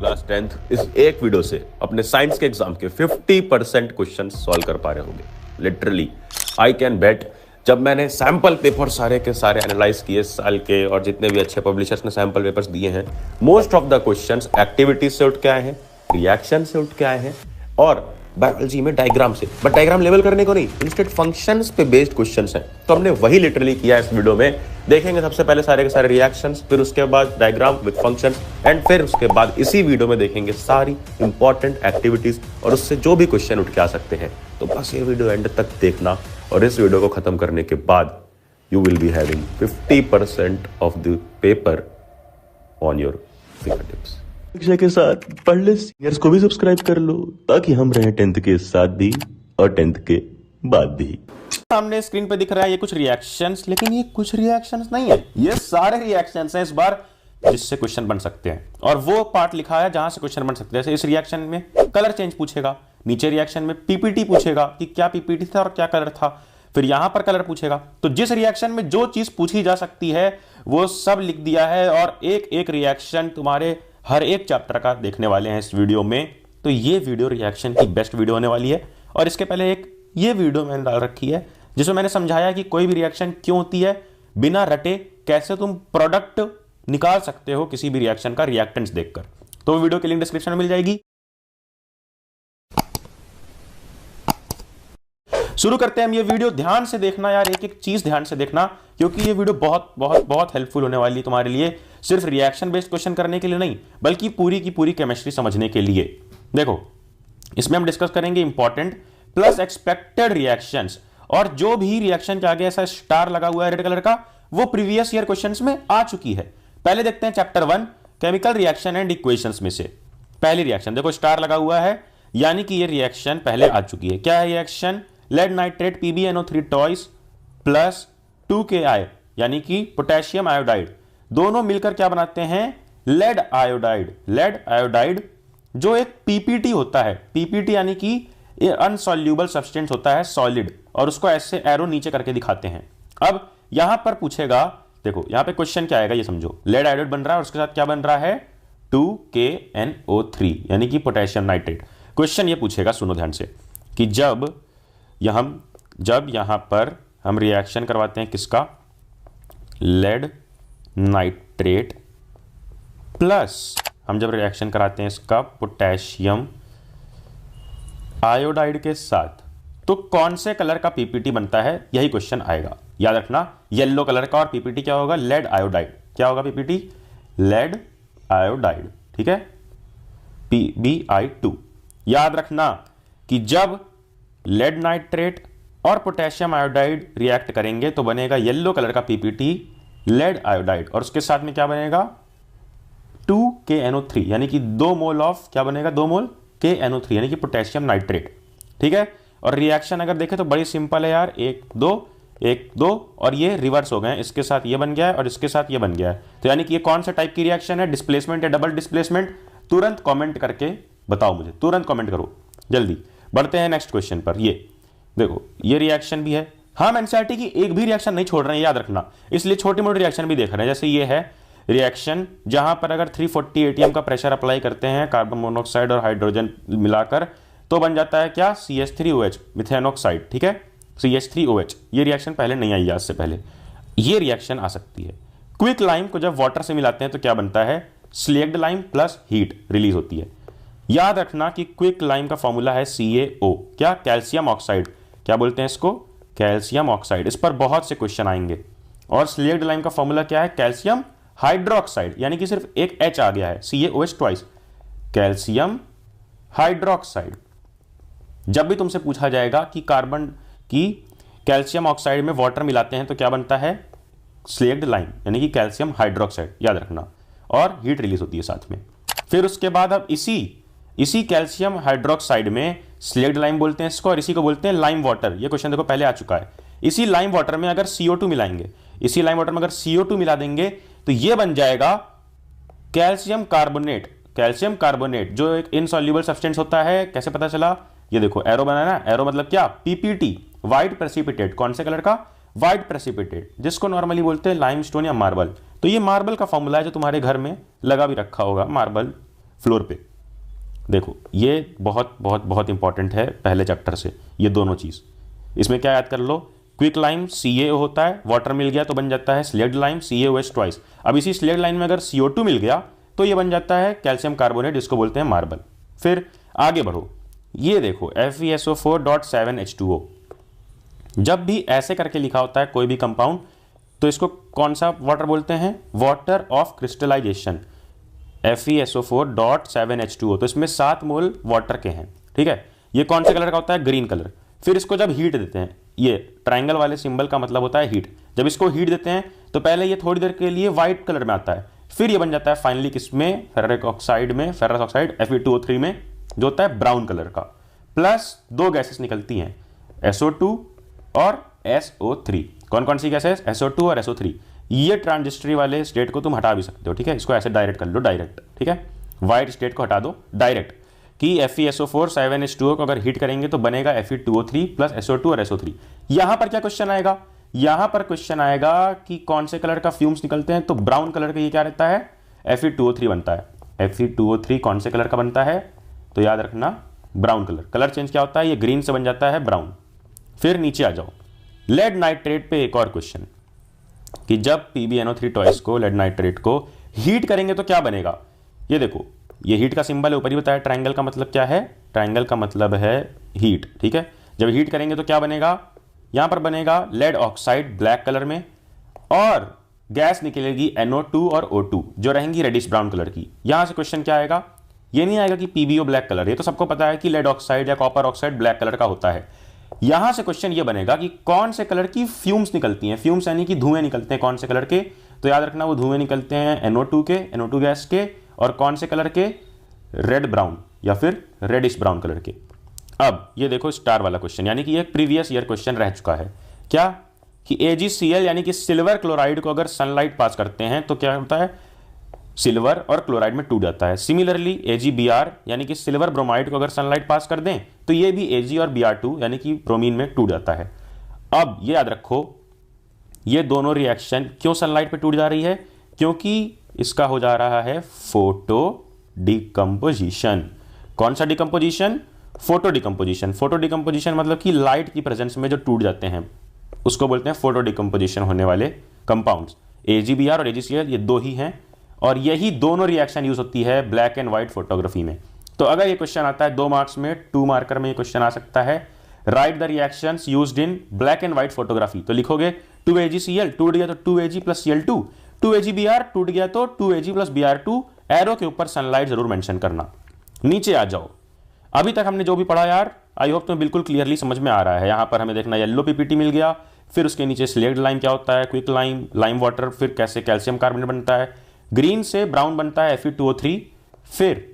Class 10th इस एक video से अपने साइंस के एग्जाम के 50% क्वेश्चन सॉल्व कर पा रहे होंगे। Literally I can bet. जब मैंने सैंपल पेपर सारे के सारे एनालाइज किए साल के, और जितने भी अच्छे पब्लिशर्स ने सैंपल पेपर्स दिए हैं, most of the questions activities से उठ के आए हैं, रिएक्शन से उठ के आए हैं, और बायोलॉजी में डायग्राम से। बट डायग्राम लेवल करने को नहीं, इंस्टेड फंक्शंस पे बेस्ड क्वेश्चंस हैं। तो हमने वही लिटरली किया इस वीडियो में। देखेंगे सबसे पहले सारे के सारे रिएक्शंस, फिर उसके बाद डायग्राम विद फंक्शंस, एंड फिर उसके बाद इसी वीडियो में देखेंगे सारी इंपॉर्टेंट एक्टिविटीज और उससे जो भी क्वेश्चन उठ के आ सकते हैं। तो बस ये वीडियो एंड तक देखना, और इस वीडियो को खत्म करने के बाद you will be having 50% of the paper on your fingertips. शिक्षा के साथ पढ़ले सीनियर्स को भी सब्सक्राइब कर लो, ताकि हम रहे 10th के साथ भी और 10th के बाद भी। सामने स्क्रीन पे दिख रहा है ये कुछ रिएक्शंस, लेकिन ये कुछ रिएक्शंस नहीं है, ये सारे रिएक्शंस हैं इस बार जिससे क्वेश्चन बन सकते हैं। और वो पार्ट लिखा है जहां से क्वेश्चन बन सकते हैं। जैसे इस रिएक्शन में कलर चेंज पूछेगा, नीचे रिएक्शन में पीपीटी पूछेगा कि क्या पीपीटी था और क्या कलर था, फिर यहां पर कलर पूछेगा। तो जिस रिएक्शन में जो चीज पूछी जा सकती है वो सब लिख दिया है, और एक एक रिएक्शन तुम्हारे हर एक चैप्टर का देखने वाले हैं इस वीडियो में। तो ये वीडियो रिएक्शन की बेस्ट वीडियो होने वाली है। और इसके पहले एक ये वीडियो मैंने डाल रखी है जिसमें मैंने समझाया कि कोई भी रिएक्शन क्यों होती है, बिना रटे कैसे तुम प्रोडक्ट निकाल सकते हो किसी भी रिएक्शन का रिएक्टेंट्स देखकर। तो वीडियो की लिंक डिस्क्रिप्शन में मिल जाएगी। शुरू करते हैं हम ये वीडियो। ध्यान से देखना यार, एक एक चीज ध्यान से देखना, क्योंकि ये वीडियो बहुत बहुत बहुत हेल्पफुल होने वाली है तुम्हारे लिए। सिर्फ रिएक्शन बेस्ड क्वेश्चन करने के लिए नहीं, बल्कि पूरी की पूरी केमिस्ट्री समझने के लिए। देखो, इसमें हम डिस्कस करेंगे इंपॉर्टेंट प्लस एक्सपेक्टेड रिएक्शंस, और जो भी रिएक्शन के आगे ऐसा स्टार लगा हुआ है रेड कलर का, वो प्रीवियस ईयर क्वेश्चंस में आ चुकी है। पहले देखते हैं chapter 1 chemical reaction and equations में से पहली रिएक्शन। देखो स्टार लगा हुआ है, यानी कि ये रिएक्शन पहले आ चुकी है। क्या है reaction? Lead nitrate PbNO3 twice plus 2Ki, यानी कि पोटेशियम आयोडाइड, दोनों मिलकर क्या बनाते हैं? Lead iodide. लेड आयोडाइड जो एक पीपीटी होता है, पीपीटी यानी कि अनसॉल्यूबल सब्सटेंस होता है, सॉलिड, और उसको ऐसे एरो नीचे करके दिखाते हैं। अब यहां पर पूछेगा, देखो यहां पे क्वेश्चन क्या आएगा ये समझो। लेड आयोडाइड बन रहा है और उसके साथ क्या बन रहा है? 2KNO3, यानी कि पोटेशियम नाइट्रेट। क्वेश्चन ये पूछेगा, सुनो ध्यान से, कि जब यहां पर हम रिएक्शन करवाते हैं किसका? लेड नाइट्रेट प्लस हम जब रिएक्शन कराते हैं इसका पोटेशियम आयोडाइड के साथ, तो कौन से कलर का पीपीटी बनता है? यही क्वेश्चन आएगा। याद रखना, येलो कलर का, और पीपीटी क्या होगा? Lead iodide. क्या होगा पीपीटी? लेड आयोडाइड, ठीक है, PbI2। याद रखना कि जब लेड नाइट्रेट और पोटेशियम आयोडाइड रिएक्ट करेंगे तो बनेगा येलो कलर का पीपीटी, लेड आयोडाइड, और उसके साथ में क्या बनेगा? 2KNO3, यानी कि 2 मोल ऑफ क्या बनेगा? 2 मोल KNO3, यानी कि पोटेशियम नाइट्रेट, ठीक है। और रिएक्शन अगर देखें तो बड़ी सिंपल है यार, 1 2 1 2, और ये रिवर्स हो गए हैं, इसके साथ ये बन गया है और इसके साथ ये बन गया है। तो यानी कि ये कौन सा टाइप की रिएक्शन है? डिस्प्लेसमेंट या डबल डिस्प्लेसमेंट? तुरंत कॉमेंट करके बताओ मुझे, तुरंत कॉमेंट करो जल्दी। बढ़ते हैं नेक्स्ट क्वेश्चन पर। ये देखो, ये रिएक्शन भी है। हम एनसीईआरटी की एक भी रिएक्शन नहीं छोड़ रहे हैं, याद रखना, इसलिए छोटी मोटी रिएक्शन भी देख रहे हैं। जैसे ये है रिएक्शन जहां पर अगर 340 atm का प्रेशर अप्लाई करते हैं कार्बन मोनोऑक्साइड और हाइड्रोजन मिलाकर, तो बन जाता है क्या? CH3OH, मिथेन ऑक्साइड, ठीक है, CH3OH। ये रिएक्शन पहले नहीं आई, आज से पहले ये रिएक्शन आ सकती है। क्विक लाइम को जब वाटर से मिलाते हैं तो क्या बनता है? Slaked lime plus heat release होती है। याद रखना कि क्विक लाइम का फॉर्मूला है CaO, क्या? Calcium oxide. क्या बोलते हैं इसको? Calcium oxide. इस पर बहुत से क्वेश्चन आएंगे। और स्लेक्ड लाइम का फॉर्मूला क्या है? कैल्शियम हाइड्रोक्साइड, यानी कि सिर्फ एक H आ गया है, CaOH ट्वाइस, कैल्शियम हाइड्रोक्साइड। जब भी तुमसे पूछा जाएगा कि कार्बन की कैल्शियम ऑक्साइड में वाटर मिलाते हैं तो क्या बनता है? स्लेक्ड लाइम, यानी कि कैल्शियम हाइड्रोक्साइड, याद रखना, और हीट रिलीज होती है साथ में। फिर उसके बाद अब इसी कैल्शियम हाइड्रोक्साइड में स्लेक्ड लाइम बोलते हैं इसको, और इसी को बोलते हैं लाइम वाटर। ये क्वेश्चन देखो पहले आ चुका है। इसी लाइम वाटर में अगर CO2 मिलाएंगे, इसी लाइम वाटर में अगर CO2 मिला देंगे तो ये बन जाएगा कैल्शियम कार्बोनेट। कैल्शियम कार्बोनेट जो एक इनसॉल्युबल सब्सटेंस होता है। कैसे पता चला? ये देखो एरो बना ना, एरो मतलब क्या? PPT, white precipitate. कौन से कलर का? व्हाइट प्रेसिपिटेट, जिसको नॉर्मली बोलते हैं लाइमस्टोन या मार्बल। तो ये मार्बल का फॉर्मूला है जो तुम्हारे घर में लगा भी रखा होगा, मार्बल फ्लोर पे। देखो ये बहुत बहुत बहुत इंपॉर्टेंट है पहले चैप्टर से, ये दोनों चीज़। इसमें क्या याद कर लो, क्विक लाइम CaO होता है, वाटर मिल गया तो बन जाता है स्लेग्ड लाइम CaOH ट्वाइस। अब इसी स्लेग्ड लाइम में अगर CO2 मिल गया तो ये बन जाता है कैल्शियम कार्बोनेट, जिसको बोलते हैं मार्बल। फिर आगे बढ़ो, ये देखो FeSO4.7H2O। जब भी ऐसे करके लिखा होता है कोई भी कंपाउंड तो इसको कौन सा वाटर बोलते हैं, वाटर ऑफ क्रिस्टलाइजेशन, FeSO4.7H2O। तो इसमें 7 मोल वाटर के हैं, ठीक है। ये कौन से कलर का होता है, ग्रीन कलर। फिर इसको जब हीट देते हैं, ये ट्राइंगल वाले सिंबल का मतलब होता है हीट। जब इसको हीट देते हैं तो पहले ये थोड़ी देर के लिए व्हाइट कलर में आता है, फिर ये बन जाता है फाइनली किसमें, फेररिक ऑक्साइड में, फेरस ऑक्साइड Fe2O3 में, जो होता है ब्राउन कलर का। प्लस 2 गैसेस निकलती हैं, SO2 और SO3। कौन कौन सी गैसेस, SO2 और SO3। ये ट्रांजिस्टरी वाले स्टेट को तुम हटा भी सकते हो, ठीक है। इसको ऐसे डायरेक्ट कर लो, डायरेक्ट, ठीक है। व्हाइट स्टेट को हटा दो डायरेक्ट, कि FeSO4.7H2O को अगर हीट करेंगे तो बनेगा Fe2O3 प्लस SO2 और SO3। यहां पर क्या क्वेश्चन आएगा, यहां पर क्वेश्चन आएगा कि कौन से कलर का फ्यूम्स निकलते हैं, तो ब्राउन कलर का ये क्या रहता है, Fe2O3 बनता है। Fe2O3 कौन से कलर का बनता है, तो याद रखना ब्राउन कलर। कलर चेंज क्या होता है, ये ग्रीन से बन जाता है ब्राउन। फिर नीचे आ जाओ, लेड नाइट्रेट पे एक और क्वेश्चन, कि जब PbNO3 ट्वाइस को, लेड नाइट्रेट को हीट करेंगे तो क्या बनेगा। ये देखो, ये हीट का सिंबल है, ऊपर ही बताया। ट्रायंगल का मतलब क्या है, ट्रायंगल का मतलब है हीट, ठीक है। जब हीट करेंगे तो क्या बनेगा, यहां पर बनेगा लेड ऑक्साइड ब्लैक कलर में, और गैस निकलेगी NO2 और O2 जो रहेंगी रेडिश ब्राउन कलर की। यहां से क्वेश्चन क्या आएगा, ये नहीं आएगा कि PbO ब्लैक कलर, ये तो सबको पता है कि लेड ऑक्साइड या कॉपर ऑक्साइड ब्लैक कलर का होता है। यहां से क्वेश्चन ये बनेगा कि कौन से कलर की फ्यूम्स निकलती हैं, फ्यूम्स यानी कि धुएं निकलते हैं कौन से कलर के, तो याद रखना वो धुएं निकलते हैं NO2 के, NO2 गैस के, और कौन से कलर के, रेड ब्राउन या फिर रेडिश ब्राउन कलर के। अब ये देखो स्टार वाला क्वेश्चन, यानी कि एक प्रीवियस ईयर क्वेश्चन रह चुका है, क्या कि AgCl यानी कि सिल्वर क्लोराइड को अगर सनलाइट पास करते हैं तो क्या होता है, सिल्वर और क्लोराइड में टूट जाता है। सिमिलरली AgBr यानी कि सिल्वर ब्रोमाइड को अगर सनलाइट पास कर दें तो ये भी Ag और Br2 यानी कि ब्रोमीन में टूट जाता है। अब ये याद रखो, ये दोनों रिएक्शन क्यों सनलाइट पे टूट जा रही है, क्योंकि इसका हो जा रहा है फोटो डिकम्पोजिशन। कौन सा decomposition, photo decomposition. Photo decomposition मतलब कि लाइट की प्रेजेंस में जो टूट जाते हैं उसको बोलते हैं फोटो डिकम्पोजिशन होने वाले कंपाउंड्स। AgBr और AgCl ये दो ही हैं, और यही दोनों रिएक्शन यूज होती है ब्लैक एंड व्हाइट फोटोग्राफी में। तो अगर ये क्वेश्चन आता है 2 मार्क्स में, 2 मार्कर में ये क्वेश्चन आ सकता है, write the reactions used in black and white photography. तो लिखोगे 2AgCl टूट गया तो 2Ag प्लस Cl2, 2AgBr टूट गया तो 2Ag प्लस Br2। एरो के ऊपर सनलाइट जरूर मेंशन करना। नीचे आ जाओ, अभी तक हमने जो भी पढ़ा यार, आई होप तुम्हें बिल्कुल क्लियरली समझ में आ रहा है। यहां पर हमें देखना येलो PPT मिल गया, फिर उसके नीचे स्लेग्ड लाइम क्या होता है, क्विक लाइम, लाइम वाटर, फिर कैसे कैल्शियम कार्बोनेट बनता है, ग्रीन से ब्राउन बनता है Fe2O3, फिर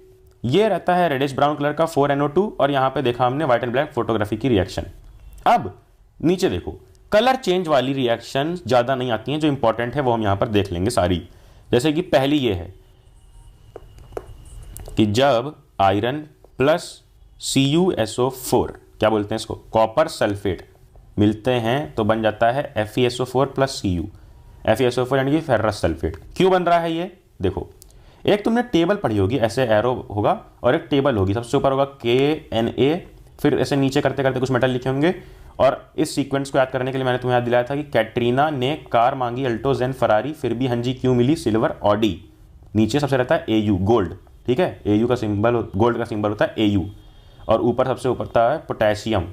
ये रहता है रेडिश ब्राउन कलर का 4NO2, और यहां पे देखा हमने व्हाइट एंड ब्लैक फोटोग्राफी की रिएक्शन। अब नीचे देखो, कलर चेंज वाली रिएक्शन ज्यादा नहीं आती हैं, जो इंपॉर्टेंट है वो हम यहां पर देख लेंगे सारी। जैसे कि पहली ये है कि जब आयरन प्लस CuSO4, क्या बोलते हैं इसको, कॉपर सल्फेट मिलते हैं तो बन जाता है FeSO4 प्लस Cu। FeSO4 यानी कि फेरस सल्फेट। क्यों बन रहा है ये, देखो एक तुमने टेबल पढ़ी होगी, ऐसे एरो होगा और एक टेबल होगी, सबसे ऊपर होगा KNa, फिर ऐसे नीचे करते करते कुछ मेटल लिखे होंगे। और इस सीक्वेंस को याद करने के लिए मैंने तुम्हें याद दिलाया था कि कैटरीना ने कार मांगी अल्टो जेन फरारी, फिर भी हंजी क्यों मिली सिल्वर ऑडी। नीचे सबसे रहता है AU गोल्ड, ठीक है, AU का सिंबल, गोल्ड का सिंबल होता है AU, और ऊपर सबसे ऊपर होता है पोटेशियम।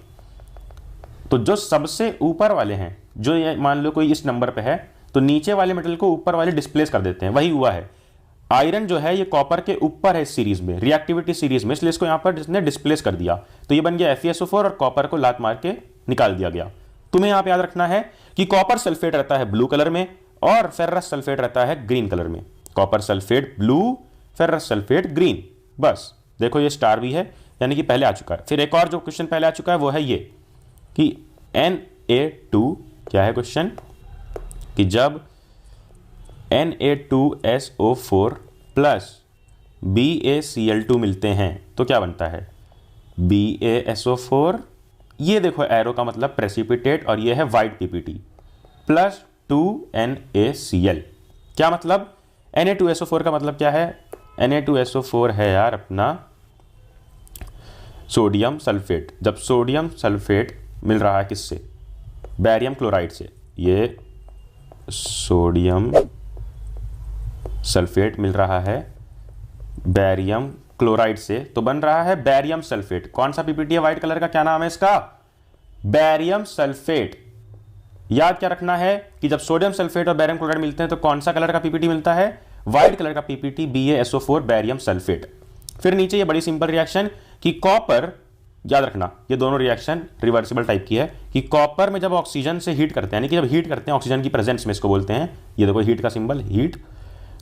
तो जो सबसे ऊपर वाले हैं, जो ये मान लो कोई इस नंबर पे है तो नीचे वाले मेटल को ऊपर वाले डिस्प्लेस कर देते हैं, वही हुआ है। आयरन जो है ये कॉपर के ऊपर है इस सीरीज में, रिएक्टिविटी सीरीज में, इसलिए इसको यहां पर जिसने डिस्प्लेस कर दिया तो ये बन गया FeSO4 और कॉपर को लात मार के निकाल दिया गया। तुम्हें यहां पे याद रखना है कि कॉपर सल्फेट रहता है ब्लू कलर में और फेरस सल्फेट रहता है ग्रीन कलर में। Copper sulphate blue, ferrous sulphate green. बस देखो ये स्टार भी है, यानी कि पहले आ चुका है। फिर एक और जो क्वेश्चन पहले आ चुका है वो है ये कि Na2 क्या है क्वेश्चन, कि जब Na2SO4 प्लस BaCl2 मिलते हैं तो क्या बनता है, BaSO4, ये देखो एरो का मतलब प्रेसिपिटेट, और ये है व्हाइट PPT, प्लस 2NaCl। क्या मतलब, Na2SO4 का मतलब क्या है, Na2SO4 है यार अपना सोडियम सल्फेट। जब सोडियम सल्फेट मिल रहा है किससे, बैरियम क्लोराइड से, ये सोडियम सल्फेट मिल रहा है बैरियम क्लोराइड से, तो बन रहा है बैरियम सल्फेट। कौन सा पीपीटी है व्हाइट कलर का, क्या नाम है इसका, बैरियम सल्फेट। याद क्या रखना है कि जब सोडियम सल्फेट और बैरियम क्लोराइड मिलते हैं तो कौन सा कलर का पीपीटी मिलता है, व्हाइट कलर का पीपीटी, BaSO4 बैरियम सल्फेट। फिर नीचे ये बड़ी सिंपल रिएक्शन कि कॉपर, याद रखना ये दोनों रिएक्शन रिवर्सिबल टाइप की है, कि कॉपर में जब ऑक्सीजन से हीट करते हैं, यानी कि जब हीट करते हैं ऑक्सीजन की प्रेजेंस में, इसको बोलते हैं, ये देखो हीट का सिंबल, हीट,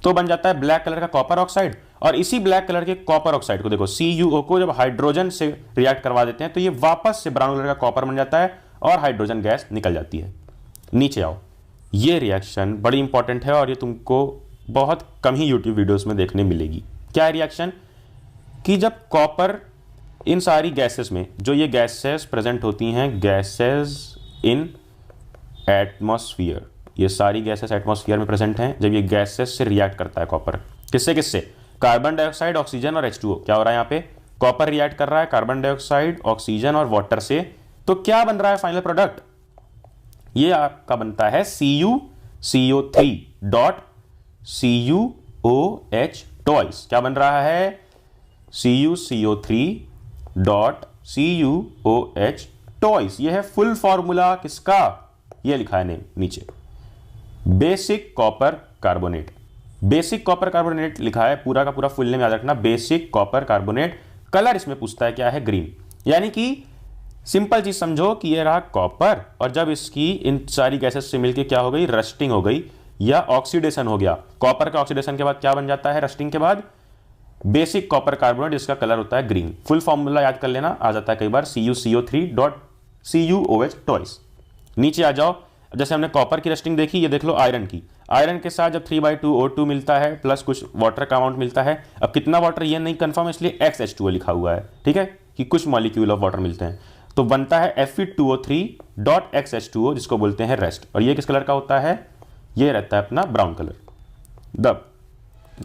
तो बन जाता है ब्लैक कलर का कॉपर ऑक्साइड। और इसी ब्लैक कलर के कॉपर ऑक्साइड को देखो CuO को जब हाइड्रोजन से रिएक्ट करवा देते हैं तो ये वापस से ब्राउन कलर का कॉपर बन जाता है और हाइड्रोजन गैस निकल जाती है। नीचे आओ, ये रिएक्शन बड़ी इंपॉर्टेंट है और ये तुमको बहुत कम ही यूट्यूब वीडियोस में देखने मिलेगी। क्या है रिएक्शन कि जब कॉपर इन सारी गैसेस में, जो ये गैसेस प्रेजेंट होती हैं, गैसेस इन एटमॉस्फेयर, ये सारी गैसेस एटमॉस्फेयर में प्रेजेंट हैं, जब ये गैसेस से रिएक्ट करता है कॉपर, किससे किससे, कार्बन डाइऑक्साइड, ऑक्सीजन और H2O। क्या हो रहा है यहाँ पे, कॉपर रिएक्ट कर रहा है कार्बन डाइऑक्साइड, ऑक्सीजन और वाटर से, तो क्या बन रहा है फाइनल प्रोडक्ट, ये आपका बनता है CuCO3 डॉट CuOH टॉइस। क्या बन रहा है, CuCO3 डॉट CuOH टॉइस। ये है फुल फॉर्मूला किसका, ये लिखा है नीचे, basic copper carbonate. Basic copper carbonate लिखा है, पूरा का पूरा फुल नेम याद रखना, बेसिक कॉपर कार्बोनेट। कलर इसमें पूछता है क्या है, ग्रीन। यानी कि सिंपल चीज समझो कि ये रहा कॉपर, और जब इसकी इन सारी गैसेस से मिलकर क्या हो गई, रस्टिंग हो गई या ऑक्सीडेशन हो गया। कॉपर का ऑक्सीडेशन के बाद क्या बन जाता है, रस्टिंग के बाद बेसिक कॉपर कार्बोनेट, जिसका कलर होता है ग्रीन। फुल फॉर्मूला याद कर लेना, आ जाता है कई बार CuCO3 डॉट CuOH टॉइस। नीचे आ जाओ, जैसे हमने कॉपर की रस्टिंग देखी, ये देख लो आयरन की। आयरन के साथ जब 3/2 O2 मिलता है प्लस कुछ वाटर का अमाउंट मिलता है, अब कितना वाटर ये नहीं कंफर्म, इसलिए XH2O लिखा हुआ है, ठीक है, कि कुछ मॉलिक्यूल ऑफ वाटर मिलते हैं, तो बनता है Fe2O3 डॉट XH2O, जिसको बोलते हैं रेस्ट। और ये किस कलर का होता है, ये रहता है अपना ब्राउन कलर। दब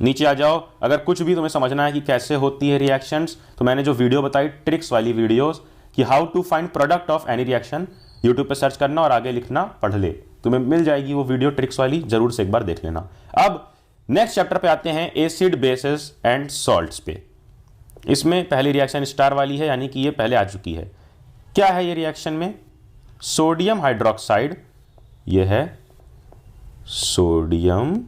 नीचे आ जाओ, अगर कुछ भी तुम्हें समझना है कि कैसे होती है रिएक्शंस, तो मैंने जो वीडियो बताई ट्रिक्स वाली वीडियोस कि how to find product of any reaction, YouTube पे सर्च करना और आगे लिखना, पढ़ ले, तुम्हें मिल जाएगी वो वीडियो ट्रिक्स वाली, जरूर से एक बार देख लेना। अब नेक्स्ट चैप्टर पे आते हैं, एसिड बेसेस एंड सॉल्ट्स पे। इसमें पहली रिएक्शन स्टार वाली है, यानी कि ये पहले आ चुकी है। क्या है ये रिएक्शन में, सोडियम हाइड्रोक्साइड, ये है सोडियम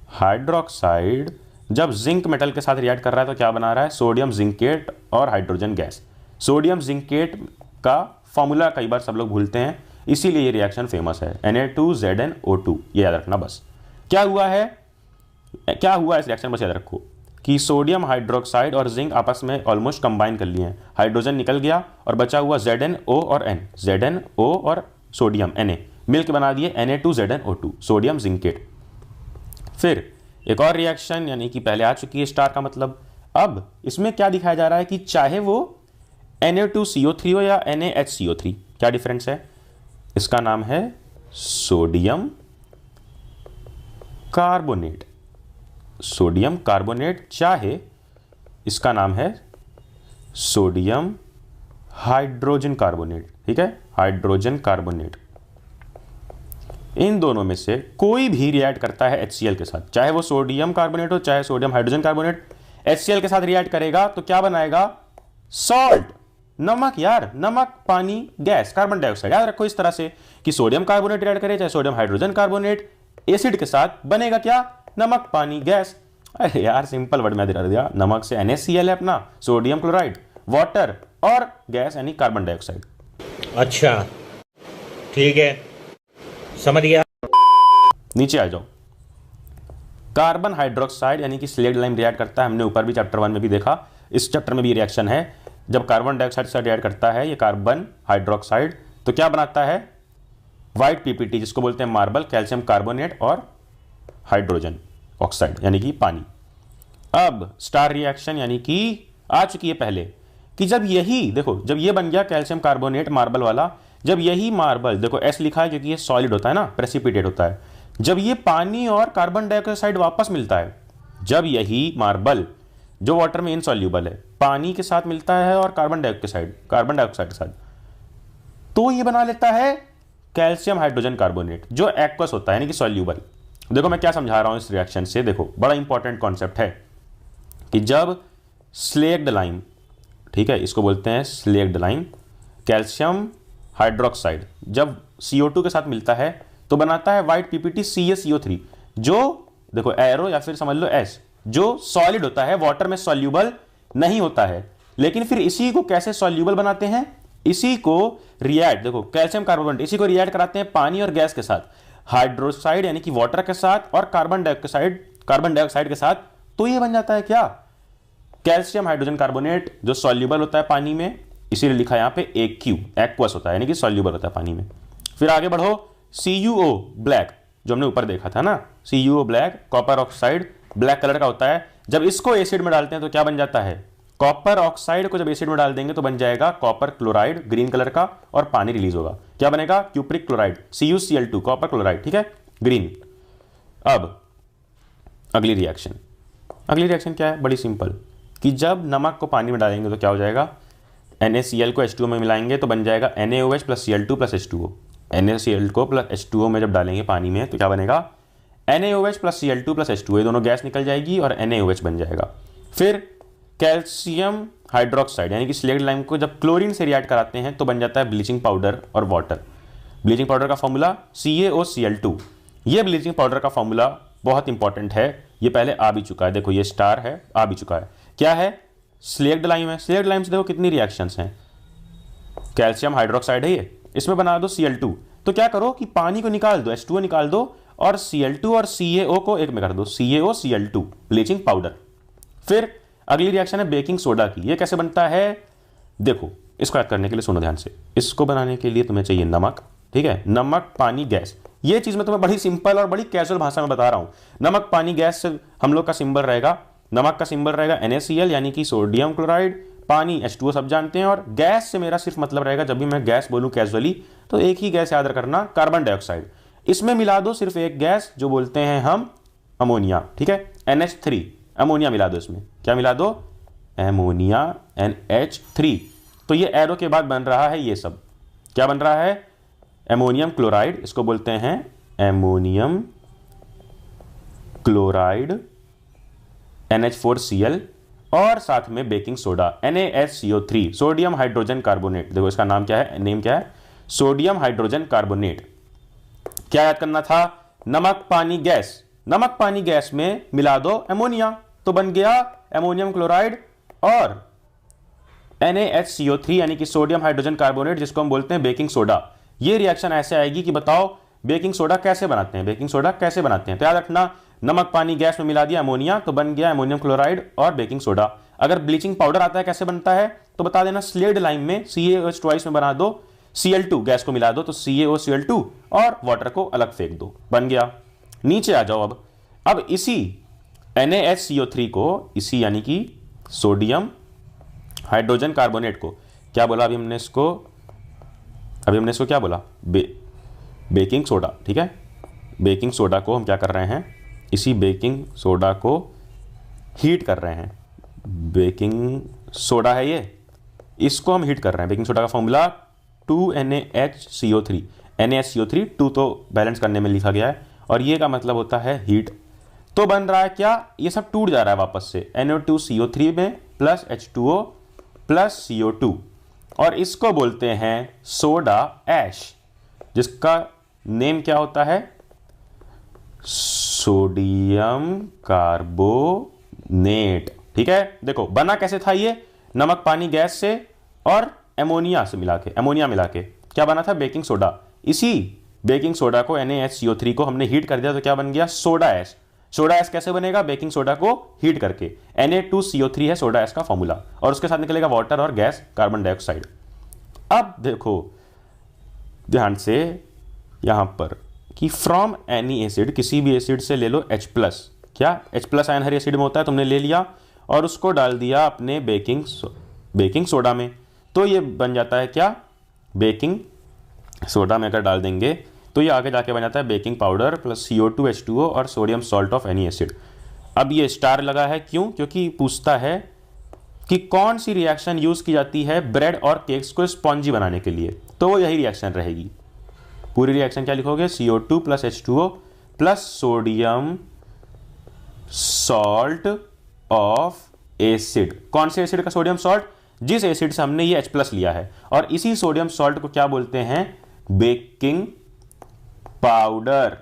हाइड्रोक्साइड, जब जिंक मेटल के साथ रिएक्ट कर रहा है तो क्या बना रहा है, सोडियम जिंकेट और हाइड्रोजन गैस। सोडियम जिंकेट का फॉर्मूला कई बार सब लोग भूलते हैं, इसीलिए ये रिएक्शन फेमस है, Na2ZnO2, ये याद रखना बस। क्या हुआ इस रिएक्शन, बस याद रखो कि सोडियम हाइड्रोक्साइड और जिंक आपस में ऑलमोस्ट कंबाइन कर लिए हैं, हाइड्रोजन निकल गया और बचा हुआ ZnO और N, ZnO और सोडियम Na मिलकर बना दिए Na2ZnO2, सोडियम जिंकेट। फिर एक और रिएक्शन, यानी कि पहले आ चुकी है स्टार का मतलब, अब इसमें क्या दिखाया जा रहा है कि चाहे वो Na2CO3 हो या NaHCO3, क्या डिफरेंस है, इसका नाम है सोडियम कार्बोनेट। सोडियम कार्बोनेट, चाहे इसका नाम है सोडियम हाइड्रोजन कार्बोनेट, ठीक है, हाइड्रोजन कार्बोनेट। इन दोनों में से कोई भी रिएक्ट करता है HCl के साथ, चाहे वो सोडियम कार्बोनेट हो चाहे सोडियम हाइड्रोजन कार्बोनेट, HCl के साथ रिएक्ट करेगा तो क्या बनाएगा, सॉल्ट, नमक यार, नमक, पानी, गैस, कार्बन डाइऑक्साइड। याद रखो इस तरह से कि सोडियम कार्बोनेट रिएक्ट करे चाहे सोडियम हाइड्रोजन कार्बोनेट, एसिड के साथ बनेगा क्या, नमक, पानी, गैस। अरे यार सिंपल वर्ड में दिला दिया, नमक से NaCl है अपना, सोडियम क्लोराइड, वाटर और गैस यानी कार्बन डाइऑक्साइड। अच्छा ठीक है, समझ गया। नीचे आ जाओ, कार्बन हाइड्रोक्साइड यानी कि स्लेट लाइम रिएक्ट करता है, हमने ऊपर भी चैप्टर 1 में भी देखा, इस चैप्टर में भी रिएक्शन है। जब कार्बन डाइऑक्साइड से रिएक्ट करता है ये कार्बन हाइड्रोक्साइड, तो क्या बनाता है, व्हाइट पीपीटी, जिसको बोलते हैं मार्बल, कैल्शियम कार्बोनेट और हाइड्रोजन ऑक्साइड यानी कि पानी। अब स्टार रिएक्शन यानी कि आ चुकी है पहले, कि जब यही देखो, जब ये बन गया कैल्शियम कार्बोनेट मार्बल वाला, जब यही मार्बल, देखो S लिखा है क्योंकि ये सॉलिड होता है ना, प्रेसिपिटेट होता है, जब ये पानी और कार्बन डाइऑक्साइड वापस मिलता है, जब यही मार्बल जो वाटर में इनसॉल्यूबल है, पानी के साथ मिलता है और कार्बन डाइऑक्साइड के साथ, तो ये बना लेता है कैल्शियम हाइड्रोजन कार्बोनेट जो एक्वस होता है यानी कि सॉल्यूबल। देखो मैं क्या समझा रहा हूं इस रिएक्शन से, देखो बड़ा इंपॉर्टेंट कॉन्सेप्ट है कि जब स्लेक्ड लाइम, ठीक है, इसको बोलते हैं स्लेक्ड लाइम, कैल्शियम हाइड्रोक्साइड जब CO2 के साथ मिलता है तो बनाता है व्हाइट PPT CaCO3, जो देखो एरो या फिर समझ लो S, जो सॉलिड होता है, वाटर में सॉल्यूबल नहीं होता है। लेकिन फिर इसी को कैसे सॉल्यूबल बनाते हैं, इसी को रिएक्ट, देखो कैल्शियम कार्बोनेट, इसी को रिएक्ट कराते हैं पानी और गैस के साथ, हाइड्रोक्साइड यानी कि वाटर के साथ और कार्बन डाइऑक्साइड के साथ, तो ये बन जाता है क्या, कैल्शियम हाइड्रोजन कार्बोनेट जो सॉल्यूबल होता है पानी में, इसीलिए लिखा यहां पे AQ, एक्वस होता है यानी कि सॉल्यूबल होता है पानी में। फिर आगे बढ़ो, CuO ब्लैक जो हमने ऊपर देखा था ना, CuO black, copper oxide black colour का होता है। जब इसको एसिड में डालते हैं तो क्या बन जाता है, कॉपर ऑक्साइड को जब एसिड में डाल देंगे तो बन जाएगा कॉपर क्लोराइड ग्रीन कलर का, और पानी रिलीज होगा, क्या बनेगा, cupric chloride CuCl2 copper chloride, ठीक है, ग्रीन। अब अगली रिएक्शन क्या है, बड़ी सिंपल, कि जब नमक को पानी में डालेंगे तो क्या हो जाएगा, NaCl को H2O में मिलाएंगे तो बन जाएगा NaOH plus Cl2 plus H2O। NaCl को प्लस H2O में जब डालेंगे पानी में तो क्या बनेगा, NaOH plus Cl2 plus H2O, ये दोनों गैस निकल जाएगी और NaOH बन जाएगा। फिर कैल्शियम हाइड्रोक्साइड यानी कि स्लेक्ड लाइम को जब क्लोरीन से रिएक्ट कराते हैं तो बन जाता है ब्लीचिंग पाउडर और वाटर। ब्लीचिंग पाउडर का फॉर्मूला CaOCl2। ये ब्लीचिंग पाउडर का फॉर्मूला बहुत इंपॉर्टेंट है, ये पहले आ भी चुका है, देखो ये स्टार है, आ भी चुका है। क्या है, स्लेक्ड लाइम है। स्लेक्ड लाइम से देखो कितनी रिएक्शंस हैं, कैल्शियम हाइड्रोक्साइड है ये, इसमें बना दो Cl2, तो क्या करो कि पानी को निकाल दो, H2O निकाल दो और Cl2 और CaO को एक में कर दो, CaOCl2 ब्लीचिंग पाउडर। फिर अगली रिएक्शन है बेकिंग सोडा की। ये कैसे बनता है, देखो इसको याद करने के लिए सुनो ध्यान से, इसको बनाने के लिए तुम्हें चाहिए नमक, ठीक है, नमक पानी गैस। ये चीज मैं तुम्हें बड़ी सिंपल और बड़ी कैजुअल भाषा में बता रहा हूं। नमक पानी गैस से हम लोग का सिंबल रहेगा, नमक का सिंबल रहेगा NaCl यानी कि सोडियम क्लोराइड, पानी H2O सब जानते हैं, और गैस से मेरा सिर्फ मतलब रहेगा, जब भी मैं गैस बोलूं कैजुअली तो एक ही गैस याद रखना, कार्बन डाइऑक्साइड। इसमें मिला दो सिर्फ एक गैस जो बोलते हैं हम अमोनिया, ठीक है, NH3, अमोनिया मिला दो इसमें, क्या मिला दो, अमोनिया NH3। तो ये एरो के बाद बन रहा है ये सब, क्या बन रहा है, अमोनियम क्लोराइड, इसको बोलते हैं अमोनियम क्लोराइड NH4Cl, और साथ में baking soda NaSCO3 sodium hydrogen carbonate. देखो इसका नाम क्या है, नेम क्या है, सोडियम हाइड्रोजन कार्बोनेट। क्या याद करना था, नमक पानी गैस, नमक पानी गैस में मिला दो अमोनिया तो बन गया अमोनियम क्लोराइड और NaHCO3 यानी कि सोडियम हाइड्रोजन कार्बोनेट, जिसको हम बोलते हैं बेकिंग सोडा। ये रिएक्शन ऐसे आएगी कि बताओ बेकिंग सोडा कैसे बनाते हैं, बेकिंग सोडा कैसे बनाते हैं, तो याद रखना, नमक पानी गैस में मिला दिया अमोनिया तो बन गया अमोनियम क्लोराइड और बेकिंग सोडा। अगर ब्लीचिंग पाउडर आता है कैसे बनता है तो बता देना, स्लेक्ड लाइम में CaOH ट्वाइस में बना दो, Cl2 गैस को मिला दो तो CaOCl2 और वाटर को अलग फेंक दो, बन गया। नीचे आ जाओ, अब इसी NaHCO3 को, इसी यानी कि सोडियम हाइड्रोजन कार्बोनेट को क्या बोला अभी हमने इसको क्या बोला, बेकिंग सोडा, ठीक है। बेकिंग सोडा को हम क्या कर रहे हैं, इसी बेकिंग सोडा को हीट कर रहे हैं, बेकिंग सोडा है ये, इसको हम हीट कर रहे हैं। बेकिंग सोडा का फॉर्मूला 2NaHCO3, NaHCO3 2 तो बैलेंस करने में लिखा गया है और ये का मतलब होता है हीट। तो बन रहा है क्या, ये सब टूट जा रहा है वापस से NO2CO3 में प्लस H2O प्लस CO2, और इसको बोलते हैं सोडा ऐश, जिसका नेम क्या होता है, सोडियम कार्बोनेट, ठीक है। देखो बना कैसे था ये, नमक पानी गैस से और अमोनिया मिला के क्या बना था, बेकिंग सोडा। इसी बेकिंग सोडा को NaHCO3 को हमने हीट कर दिया तो क्या बन गया, सोडा ऐश। सोडा ऐश कैसे बनेगा, बेकिंग सोडा को हीट करके, Na2CO3 है सोडा ऐश का फॉर्मूला, और उसके साथ निकलेगा वाटर और गैस कार्बन डाइऑक्साइड। अब देखो ध्यान से यहां पर कि फ्रॉम एनी एसिड, किसी भी एसिड से ले लो H+, क्या H+ आयन हर एसिड में होता है, तुमने ले लिया और उसको डाल दिया अपने बेकिंग सोडा में, तो ये बन जाता है क्या, बेकिंग सोडा में अगर डाल देंगे तो ये आगे जाके बन जाता है baking powder plus CO2 H2O और sodium salt of any acid. अब ये स्टार लगा है क्यों? क्योंकि पूछता है कि कौन सी रिएक्शन यूज की जाती है ब्रेड और केक्स को स्पॉन्जी बनाने के लिए, तो वो यही रिएक्शन रहेगी। पूरी रिएक्शन क्या लिखोगे? CO2 plus H2O plus sodium salt of acid. कौन से एसिड का सोडियम सॉल्ट? जिस एसिड से हमने ये H+ लिया है, और इसी सोडियम सॉल्ट को क्या बोलते हैं? Baking powder.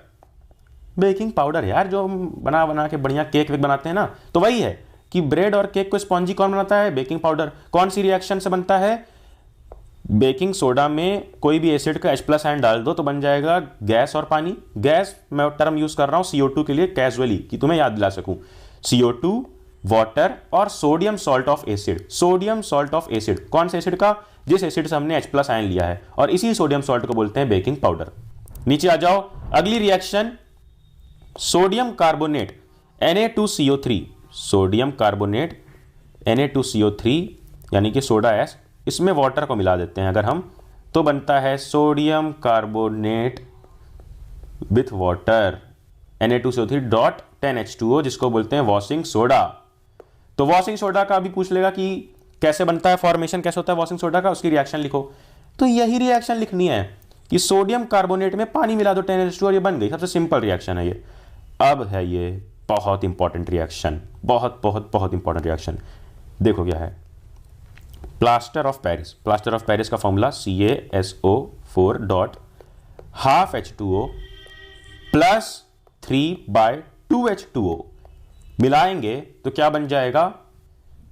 बेकिंग पाउडर यार, जो हम बना बना के बढ़िया केक वेक बनाते हैं ना, तो वही है कि ब्रेड और केक को स्पॉन्जी कौन बनाता है? Baking powder. कौन सी रिएक्शन से बनता है? बेकिंग सोडा में कोई भी एसिड का H+ आयन डाल दो तो बन जाएगा गैस और पानी। गैस मैं टर्म यूज कर रहा हूं CO2 के लिए कैजुअली, कि तुम्हें याद दिला सकूं। CO2, वाटर और sodium salt of acid. Sodium salt of acid कौन से एसिड का? जिस एसिड से हमने H+ आयन लिया है, और इसी सोडियम सॉल्ट को बोलते हैं बेकिंग पाउडर। नीचे आ जाओ, अगली reaction sodium carbonate Na2CO3। Sodium carbonate Na2CO3 यानी कि सोडा एस, इसमें वाटर को मिला देते हैं अगर हम, तो बनता है sodium carbonate with water Na2CO3 dot 10H2O, जिसको बोलते हैं वॉशिंग सोडा। तो वॉशिंग सोडा का भी पूछ लेगा कि कैसे बनता है, फॉर्मेशन कैसे होता है वॉशिंग सोडा का, उसकी रिएक्शन लिखो। तो यही रिएक्शन लिखनी है कि सोडियम कार्बोनेट में पानी मिला दो 10H2 और ये बन गई। सबसे सिंपल रिएक्शन है ये। अब है ये बहुत इंपॉर्टेंट रिएक्शन, बहुत बहुत बहुत इंपॉर्टेंट रिएक्शन। देखो क्या है, plaster of Paris. Plaster of Paris का formula CaSO4 dot half H2O plus 3/2H2O मिलाएंगे तो क्या बन जाएगा?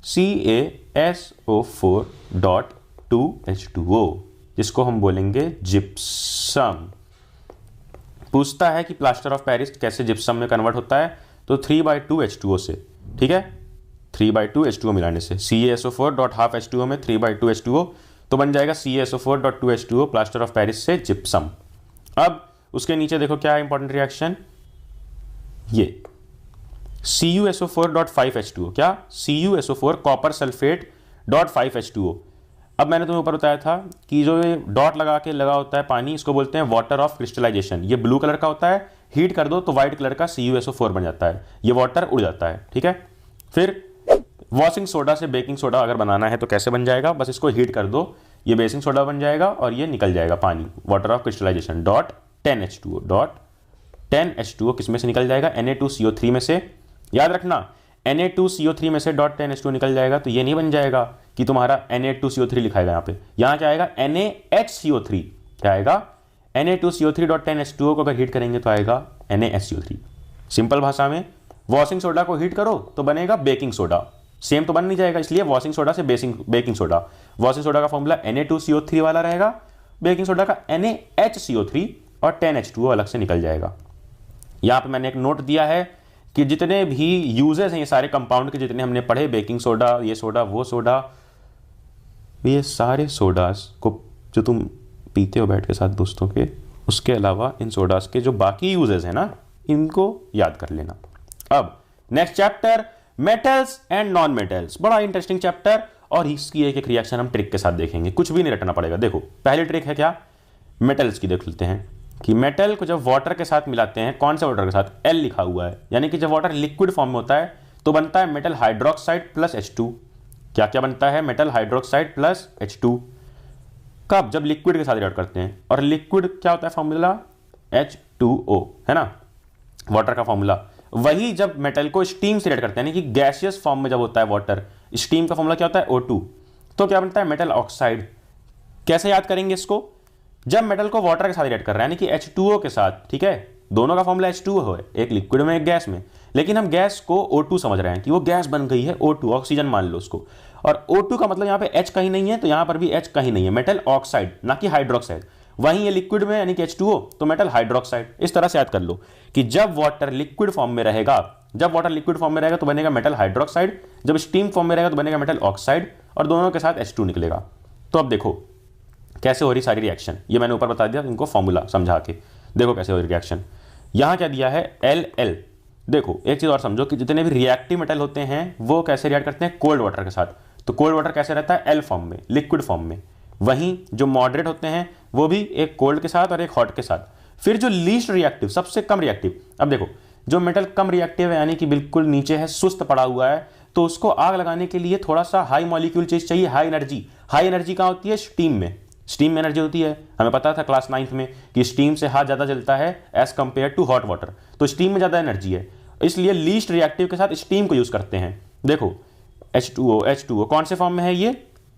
CaSO4 डॉट 2H2O, जिसको हम बोलेंगे जिप्सम। पूछता है कि प्लास्टर ऑफ पेरिस कैसे जिप्सम में कन्वर्ट होता है, तो 3/2H2O से, ठीक है, 3/2H2O मिलाने से। CaSO4 डॉट हाफ H2O में 3/2H2O, तो बन जाएगा CaSO4 dot 2H2O plaster of Paris से जिप्सम। अब उसके नीचे देखो क्या है इंपॉर्टेंट रिएक्शन, ये CuSO4 डॉट 5H2O। क्या? CuSO4 copper sulphate dot 5H2O। अब मैंने तुम्हें ऊपर बताया था कि जो ये डॉट लगा के लगा होता है पानी, इसको बोलते हैं वाटर ऑफ क्रिस्टलाइजेशन। ये ब्लू कलर का होता है, हीट कर दो तो व्हाइट कलर का CuSO4 बन जाता है, ये वाटर उड़ जाता है, ठीक है। फिर वॉशिंग सोडा से बेकिंग सोडा अगर बनाना है तो कैसे बन जाएगा? बस इसको हीट कर दो, ये बेकिंग सोडा बन जाएगा और ये निकल जाएगा पानी, water of crystallization dot 10H2O। Dot 10H2O किस में से निकल जाएगा? Na2CO3 में से। याद रखना, Na2CO3 में से डॉट 10H2O निकल जाएगा तो ये नहीं बन जाएगा कि तुम्हारा Na2CO3 लिखाएगा यहाँ पे, यहाँ क्या आएगा? NaHCO3। क्या आएगा? Na2CO3 डॉट 10H2O को अगर हीट करेंगे तो आएगा NaSCO3। सिंपल भाषा में, वॉशिंग सोडा को हीट करो तो बनेगा बेकिंग सोडा। सेम तो बन नहीं जाएगा, इसलिए वॉशिंग सोडा से बेकिंग सोडा। वॉशिंग सोडा का फॉर्मूला Na2CO3 वाला रहेगा, बेकिंग सोडा का NaHCO3 और 10H2O अलग से निकल जाएगा। यहाँ पे मैंने एक नोट दिया है कि जितने भी यूजेस हैं ये सारे कंपाउंड के, जितने हमने पढ़े, बेकिंग सोडा, ये सोडा, वो सोडा, ये सारे सोडास को जो तुम पीते हो बैठ के साथ दोस्तों के, उसके अलावा इन सोडास के जो बाकी यूजेस हैं ना, इनको याद कर लेना। अब next chapter, metals and non metals. बड़ा इंटरेस्टिंग चैप्टर, और इसकी एक एक रिएक्शन हम ट्रिक के साथ देखेंगे, कुछ भी नहीं रटना पड़ेगा। देखो पहली ट्रिक है क्या, मेटल्स की देख लेते हैं कि मेटल को जब वाटर के साथ मिलाते हैं, कौन से वाटर के साथ? L लिखा हुआ है, यानी कि जब वाटर लिक्विड फॉर्म में होता है तो बनता है मेटल हाइड्रोक्साइड प्लस H2। क्या क्या बनता है? Metal hydroxide plus H2। कब? जब लिक्विड के साथ रिएक्ट करते हैं, और लिक्विड क्या होता है फॉर्मूला? H2O, है ना, वाटर का फॉर्मूला। वही जब मेटल को स्टीम से रिएक्ट करते हैं, यानी कि गैसियस फॉर्म में जब होता है वाटर, स्टीम का फॉर्मूला क्या होता है? O2। तो क्या बनता है? Metal oxide. कैसे याद करेंगे इसको? जब मेटल को वाटर के साथ रिएक्ट कर रहा है, यानी कि H2O के साथ, ठीक है, दोनों का फॉर्मूला H2O है, एक लिक्विड में एक गैस में, लेकिन हम गैस को O2 समझ रहे हैं कि वो गैस बन गई है, O2 ऑक्सीजन मान लो उसको, और O2 का मतलब यहाँ पे H कहीं नहीं है, तो यहाँ पर भी H कहीं नहीं है, मेटल ऑक्साइड ना कि हाइड्रोक्साइड। वहीं ये लिक्विड में यानी कि H2O, तो मेटल हाइड्रोक्साइड। इस तरह से याद कर लो कि जब वाटर लिक्विड फॉर्म में रहेगा, जब वाटर लिक्विड फॉर्म में रहेगा तो बनेगा मेटल हाइड्रोक्साइड, जब स्टीम फॉर्म में रहेगा तो बनेगा मेटल ऑक्साइड, और दोनों के साथ H2 निकलेगा। तो अब देखो कैसे हो रही सारी रिएक्शन, ये मैंने ऊपर बता दिया, इनको फॉर्मूला समझा के देखो कैसे हो रही रिएक्शन। यहां क्या दिया है? L। देखो एक चीज और समझो कि जितने भी रिएक्टिव मेटल होते हैं वो कैसे रिएक्ट करते हैं? कोल्ड वाटर के साथ। तो कोल्ड वाटर कैसे रहता है? L फॉर्म में, लिक्विड फॉर्म में। वहीं जो मॉडरेट होते हैं वो भी एक कोल्ड के साथ और एक हॉट के साथ। फिर जो लीस्ट रिएक्टिव, सबसे कम रिएक्टिव, अब देखो जो मेटल कम रिएक्टिव है यानी कि बिल्कुल नीचे है, सुस्त पड़ा हुआ है, तो उसको आग लगाने के लिए थोड़ा सा हाई मॉलिक्यूल चीज चाहिए, हाई एनर्जी। हाई एनर्जी कहाँ होती है? स्टीम में। स्टीम में एनर्जी होती है, हमें पता था क्लास 9th में कि स्टीम से हाथ ज़्यादा जलता है as compare to hot water, तो स्टीम में ज़्यादा एनर्जी है, इसलिए लीस्ट रिएक्टिव के साथ स्टीम को यूज़ करते हैं। देखो H2O कौन से फॉर्म में है? ये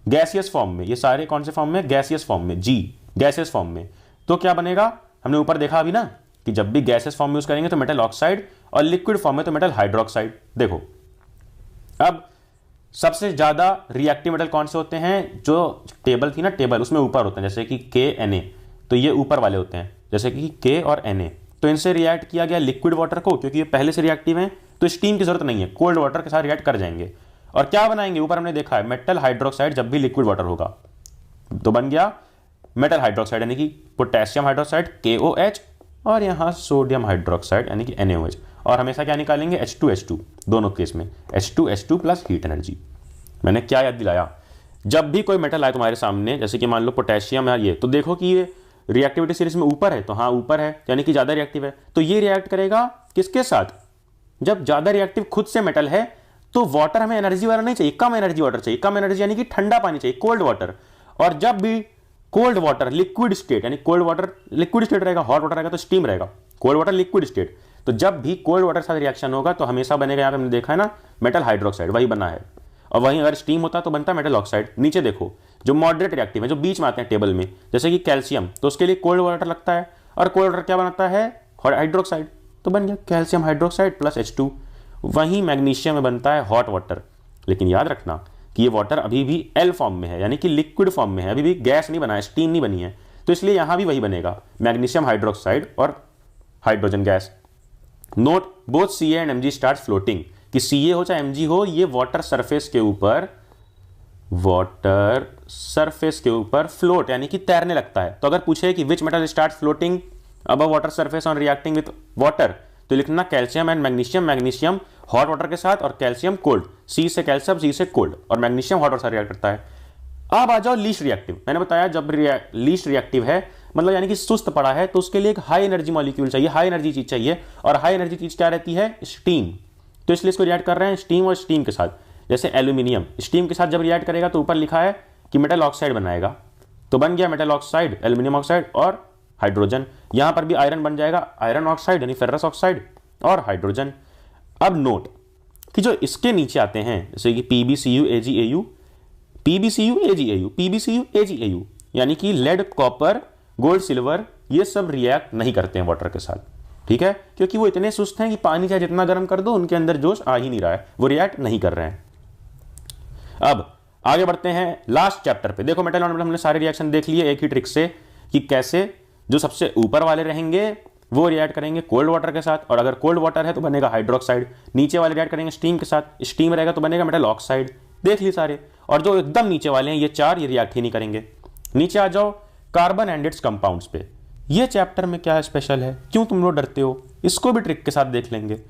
गैसियस फॉर्म में। ये सारे कौन से फॉर्म में? गैसियस फॉर्म में, G गैसियस फॉर्म में। तो क्या बनेगा? हमने ऊपर देखा अभी ना कि जब भी गैसियस फॉर्म में यूज़ करेंगे तो मेटल ऑक्साइड, और लिक्विड फॉर्म में तो मेटल हाइड्रोक्साइड। देखो अब सबसे ज्यादा रिएक्टिव मेटल कौन से होते हैं? जो टेबल थी ना, टेबल उसमें ऊपर होते हैं, जैसे कि KNa, तो ये ऊपर वाले होते हैं, जैसे कि K और Na। तो इनसे रिएक्ट किया गया लिक्विड वाटर को, क्योंकि ये पहले से रिएक्टिव हैं तो स्टीम की जरूरत नहीं है, कोल्ड वाटर के साथ रिएक्ट कर जाएंगे। और क्या बनाएंगे? ऊपर हमने देखा है मेटल हाइड्रोक्साइड, जब भी लिक्विड वाटर होगा तो बन गया मेटल हाइड्रोक्साइड यानी कि पोटेशियम हाइड्रोक्साइड KOH, और यहां सोडियम हाइड्रोक्साइड यानी कि NaOH। और हमेशा क्या निकालेंगे? H2H2 दोनों केस में, H2H2 प्लस हीट एनर्जी। मैंने क्या याद दिलाया? जब भी कोई मेटल आए तुम्हारे सामने, जैसे कि मान लो पोटेशियम है ये, तो देखो कि ये रिएक्टिविटी सीरीज में ऊपर है, तो हाँ ऊपर है यानी कि ज्यादा रिएक्टिव है, तो ये रिएक्ट करेगा किसके साथ? जब ज्यादा रिएक्टिव खुद से मेटल है तो वाटर हमें एनर्जी वाला नहीं चाहिए, कम एनर्जी वाटर चाहिए, कम एनर्जी यानी कि ठंडा पानी चाहिए, कोल्ड वाटर। और जब भी कोल्ड वाटर लिक्विड स्टेट, यानी कोल्ड वाटर लिक्विड स्टेट रहेगा, हॉट वाटर रहेगा तो स्टीम रहेगा, कोल्ड वाटर लिक्विड स्टेट, तो जब भी कोल्ड वाटर के साथ रिएक्शन होगा तो हमेशा बनेगा, यहाँ पे हमने देखा है ना, मेटल हाइड्रोक्साइड, वही बना है। और वहीं अगर स्टीम होता तो बनता मेटल ऑक्साइड। नीचे देखो जो मॉडरेट रिएक्टिव है, जो बीच में आते हैं टेबल में, जैसे कि कैल्शियम, तो उसके लिए कोल्ड वाटर लगता है, और कोल्ड वाटर क्या बनाता है? हाइड्रोक्साइड, तो बन गया कैल्शियम हाइड्रोक्साइड प्लस H2। वहीं मैग्नीशियम में बनता है हॉट वाटर, लेकिन याद रखना कि ये वाटर अभी भी L फॉर्म में है, यानी कि लिक्विड फॉर्म में है, अभी भी गैस नहीं बना है, स्टीम नहीं बनी है, तो इसलिए यहां भी वही बनेगा, मैग्नीशियम हाइड्रोक्साइड और hydrogen gas. Note both Ca and Mg start floating, कि Ca हो चाहे Mg हो, ये वाटर सरफेस के ऊपर फ्लोट यानी कि तैरने लगता है। तो अगर पूछे कि which metal start floating above water surface on reacting with water, तो लिखना calcium and magnesium, magnesium hot water के साथ और कैल्शियम कोल्ड, C से कैल्शियम, C से कोल्ड, और मैग्नीशियम हॉट वाटर से रिएक्ट करता है। अब आ जाओ लीस्ट रिएक्टिव। मैंने बताया जब लीस्ट रिएक्टिव है मतलब यानी कि सुस्त पड़ा है, तो उसके लिए एक हाई एनर्जी मॉलिक्यूल चाहिए, हाई एनर्जी चीज चाहिए, और हाई एनर्जी चीज क्या रहती है? स्टीम। तो इसलिए इसको रिएक्ट कर रहे हैं स्टीम और स्टीम के साथ। जैसे एल्यूमिनियम स्टीम के साथ जब रिएक्ट करेगा तो ऊपर लिखा है कि मेटल ऑक्साइड बनाएगा, तो बन गया मेटल ऑक्साइड, एल्यूमिनियम ऑक्साइड और हाइड्रोजन। यहां पर भी आयरन बन जाएगा, आयरन ऑक्साइड यानी फेरस ऑक्साइड और हाइड्रोजन। अब नोट कि जो इसके नीचे आते हैं, जैसे कि PbCu AgAu, PbCu AgAu, PbCu AgAu, यानी कि लेड, कॉपर, गोल्ड, सिल्वर, ये सब रिएक्ट नहीं करते हैं वाटर के साथ, ठीक है, क्योंकि वो इतने सुस्त हैं कि पानी चाहे जितना गर्म कर दो उनके अंदर जोश आ ही नहीं रहा है, वो रिएक्ट नहीं कर रहे हैं। अब आगे बढ़ते हैं लास्ट चैप्टर पे। देखो मेटल नॉन, हमने सारे रिएक्शन देख लिए एक ही ट्रिक से कि कैसे जो सबसे ऊपर वाले रहेंगे वो रिएक्ट करेंगे कोल्ड वाटर के साथ, और अगर कोल्ड वाटर है तो बनेगा हाइड्रोक्साइड, नीचे वाले रिएक्ट करेंगे स्टीम के साथ, स्टीम रहेगा तो बनेगा मेटल ऑक्साइड। देख लिए सारे, और जो एकदम नीचे वाले हैं ये चार, ये रिएक्ट ही नहीं करेंगे। नीचे आ जाओ कार्बन एंड इट्स कंपाउंड्स पे। ये चैप्टर में क्या स्पेशल है, क्यों तुम लोग डरते हो, इसको भी ट्रिक के साथ देख लेंगे।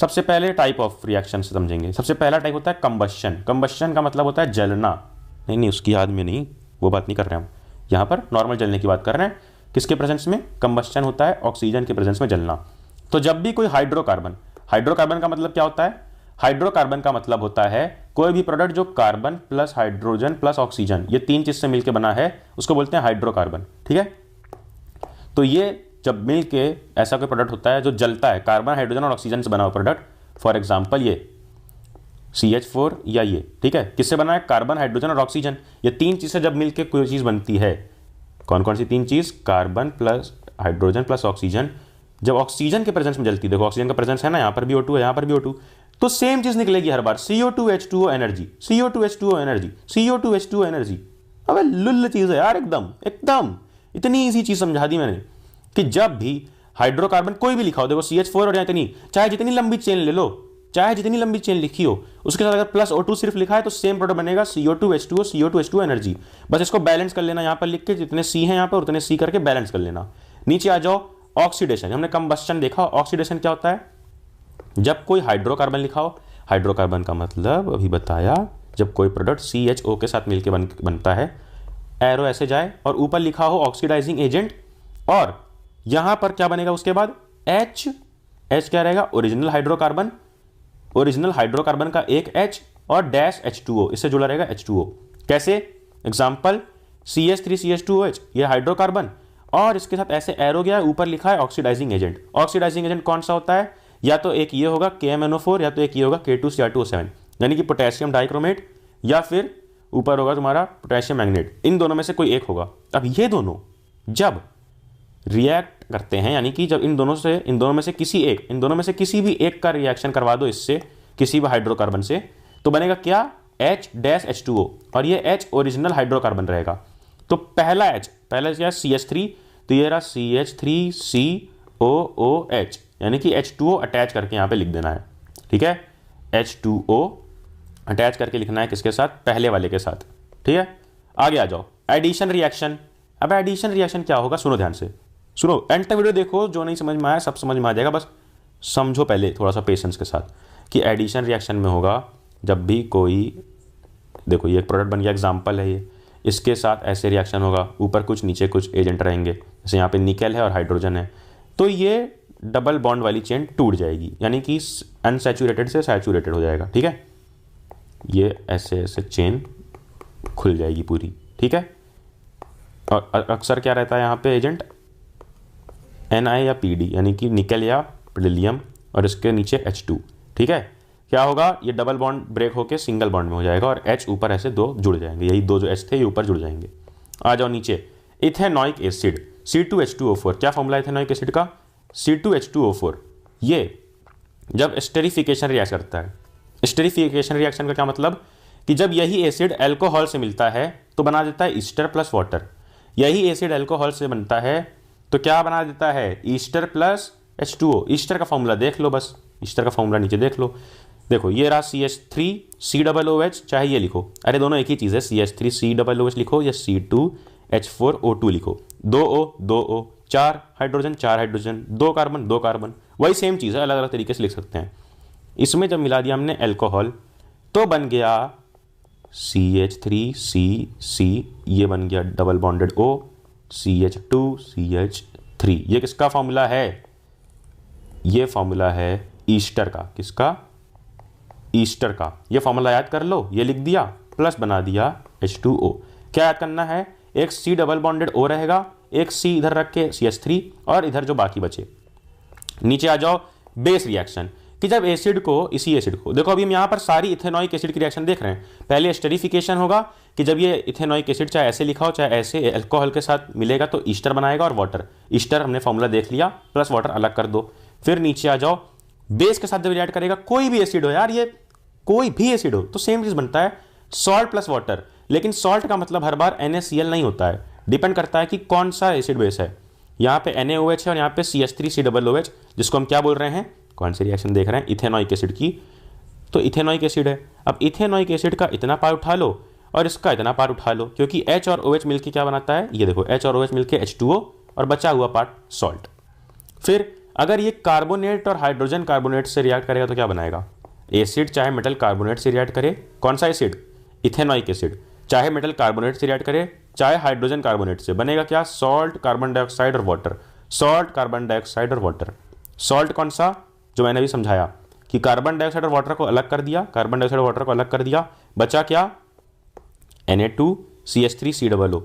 सबसे पहले टाइप ऑफ रिएक्शन से समझेंगे। सबसे पहला टाइप होता है कंबशन। कंबशन का मतलब होता है जलना, नहीं उसकी याद में नहीं, वो बात नहीं कर रहे हम, यहाँ पर नॉर्मल जलने की बात कर रहे हैं। किसके प्रेजेंस में कंबशन होता है? ऑक्सीजन के प्रेजेंस में जलना। तो जब भी कोई हाइड्रोकार्बन, हाइड्रोकार्बन का मतलब क्या होता है? हाइड्रोकार्बन का मतलब होता है कोई भी प्रोडक्ट जो carbon plus hydrogen plus oxygen, ये तीन चीज से मिलकर बना है, उसको बोलते हैं हाइड्रोकार्बन, ठीक है। तो ये जब मिलके ऐसा कोई प्रोडक्ट होता है जो जलता है, कार्बन, हाइड्रोजन और ऑक्सीजन से बना हुआ प्रोडक्ट, फॉर एग्जांपल ये CH4 या ये, ठीक है, किससे बना है? कार्बन, हाइड्रोजन और ऑक्सीजन। ये तीन चीज से जब मिलके कोई चीज बनती है, कौन कौन सी तीन चीज? Carbon plus hydrogen plus oxygen. जब ऑक्सीजन के प्रेजेंस में जलती है, देखो ऑक्सीजन का प्रेजेंस है ना, यहां पर भी O2 है, यहां पर भी O2, तो सेम चीज निकलेगी हर बार, CO2H2O energy, CO2H2O energy, CO2H2O energy. अबे लुल्ल चीज है यार, एकदम एकदम इतनी इजी चीज समझा दी मैंने कि जब भी हाइड्रोकार्बन कोई भी लिखा हो, देखो CH4 और इतनी, चाहे जितनी लंबी चेन ले लो, चाहे जितनी लंबी चेन लिखी हो, उसके साथ अगर प्लस O2 सिर्फ लिखा है तो सेम प्रोडक्ट बनेगा CO2H2O, CO2H2O एनर्जी। बस इसको बैलेंस कर लेना, यहां पर लिख के जितने C हैं यहां पर उतने C करके बैलेंस कर लेना। नीचे आ जाओ ऑक्सीडेशन। हमने कंबस्शन देखा, ऑक्सीडेशन क्या होता है? जब कोई हाइड्रोकार्बन लिखा हो, हाइड्रोकार्बन का मतलब अभी बताया, जब कोई प्रोडक्ट CHO के साथ मिलकर बनता है, एरो ऐसे जाए और ऊपर लिखा हो ऑक्सीडाइजिंग एजेंट, और यहां पर क्या बनेगा उसके बाद? H क्या रहेगा, ओरिजिनल हाइड्रोकार्बन, ओरिजिनल हाइड्रोकार्बन का एक H और डैश H2O, इससे जुड़ा रहेगा H2O। कैसे, एग्जाम्पल CH3CH2OH, ये हाइड्रोकार्बन और इसके साथ ऐसे एरो गया है, ऊपर लिखा है ऑक्सीडाइजिंग एजेंट। ऑक्सीडाइजिंग एजेंट कौन सा होता है, या तो एक ये होगा KMNO4 या तो एक ये होगा K2Cr2O7, यानी कि पोटेशियम डाइक्रोमेट, या फिर ऊपर होगा तुम्हारा पोटेशियम मैग्नेट। इन दोनों में से कोई एक होगा। अब ये दोनों जब रिएक्ट करते हैं, यानी कि जब इन दोनों में से किसी भी एक का रिएक्शन करवा दो इससे, किसी भी हाइड्रोकार्बन से, तो बनेगा क्या, H डैश H2O, और ये H ओरिजिनल हाइड्रोकार्बन रहेगा। तो पहला क्या है, CH3, तो ये रहा CH3COOH, यानी कि H2O अटैच करके यहाँ पे लिख देना है, ठीक है। H2O अटैच करके लिखना है किसके साथ, पहले वाले के साथ, ठीक है। आगे आ जाओ, एडिशन रिएक्शन। अब एडिशन रिएक्शन क्या होगा, सुनो ध्यान से, सुनो एंड तक वीडियो देखो, जो नहीं समझ में आया सब समझ में आ जाएगा, बस समझो पहले थोड़ा सा पेशेंस के साथ कि एडिशन रिएक्शन में होगा जब भी कोई, देखो ये एक प्रोडक्ट बन गया, एग्जांपल है ये, इसके साथ ऐसे रिएक्शन होगा, ऊपर कुछ नीचे कुछ एजेंट रहेंगे, जैसे यहाँ पे निकेल है और हाइड्रोजन है, तो ये डबल बॉन्ड वाली चेन टूट जाएगी, यानी कि अनसैचुरेटेड से सैचुरेटेड हो जाएगा, ठीक है। ये ऐसे ऐसे चेन खुल जाएगी पूरी, ठीक है। और अक्सर क्या रहता है यहाँ पे एजेंट, Na या Pd, यानी कि निकेल या बेरिलियम, और इसके नीचे H2, ठीक है। क्या होगा, ये डबल बॉन्ड ब्रेक होके सिंगल बॉन्ड में हो जाएगा और H ऊपर ऐसे दो जुड़ जाएंगे, यही दो जो H थे ये ऊपर जुड़ जाएंगे। आ जाओ नीचे, इथेनॉइक एसिड C2H2O4, क्या फॉर्मूला इथेनॉइक एसिड का, C2H2O4, ये जब स्टेरिफिकेशन रिएक्ट करता है, स्टेरिफिकेशन रिएक्शन का क्या मतलब कि जब यही एसिड अल्कोहल से मिलता है तो बना देता है ईस्टर प्लस वाटर, यही एसिड अल्कोहल से बनता है तो क्या बना देता है, ईस्टर प्लस H2O। ईस्टर का फॉर्मूला देख लो, बस ईस्टर का फॉर्मूला नीचे देख लो, देखो ये रहा CH3COOH, चाहे ये लिखो, अरे दोनों एक ही चीज़ है, CH3COOH लिखो या C2H4O2 लिखो, 2O 2O, 4 hydrogen 4 hydrogen, 2 carbon 2 carbon, वही सेम चीज़ है, अलग अलग तरीके से लिख सकते हैं। इसमें जब मिला दिया हमने अल्कोहल तो बन गया CH3CC, ये बन गया डबल बॉन्डेड O, CH2CH3। ये किसका फॉर्मूला है, ये फॉर्मूला है ईस्टर का, किसका, ईस्टर का। ये फॉर्मूला याद कर लो, ये लिख दिया प्लस बना दिया H2O। क्या याद करना है, एक C डबल बॉन्डेड O रहेगा, एक C इधर रख के CH3, और इधर जो बाकी बचे। नीचे आ जाओ, बेस रिएक्शन, कि जब एसिड को, इसी एसिड को, देखो अभी हम यहाँ पर सारी इथेनॉइक एसिड की रिएक्शन देख रहे हैं। पहले स्टेरिफिकेशन होगा कि जब ये इथेनॉइक एसिड चाहे ऐसे लिखा हो चाहे ऐसे अल्कोहल के साथ मिलेगा तो ईस्टर बनाएगा, और वाटर, ईस्टर हमने फॉर्मूला देख लिया, प्लस वाटर अलग कर दो। फिर नीचे आ जाओ, बेस के साथ जब रिएक्ट करेगा, कोई भी एसिड हो यार, ये कोई भी एसिड हो तो सेम चीज बनता है, सॉल्ट प्लस वाटर। लेकिन सॉल्ट का मतलब हर बार NaCl नहीं होता है, डिपेंड करता है कि कौन सा एसिड बेस है। यहाँ पे NaOH है और यहाँ पे CH3COOH, जिसको हम क्या बोल रहे हैं, कौन सी रिएक्शन देख रहे हैं, इथेनॉइक एसिड की, तो इथेनॉइक एसिड है। अब इथेनॉइक एसिड का इतना पार उठा लो और इसका इतना पार उठा लो, क्योंकि H और OH मिलके क्या बनाता है, ये देखो H और OH मिलके H2O, और बचा हुआ पार्ट सॉल्ट। फिर अगर ये कार्बोनेट और हाइड्रोजन कार्बोनेट से रिएक्ट करेगा तो क्या बनाएगा, एसिड चाहे मेटल कार्बोनेट से रिएक्ट करे, कौन सा एसिड, इथेनॉइक एसिड, चाहे मेटल कार्बोनेट से रिएक्ट करे चाहे हाइड्रोजन कार्बोनेट से, बनेगा क्या, सॉल्ट कार्बन डाइऑक्साइड और वाटर, सॉल्ट कार्बन डाइऑक्साइड और वाटर। सॉल्ट कौन सा, जो मैंने अभी समझाया कि कार्बन डाइऑक्साइड और वाटर को अलग कर दिया, कार्बन डाइऑक्साइड और वाटर को अलग कर दिया, बचा क्या, Na2CH3COO,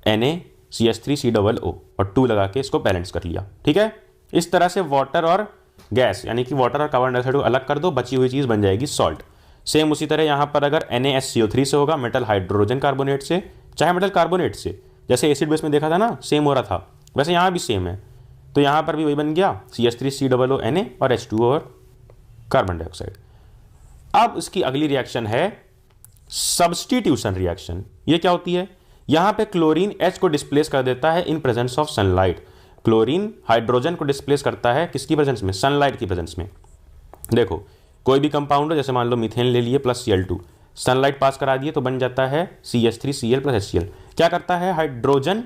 NaCH3COO, और 2 लगा के इसको बैलेंस कर लिया, ठीक है। इस तरह से वाटर और गैस, यानी कि वाटर और कार्बन डाइऑक्साइड को अलग कर दो, बची हुई चीज़ बन जाएगी सॉल्ट। सेम उसी तरह यहाँ पर अगर NaSCO3 से होगा, मेटल हाइड्रोजन कार्बोनेट से चाहे मेटल कार्बोनेट से, जैसे एसिड बेस में देखा था ना सेम हो रहा था, वैसे यहाँ भी सेम है, तो यहाँ पर भी वही बन गया CH3COO Na और H2O और कार्बन डाइऑक्साइड। अब इसकी अगली रिएक्शन है सब्स्टिट्यूशन रिएक्शन। ये क्या होती है, यहाँ पे क्लोरीन H को डिस्प्लेस कर देता है in presence of sunlight, chlorine hydrogen को डिस्प्लेस करता है किसकी प्रेजेंस में, सनलाइट की प्रेजेंस में। देखो कोई भी कंपाउंड हो, जैसे मान लो मीथेन ले लिए प्लस Cl2, सनलाइट पास करा दिए तो बन जाता है CH3Cl प्लस HCl। क्या करता है, हाइड्रोजन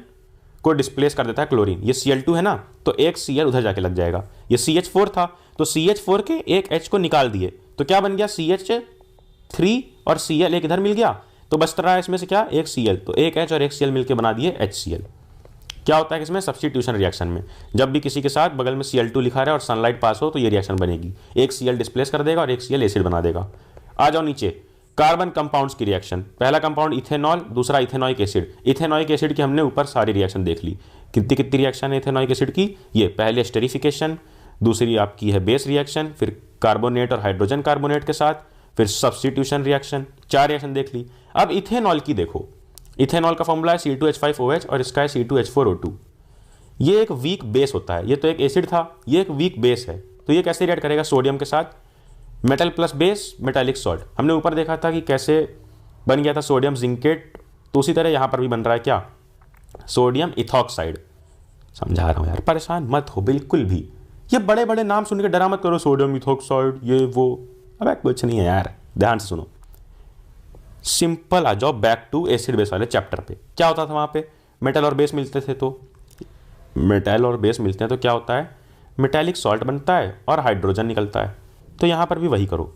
को डिस्प्लेस कर देता है क्लोरीन, ये Cl2 है ना, तो एक Cl उधर जाके लग जाएगा, ये CH4 था तो CH4 के एक H को निकाल दिए तो क्या बन गया, CH3 और Cl एक इधर मिल गया, तो बच रहा है इसमें से क्या, एक Cl, तो एक H और एक Cl मिलके बना दिए HCl। क्या होता है कि इसमें सब्स्टिट्यूशन रिएक्शन में जब भी किसी के साथ बगल में Cl2 लिखा रहा है और सनलाइट पास हो तो ये रिएक्शन बनेगी, एक Cl डिस्प्लेस कर देगा और एक Cl एसिड बना देगा। आ जाओ नीचे, कार्बन कंपाउंड्स की रिएक्शन। पहला कंपाउंड इथेनॉल, दूसरा इथेनॉइक एसिड। इथेनॉइक एसिड की हमने ऊपर सारी रिएक्शन देख ली, कितनी कितनी रिएक्शन है इथेनॉइक एसिड की। ये पहले स्टेरिफिकेशन, दूसरी आपकी है बेस रिएक्शन, फिर कार्बोनेट और हाइड्रोजन कार्बोनेट के साथ, फिर सब्स्टिट्यूशन रिएक्शन। 4 रिएक्शन देख ली। अब इथेनॉल की देखो, इथेनॉल का फॉर्मूला है C2H5OH और इसका है C2H4O2। ये एक वीक बेस होता है, ये तो एक एसिड था, ये एक वीक बेस है, तो ये कैसे रिएक्ट करेगा सोडियम के साथ, metal plus base metallic salt. हमने ऊपर देखा था कि कैसे बन गया था सोडियम जिंकेट, तो उसी तरह यहां पर भी बन रहा है क्या, सोडियम इथॉक्साइड। समझा रहा हूं यार, परेशान मत हो बिल्कुल भी। ये बड़े बड़े नाम सुन के डरा मत करो, सोडियम इथॉक्साइड ये वो, अब कुछ नहीं है यार, ध्यान से सुनो। सिंपल आ जाओ बैक टू एसिड बेस वाले चैप्टर पे। क्या होता था वहां पे, मेटल और बेस मिलते थे, तो मेटल और बेस मिलते हैं तो क्या होता है, मेटालिक सॉल्ट बनता है और हाइड्रोजन निकलता है। तो यहां पर भी वही करो,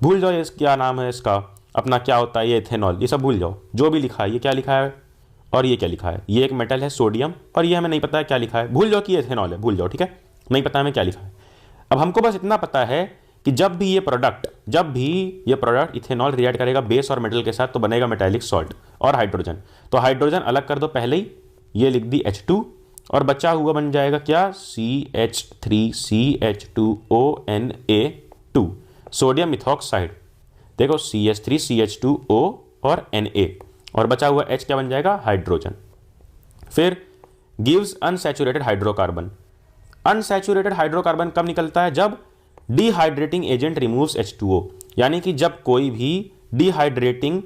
भूल जाओ ये क्या नाम है इसका, अपना क्या होता है ये इथेनॉल, ये सब भूल जाओ। जो भी लिखा है, ये क्या लिखा है और ये क्या लिखा है, ये एक मेटल है सोडियम और ये हमें नहीं पता है क्या लिखा है, भूल जाओ कि ये इथेनॉल है, भूल जाओ, ठीक है, नहीं पता हमें क्या लिखा है। अब हमको बस इतना पता है कि जब भी ये प्रोडक्ट इथेनॉल रिएक्ट करेगा बेस और मेटल के साथ तो बनेगा मेटालिक सॉल्ट और हाइड्रोजन। तो हाइड्रोजन अलग कर दो पहले ही, ये लिख दी H2 और बचा हुआ बन जाएगा क्या, CH3CH2ONA2, सोडियम इथॉक्साइड। देखो CH3CH2O और Na, और बचा हुआ H क्या बन जाएगा, हाइड्रोजन। फिर gives unsaturated hydrocarbon. Unsaturated hydrocarbon कब निकलता है, जब डिहाइड्रेटिंग एजेंट रिमूव्स H2O, यानी कि जब कोई भी डिहाइड्रेटिंग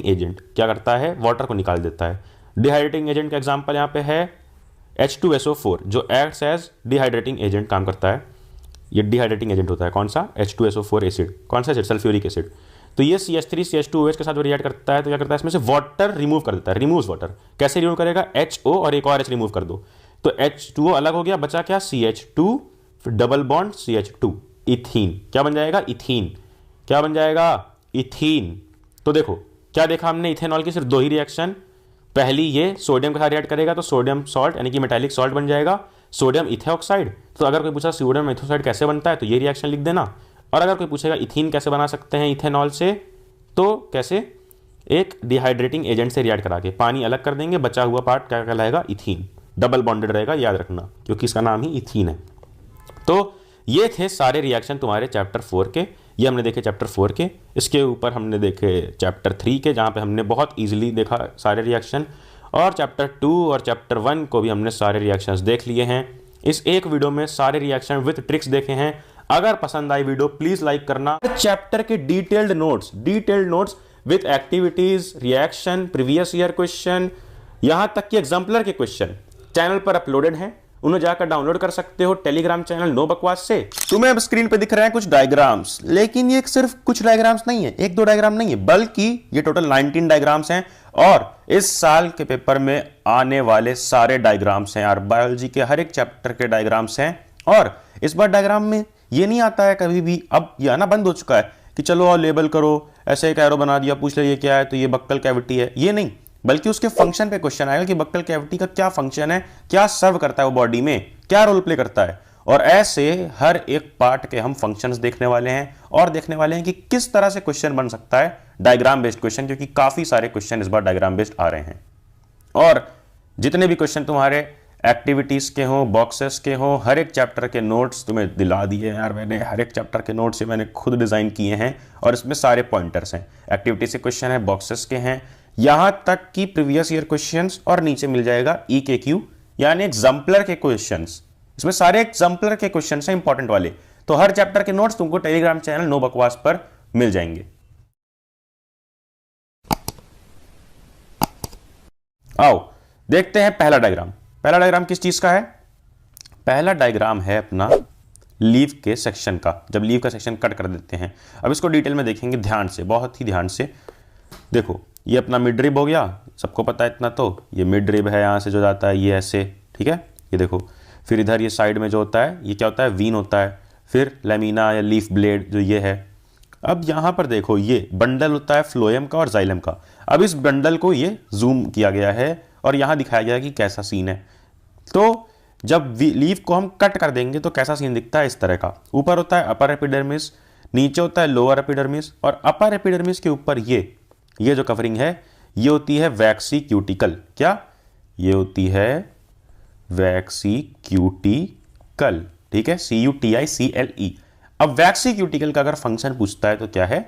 एजेंट क्या करता है, वाटर को निकाल देता है। डिहाइड्रेटिंग एजेंट का एग्जांपल यहां पे है H2SO4, जो एक्ट्स एज डिहाइड्रेटिंग एजेंट काम करता है। ये डिहाइड्रेटिंग एजेंट होता है कौन सा, H2SO4 एसिड। कौन सा एसिड, सल्फ्यूरिक एसिड। तो ये CH3CH2OH के साथ वो रिएक्ट करता है तो क्या करता है, इसमें से वाटर रिमूव कर देता है, रिमूव्स वाटर। कैसे रिमूव करेगा, HO और एक और H रिमूव कर दो, तो H2O अलग हो गया, बचा क्या, CH2, फिर डबल बॉन्ड CH2, इथीन। क्या बन जाएगा, इथीन। क्या बन जाएगा, इथीन। तो देखो क्या देखा हमने, इथेनॉल की सिर्फ 2 ही रिएक्शन। पहली ये सोडियम के साथ रिएक्ट करेगा तो सोडियम सॉल्ट यानी कि मेटालिक सॉल्ट बन जाएगा, सोडियम इथॉक्साइड। तो अगर कोई पूछा सोडियम इथॉक्साइड कैसे बनता है तो ये रिएक्शन लिख देना। और अगर कोई पूछेगा इथीन कैसे बना सकते हैं इथेनॉल से, तो कैसे, एक डिहाइड्रेटिंग एजेंट से रिएक्ट करा के पानी अलग कर देंगे, बचा हुआ पार्ट क्या कहलाएगा, इथीन। डबल बॉन्डेड रहेगा, याद रखना, क्योंकि इसका नाम ही इथीन है। तो ये थे सारे रिएक्शन तुम्हारे चैप्टर 4 के, ये हमने देखे चैप्टर 4 के। इसके ऊपर हमने देखे चैप्टर 3 के, जहाँ पे हमने बहुत इजीली देखा सारे रिएक्शन, और चैप्टर 2 और चैप्टर 1 को भी हमने सारे रिएक्शंस देख लिए हैं। इस एक वीडियो में सारे रिएक्शन विद ट्रिक्स देखे हैं। अगर पसंद आई वीडियो प्लीज लाइक करना। चैप्टर के detailed notes with activities, reaction, previous year question, यहां तक कि एग्जाम्पलर के क्वेश्चन चैनल पर अपलोडेड हैं, उन्हें जाकर डाउनलोड कर सकते हो टेलीग्राम चैनल नो बकवास से। तुम्हें अब स्क्रीन पे दिख रहे हैं कुछ डायग्राम्स, लेकिन ये सिर्फ कुछ डायग्राम्स नहीं है, 1-2 डायग्राम नहीं है, बल्कि ये टोटल 19 डायग्राम्स हैं। और इस साल के पेपर में आने वाले सारे डायग्राम्स हैं यार, बायोलॉजी के हर एक चैप्टर के डायग्राम्स हैं। और इस बार डायग्राम में ये नहीं आता है कभी भी, अब ये आना बंद हो चुका है कि चलो और लेबल करो, ऐसे एक एरो बना दिया, पूछ ले ये क्या है, तो ये बक्कल कैविटी है, ये नहीं, बल्कि उसके फंक्शन पे क्वेश्चन आएगा कि बक्कल कैविटी का क्या फंक्शन है, क्या सर्व करता है वो बॉडी में, क्या रोल प्ले करता है। और ऐसे हर एक पार्ट के हम फंक्शंस देखने वाले हैं और देखने वाले हैं कि किस तरह से क्वेश्चन बन सकता है डायग्राम बेस्ड क्वेश्चन, क्योंकि काफी सारे क्वेश्चन इस बार डायग्राम बेस्ड आ रहे हैं। और जितने भी क्वेश्चन तुम्हारे एक्टिविटीज के हों, बॉक्सेस के हों, हर एक चैप्टर के नोट्स तुम्हें दिला दिए यार मैंने, हर एक चैप्टर के नोट्स मैंने खुद डिजाइन किए हैं और इसमें सारे पॉइंटर्स हैं, एक्टिविटी से क्वेश्चन है, बॉक्सेस के हैं, यहां तक कि प्रीवियस ईयर क्वेश्चंस, और नीचे मिल जाएगा EKQ यानी एग्जाम्पलर के क्वेश्चंस। इसमें सारे एग्जाम्पलर के क्वेश्चंस हैं इंपॉर्टेंट वाले। तो हर चैप्टर के नोट्स तुमको टेलीग्राम चैनल नो बकवास पर मिल जाएंगे। आओ देखते हैं पहला डायग्राम। पहला डायग्राम किस चीज का है, पहला डायग्राम है अपना लीव के सेक्शन का, जब लीव का सेक्शन कट कर देते हैं। अब इसको डिटेल में देखेंगे ध्यान से, बहुत ही ध्यान से। देखो ये अपना मिड रिब हो गया, सबको पता है इतना, तो ये मिड रिब है, यहां से जो जाता है ये ऐसे, ठीक है, ये देखो। फिर इधर ये साइड में जो होता है ये क्या होता है, वीन होता है। फिर लेमिना या लीफ ब्लेड जो ये है। अब यहां पर देखो ये बंडल होता है फ्लोएम का और जाइलम का। अब इस बंडल को ये जूम किया गया है और यहां दिखाया गया कि कैसा सीन है। तो जब लीफ को हम कट कर देंगे तो कैसा सीन दिखता है, इस तरह का। ऊपर होता है अपर एपिडर्मिस, नीचे होता है लोअर एपिडर्मिस, और अपर एपिडर्मिस के ऊपर ये जो कवरिंग है ये होती है वैक्सी क्यूटिकल। क्या ये होती है? वैक्सी क्यूटिकल, ठीक है, CUTICLE। अब वैक्सी क्यूटिकल का अगर फंक्शन पूछता है तो क्या है?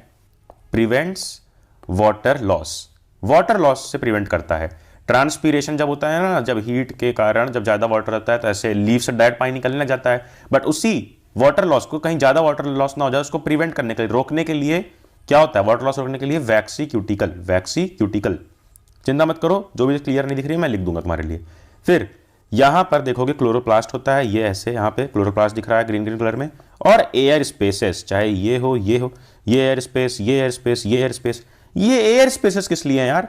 Prevents water loss, water loss से प्रिवेंट करता है। ट्रांसपीरेशन जब होता है ना, जब हीट के कारण जब ज्यादा वाटर रहता है तो ऐसे लीफ से डायरेक्ट पानी निकलने लग जाता है, बट उसी वाटर लॉस को, कहीं ज्यादा वाटर लॉस ना हो जाए उसको प्रिवेंट करने के लिए, रोकने के लिए क्या होता है? वाटर लॉस रोकने के लिए वैक्सी क्यूटिकल, वैक्सी क्यूटिकल। चिंता मत करो, जो भी क्लियर नहीं दिख रही है मैं लिख दूंगा तुम्हारे लिए। फिर यहां पर देखोगे क्लोरोप्लास्ट होता है, ये ऐसे यहां पे क्लोरोप्लास्ट दिख रहा है ग्रीन ग्रीन कलर में, और एयर स्पेसेस, चाहे ये हो, ये एयर स्पेस, ये एयर स्पेस, ये एयर स्पेस। ये एयर स्पेसेस किस लिए हैं यार?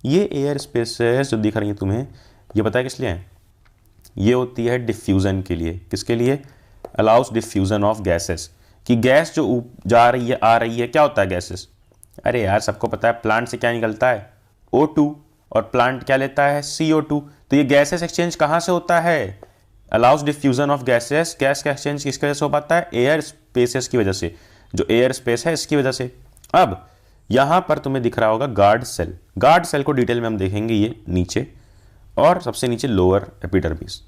ये एयर स्पेसेस जो दिख रही है तुम्हें, ये पता है किस लिए हैं? ये होती है डिफ्यूजन के लिए। किसके लिए? अलाउस डिफ्यूजन ऑफ गैसेस, कि गैस जो जा रही है, आ रही है, क्या होता है गैसेस? अरे यार सबको पता है प्लांट से क्या निकलता है? O2, और प्लांट क्या लेता है? CO2। तो ये गैसेस एक्सचेंज कहां से होता है? Allow us diffusion of gases. Gas का एक्सचेंज किसकी वजह से हो पाता है? एयर स्पेसेस की वजह से, जो एयर स्पेस है इसकी वजह से। अब यहां पर तुम्हें दिख रहा होगा गार्ड सेल। गार्ड सेल को डिटेल में हम देखेंगे, ये नीचे, और सबसे नीचे लोअर एपिडर्मिस।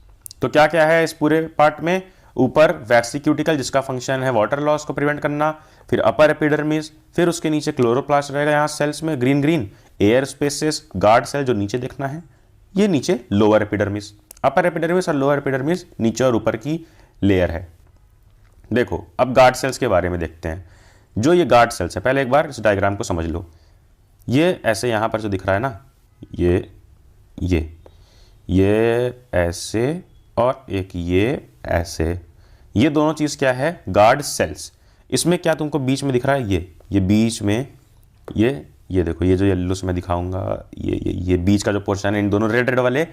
तो क्या क्या है इस पूरे पार्ट में? ऊपर वैक्सी क्यूटिकल जिसका फंक्शन है वाटर लॉस को प्रिवेंट करना, फिर अपर एपिडर्मिस, फिर उसके नीचे क्लोरोप्लास्ट रहेगा यहां सेल्स में green green, air spaces, guard cell जो नीचे देखना है, ये नीचे लोअर एपिडर्मिस। अपर एपिडर्मिस और लोअर एपिडर्मिस नीचे और ऊपर की लेयर है। देखो अब गार्ड सेल्स के बारे में देखते हैं। जो ये गार्ड सेल्स है, पहले एक बार इस डायग्राम को समझ लो। ये ऐसे यहां पर जो दिख रहा है ना, ये ऐसे, और एक ये ऐसे, ये दोनों चीज क्या है? Guard cells. इसमें क्या तुमको बीच में दिख रहा है? ये बीच में, ये देखो, ये जो येलो से मैं दिखाऊंगा, ये बीच का जो पोर्शन है, इन दोनों रेड रेड वाले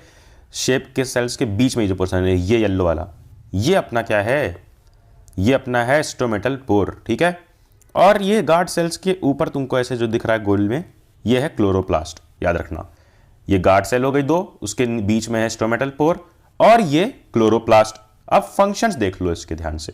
शेप के सेल्स के बीच में जो पोर्शन है, ये येलो वाला, ये अपना क्या है? ये अपना है स्टोमेटल पोर, ठीक है। और ये गार्ड सेल्स के ऊपर तुमको ऐसे जो दिख रहा है गोल में, ये है क्लोरोप्लास्ट, याद रखना। ये गार्ड सेल हो गई दो, उसके बीच में है स्टोमेटल पोर, और ये क्लोरोप्लास्ट। अब फंक्शंस देख लो इसके ध्यान से।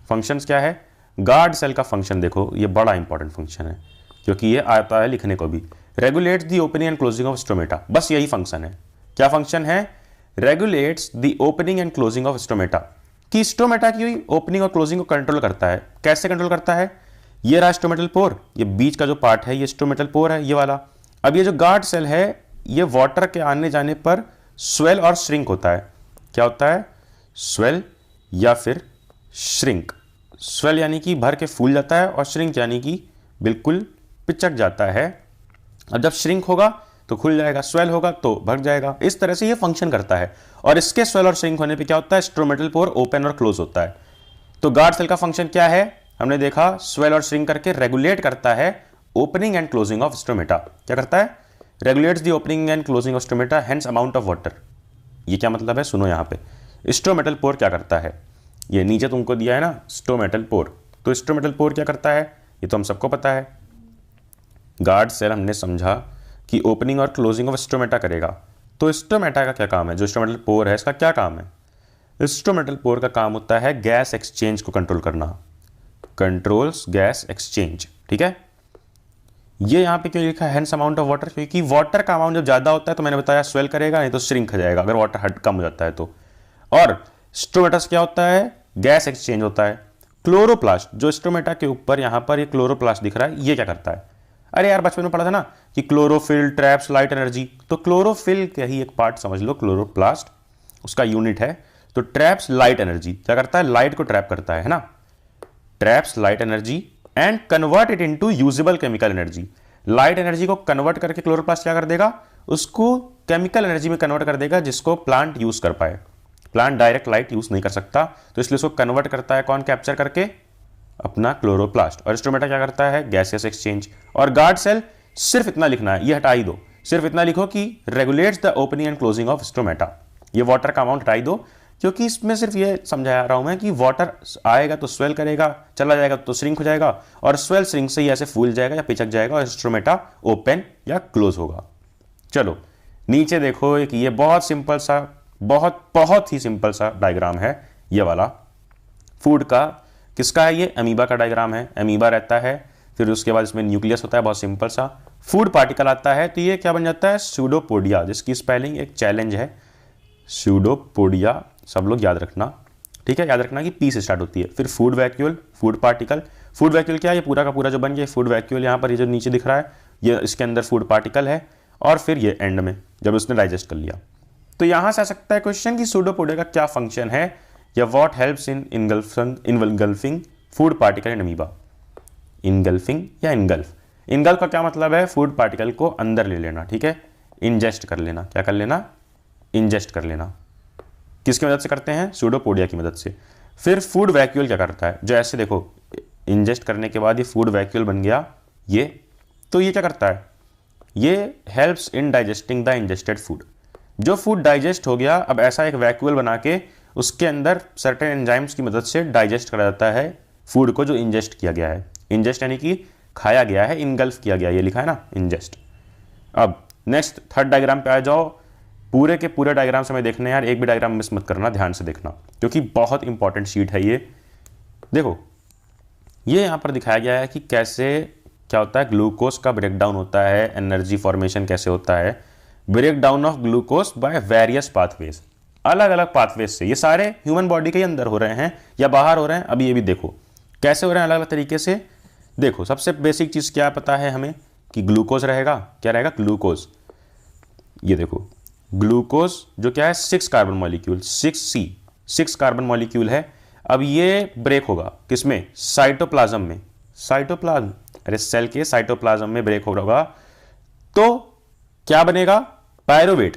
फंक्शंस क्या है? गार्ड सेल का फंक्शन देखो, ये बड़ा इंपॉर्टेंट फंक्शन है क्योंकि ये आता है लिखने को भी। Regulates the opening and closing of stomata, बस यही फंक्शन है। क्या फंक्शन है? Regulates the opening and closing of stomata, कि स्टोमेटा की ओपनिंग और क्लोजिंग को कंट्रोल करता है। कैसे कंट्रोल करता है? ये रहा स्टोमेटल पोर, ये बीच का जो पार्ट है ये स्टोमेटल पोर है, ये वाला। अब ये जो गार्ड सेल है, ये वाटर के आने जाने पर स्वेल और श्रिंक होता है। क्या होता है? स्वेल या फिर श्रिंक। स्वेल यानी कि भर के फूल जाता है, और श्रिंक यानी कि बिल्कुल पिचक जाता है। अब जब श्रिंक होगा तो खुल जाएगा, स्वेल होगा तो भर जाएगा। इस तरह से ये फंक्शन करता है। और इसके स्वेल और श्रिंक होने पे क्या होता है? स्टोमेटल पोर ओपन और क्लोज होता है। तो गार्ड सेल का फंक्शन क्या है? हमने देखा, स्वेल और श्रिंक करके रेगुलेट करता है opening and closing of stomata. क्या करता है? Regulates the opening and closing of stomata, hence amount of water. ये क्या मतलब है? सुनो यहां पे। स्टोमेटल पोर क्या करता है? ये नीचे तुमको दिया है ना स्टोमेटल पोर, तो स्टोमेटल पोर क्या करता है? ये तो हम सबको पता है। गार्ड सेल हमने समझा कि ओपनिंग और क्लोजिंग ऑफ स्टोमेटा करेगा। तो स्टोमेटा का क्या काम है? जो स्टोमेटल पोर है इसका क्या काम है? स्टोमेटल पोर का काम होता है गैस एक्सचेंज को कंट्रोल करना, कंट्रोल्स गैस एक्सचेंज, ठीक है। ये यहां पे क्यों लिखा है हेंस अमाउंट ऑफ वाटर? क्योंकि वाटर का अमाउंट जब ज्यादा होता है तो मैंने बताया स्वेल करेगा, नहीं तो श्रिंक हो जाएगा अगर वाटर हट कम हो जाता है तो। और स्टोमेटा क्या होता है? गैस एक्सचेंज होता है। क्लोरोप्लास्ट, जो स्टोमेटा के ऊपर यहां पर ये क्लोरोप्लास्ट दिख रहा है, ये क्या करता है? अरे यार बचपन में पढ़ा था ना कि क्लोरोफिल ट्रैप्स लाइट एनर्जी, तो क्लोरोफिल का ही एक पार्ट समझ लो, क्लोरोप्लास्ट उसका यूनिट है। तो ट्रैप्स लाइट एनर्जी, क्या करता है? लाइट को ट्रैप करता है ना, traps light energy and convert it into usable chemical energy. Light energy को कन्वर्ट करके क्लोरोप्लास्ट क्या कर देगा? उसको केमिकल एनर्जी में कन्वर्ट कर देगा, जिसको प्लांट यूज कर पाए। प्लांट डायरेक्ट लाइट यूज नहीं कर सकता, तो इसलिए उसको कन्वर्ट करता है कौन? कैप्चर करके अपना क्लोरोप्लास्ट। और स्टोमेटा क्या करता है? Gaseous exchange. और गार्ड सेल, सिर्फ इतना लिखना है, ये हटा ही दो, सिर्फ इतना लिखो कि regulates the opening and closing of stomata. ये वाटर का अमाउंट हटा ही दो, क्योंकि इसमें सिर्फ ये समझा रहा हूं मैं कि वाटर आएगा तो स्वेल करेगा, चला जाएगा तो श्रिंक हो जाएगा, और स्वेल श्रिंक से ही ऐसे फूल जाएगा या पिचक जाएगा, और स्टोमेटा ओपन या क्लोज होगा। चलो नीचे देखो एक ये बहुत सिंपल सा, बहुत ही सिंपल सा डायग्राम है ये वाला फूड का। किसका है ये? अमीबा का डायग्राम है। अमीबा रहता है, फिर उसके बाद इसमें न्यूक्लियस होता है, बहुत सिंपल सा। फूड पार्टिकल आता है तो ये क्या बन जाता है? सूडोपोडिया, जिसकी स्पेलिंग एक चैलेंज है, सूडोपोडिया, सब लोग याद रखना, ठीक है। याद रखना कि पी से स्टार्ट होती है। फिर food vacuole, food particle. Food vacuole क्या है? ये पूरा का पूरा जो बन गया फूड वैक्यूल, यहाँ पर ये जो नीचे दिख रहा है ये इसके अंदर फूड पार्टिकल है। और फिर ये एंड में जब उसने डाइजेस्ट कर लिया। तो यहां से आ सकता है क्वेश्चन कि सूडोपोडिया का क्या फंक्शन है, या what helps in engulfing food particle in amoeba. Engulfing या इनगल्फ, इनगल्फ का क्या मतलब है? फूड पार्टिकल को अंदर ले लेना, ठीक है, इंजेस्ट कर लेना। क्या कर लेना? इंजेस्ट कर लेना। किसकी मदद से करते हैं? सूडोपोडिया की मदद से। फिर फूड वैक्यूल क्या करता है? जो ऐसे देखो, इंजेस्ट करने के बाद ये फूड वैक्यूल बन गया ये, तो ये क्या करता है? ये helps in digesting the ingested food. जो फूड डाइजेस्ट हो गया, अब ऐसा एक वैक्यूल बना के उसके अंदर सर्टेन एंजाइम्स की मदद से डाइजेस्ट करा जाता है फूड को जो इंजेस्ट किया गया है। इंजेस्ट यानी कि खाया गया है, इनगल्फ किया गया, ये लिखा है ना, इंजेस्ट। अब नेक्स्ट थर्ड डायग्राम पे आ जाओ। पूरे के पूरे डायग्राम से मैं देखना यार, एक भी डायग्राम मिस मत करना, ध्यान से देखना, क्योंकि बहुत इंपॉर्टेंट शीट है ये। देखो ये यहाँ पर दिखाया गया है कि कैसे क्या होता है, ग्लूकोज का ब्रेकडाउन होता है, एनर्जी फॉर्मेशन कैसे होता है, breakdown of glucose by various pathways, अलग अलग पाथवेज से। ये सारे ह्यूमन बॉडी के अंदर हो रहे हैं या बाहर हो रहे हैं, अभी ये भी देखो कैसे हो रहे हैं अलग अलग तरीके से। देखो सबसे बेसिक चीज़ क्या पता है हमें कि ग्लूकोज रहेगा, क्या रहेगा? ग्लूकोज। ये देखो ग्लूकोज जो क्या है? 6 carbon molecule, 6C, 6 carbon molecule है। अब ये ब्रेक होगा किसमें? साइटोप्लाज्म में। साइटोप्लाज्म, अरे सेल के साइटोप्लाज्म में ब्रेक होगा तो क्या बनेगा? पायरुवेट।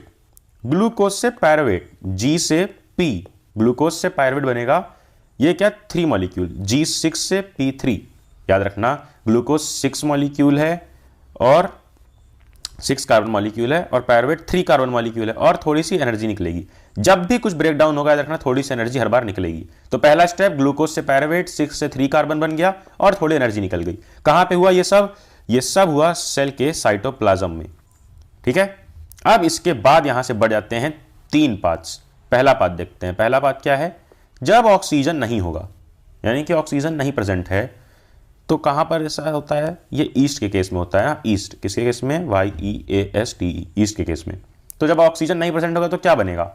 ग्लूकोज से पायरुवेट, G से P, ग्लूकोज से पायरुवेट बनेगा। ये क्या? 3 मॉलिक्यूल, G6 से P3। याद रखना ग्लूकोज 6 मॉलिक्यूल है और 6 कार्बन मॉलिक्यूल है, और पायरुवेट 3 कार्बन मॉलिक्यूल है, और थोड़ी सी एनर्जी निकलेगी। जब भी कुछ ब्रेकडाउन होगा याद रखना थोड़ी सी एनर्जी हर बार निकलेगी। तो पहला स्टेप, ग्लूकोज से पायरुवेट, 6 से 3 कार्बन बन गया और थोड़ी एनर्जी निकल गई। कहां पे हुआ ये सब? ये सब हुआ सेल के साइटोप्लाज्म में, ठीक है। अब इसके बाद यहां से बढ़ जाते हैं 3 पाथ्स। पहला पाथ देखते हैं। पहला पाथ क्या है? जब ऑक्सीजन नहीं होगा, यानी कि ऑक्सीजन नहीं प्रेजेंट है, तो कहां पर ऐसा होता है? ये ईस्ट के केस में होता है। ईस्ट किसके केस में? YEAST, ईस्ट के केस में। तो जब ऑक्सीजन नहीं प्रेजेंट होगा तो क्या बनेगा?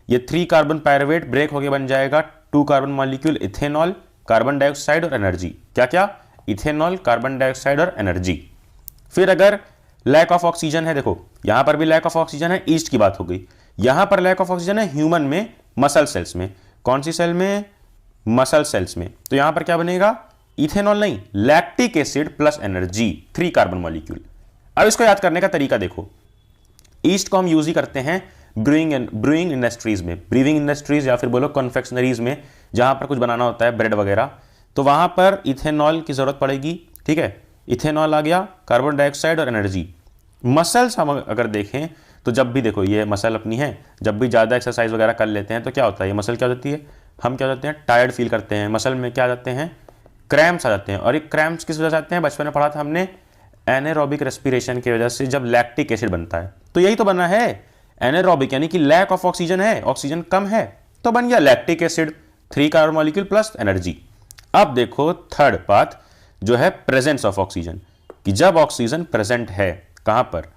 ये 3 कार्बन पायरुवेट ब्रेक होके बन जाएगा 2 carbon molecule ethanol, carbon dioxide और एनर्जी। क्या क्या? इथेनॉल, कार्बन डाइऑक्साइड और एनर्जी। फिर अगर लैक ऑफ ऑक्सीजन है, देखो यहां पर भी लैक ऑफ ऑक्सीजन है, ईस्ट की बात हो गई। यहां पर लैक ऑफ ऑक्सीजन है ह्यूमन में, मसल सेल्स में। कौन सी सेल में? मसल सेल्स में। तो यहां पर क्या बनेगा? इथेनॉल नहीं, lactic acid plus energy, 3 carbon molecule. अब इसको याद करने का तरीका देखो। ईस्ट को हम यूज ही करते हैं ब्रूइंग इंडस्ट्रीज में, ब्रीविंग इंडस्ट्रीज या फिर बोलो कन्फेक्शनरीज में, जहां पर कुछ बनाना होता है ब्रेड वगैरह, तो वहां पर इथेनॉल की जरूरत पड़ेगी, ठीक है। इथेनॉल आ गया, कार्बन डाइऑक्साइड और एनर्जी। मसल्स हम अगर देखें तो जब भी देखो ये मसल अपनी है, जब भी ज़्यादा एक्सरसाइज वगैरह कर लेते हैं तो क्या होता है? ये मसल क्या होती है? हम क्या होते हैं? टायर्ड फील करते हैं। मसल में क्या आ जाते हैं? क्रैम्प्स आ जाते हैं। और ये क्रैम्प्स किस वजह से आते हैं? बचपन में पढ़ा था हमने, एनेरोबिक रेस्पिरेशन की वजह से, जब लैक्टिक एसिड बनता है। तो यही तो बना है एनेरोबिक, यानी कि लैक ऑफ ऑक्सीजन है, ऑक्सीजन कम है, तो बन गया lactic acid, 3 carbon molecule plus energy. अब देखो थर्ड पाथ जो है प्रेजेंस ऑफ ऑक्सीजन, कि जब ऑक्सीजन प्रेजेंट है कहां पर?